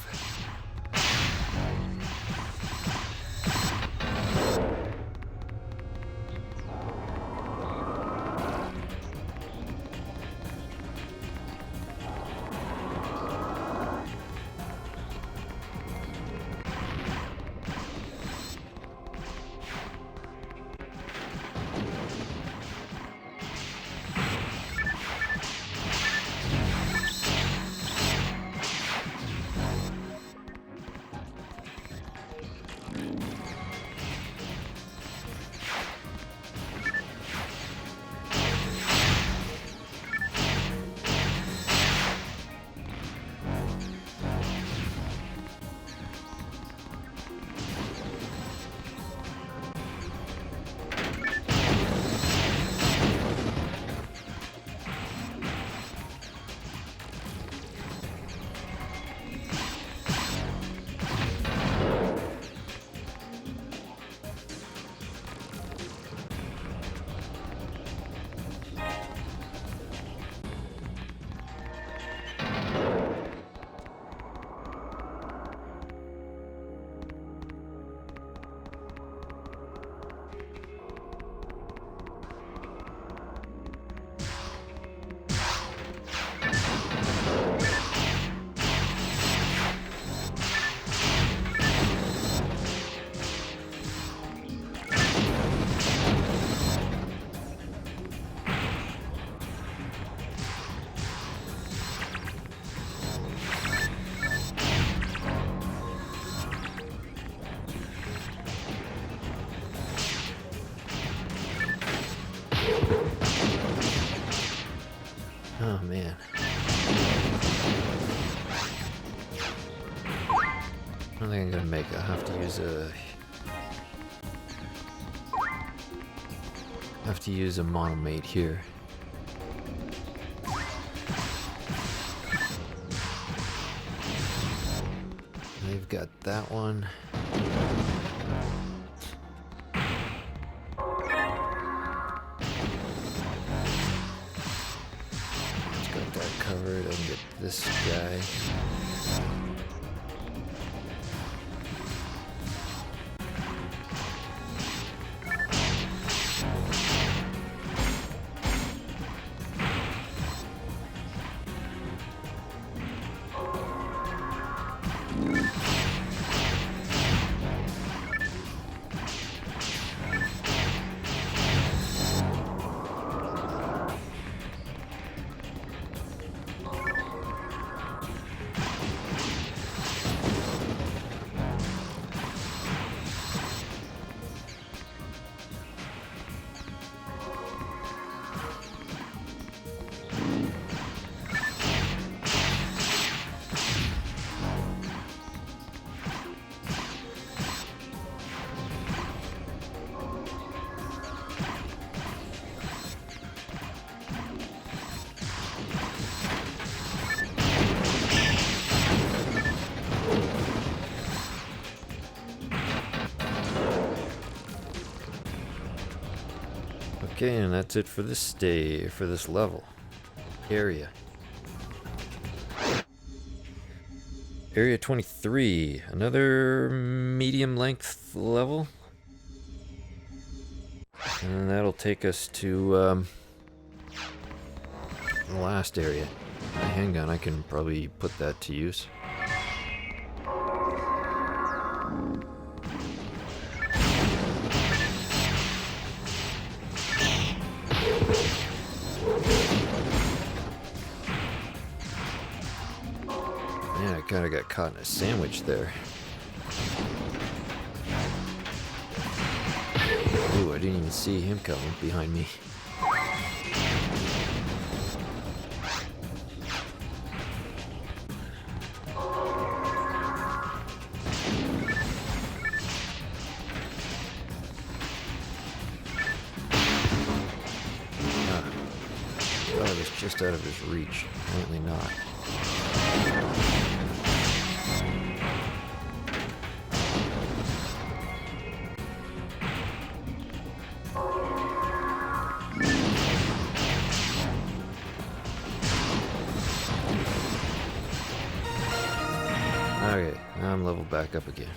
Oh man. I don't think I'm gonna make it. I'll have to use a monomate here. They've got that one. Got that covered. I can get this guy. Okay, and that's it for this day, for this level. Area. Area 23, another medium length level. And that'll take us to the last area. My handgun, I can probably put that to use. Man, I kind of got caught in a sandwich there. Ooh, I didn't even see him coming behind me. Thought I was just out of his reach. Apparently not. Okay, now I'm leveled back up again.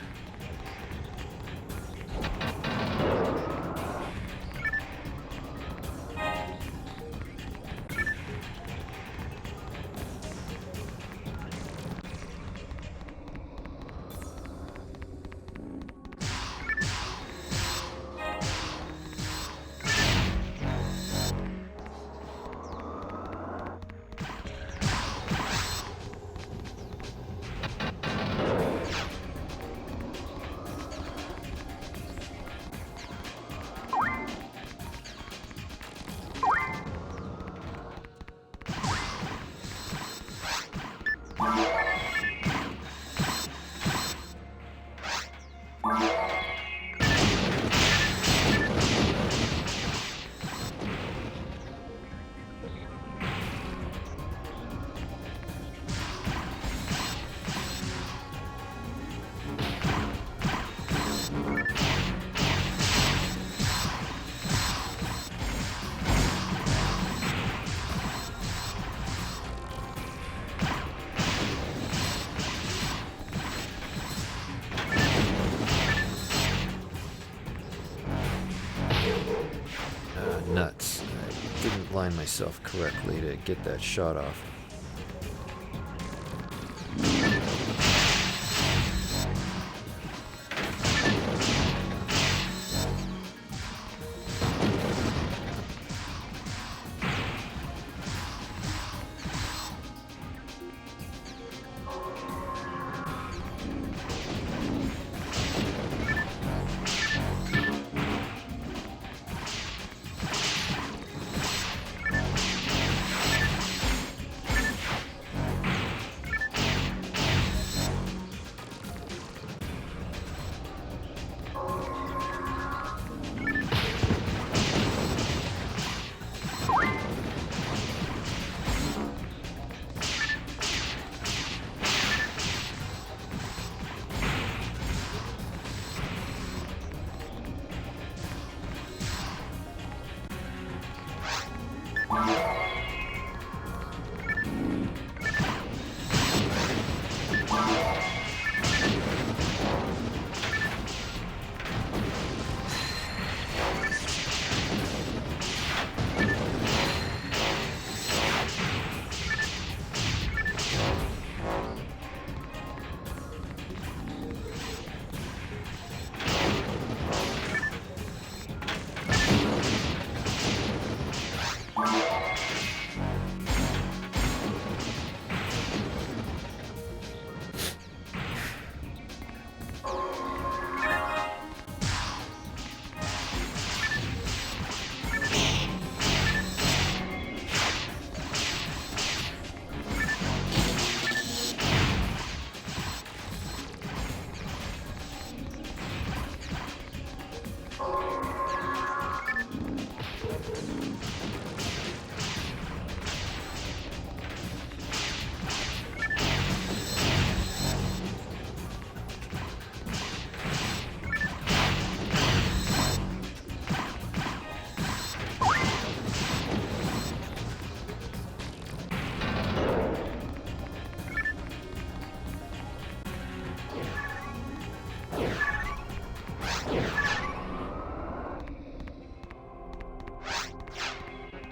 Nuts. I didn't line myself correctly to get that shot off.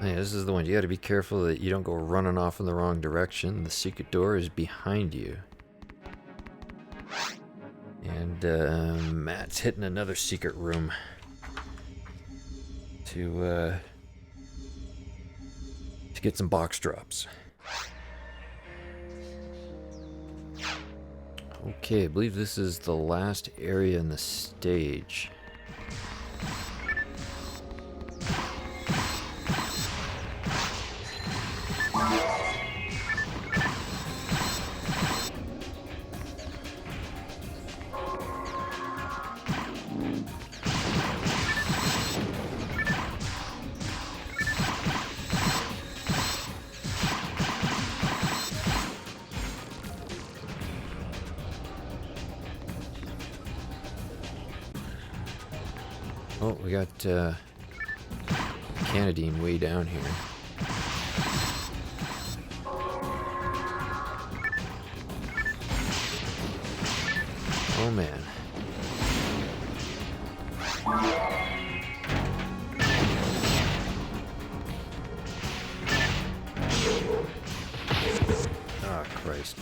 Yeah, this is the one. You got to be careful that you don't go running off in the wrong direction. The secret door is behind you. And Matt's hitting another secret room to get some box drops. Okay, I believe this is the last area in the stage. Oh, we got Canadine way down here. Oh man. Oh, Christ.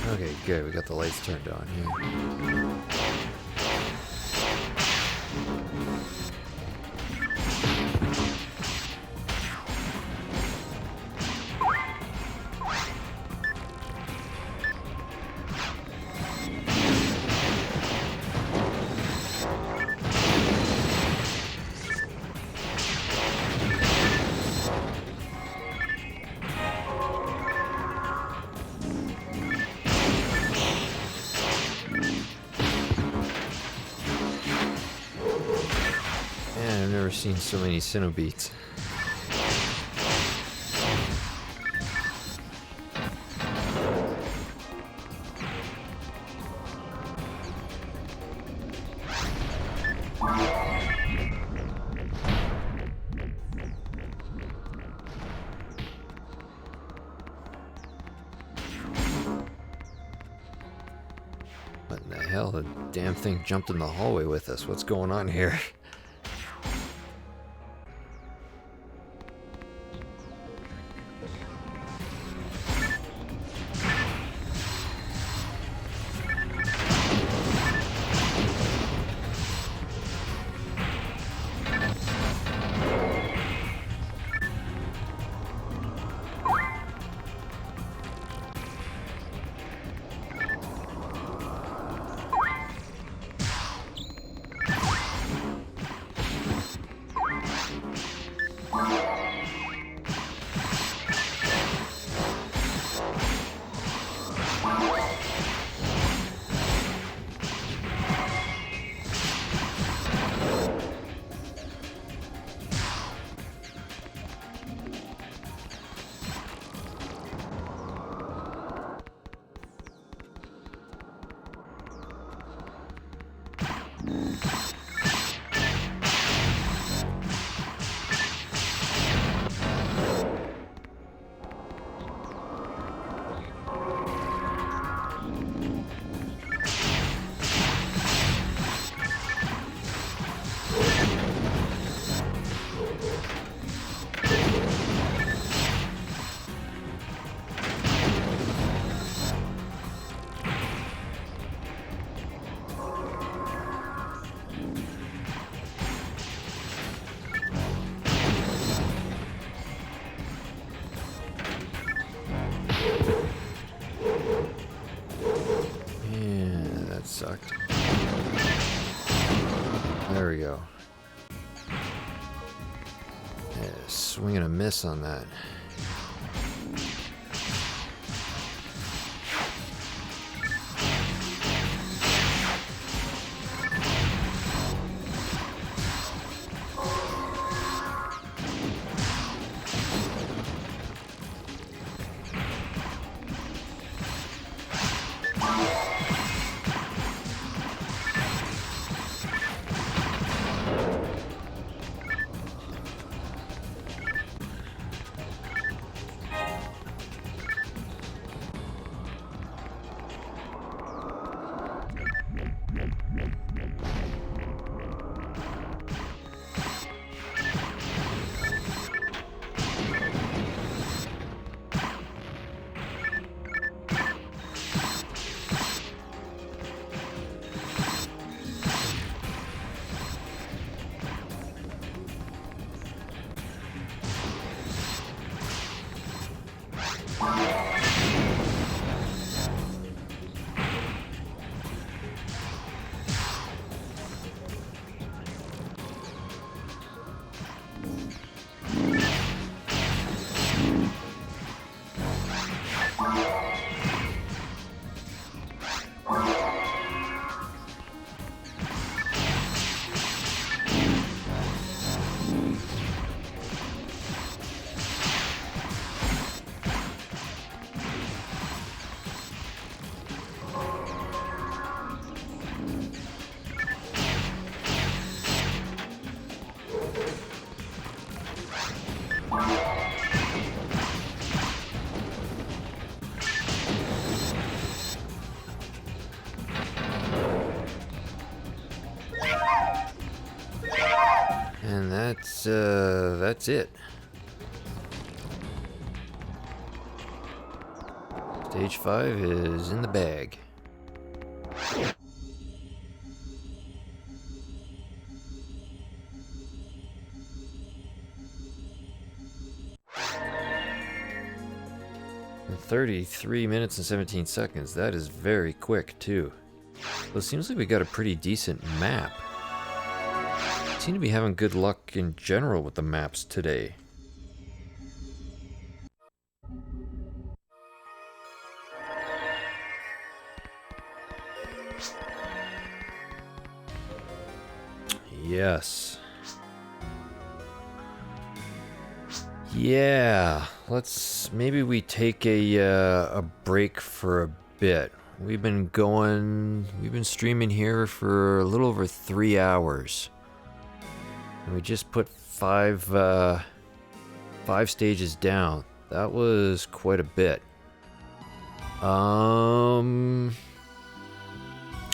Okay, good. We got the lights turned on here. Man, I've never seen so many Cenobeats. What in the hell? The damn thing jumped in the hallway with us. What's going on here? Sucked. There we go. Yeah, swing and a miss on that. And that's it. Stage 5 is in the bag. And 33 minutes and 17 seconds. That is very quick, too. So it seems like we got a pretty decent map. Seem to be having good luck in general with the maps today. Yes. Yeah, maybe we take a break for a bit. We've been streaming here for a little over 3 hours. And we just put five stages down. That was quite a bit.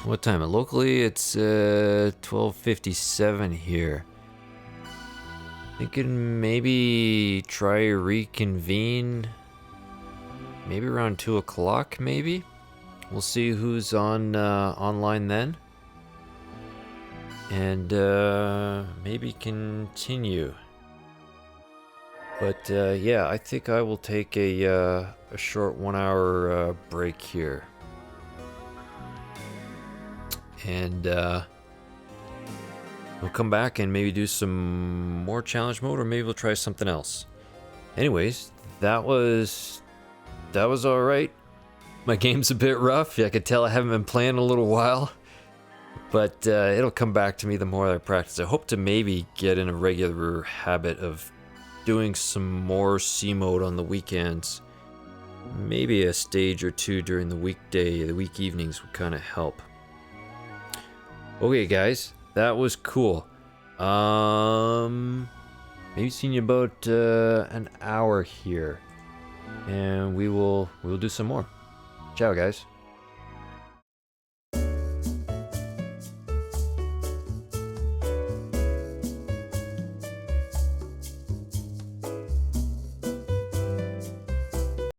What time? Locally, it's 12:57 here. Thinking maybe try reconvene. Maybe around 2 o'clock. Maybe. We'll see who's online then, and maybe continue. But yeah, I think I will take a short 1 hour break here. And we'll come back and maybe do some more challenge mode, or maybe we'll try something else. Anyways, that was all right. My game's a bit rough. I could tell I haven't been playing in a little while, but it'll come back to me the more I practice. I hope to maybe get in a regular habit of doing some more C mode on the weekends. Maybe a stage or two during the week evenings would kind of help. Okay, guys, that was cool. Maybe seen you about an hour here, and we'll do some more. Ciao, guys.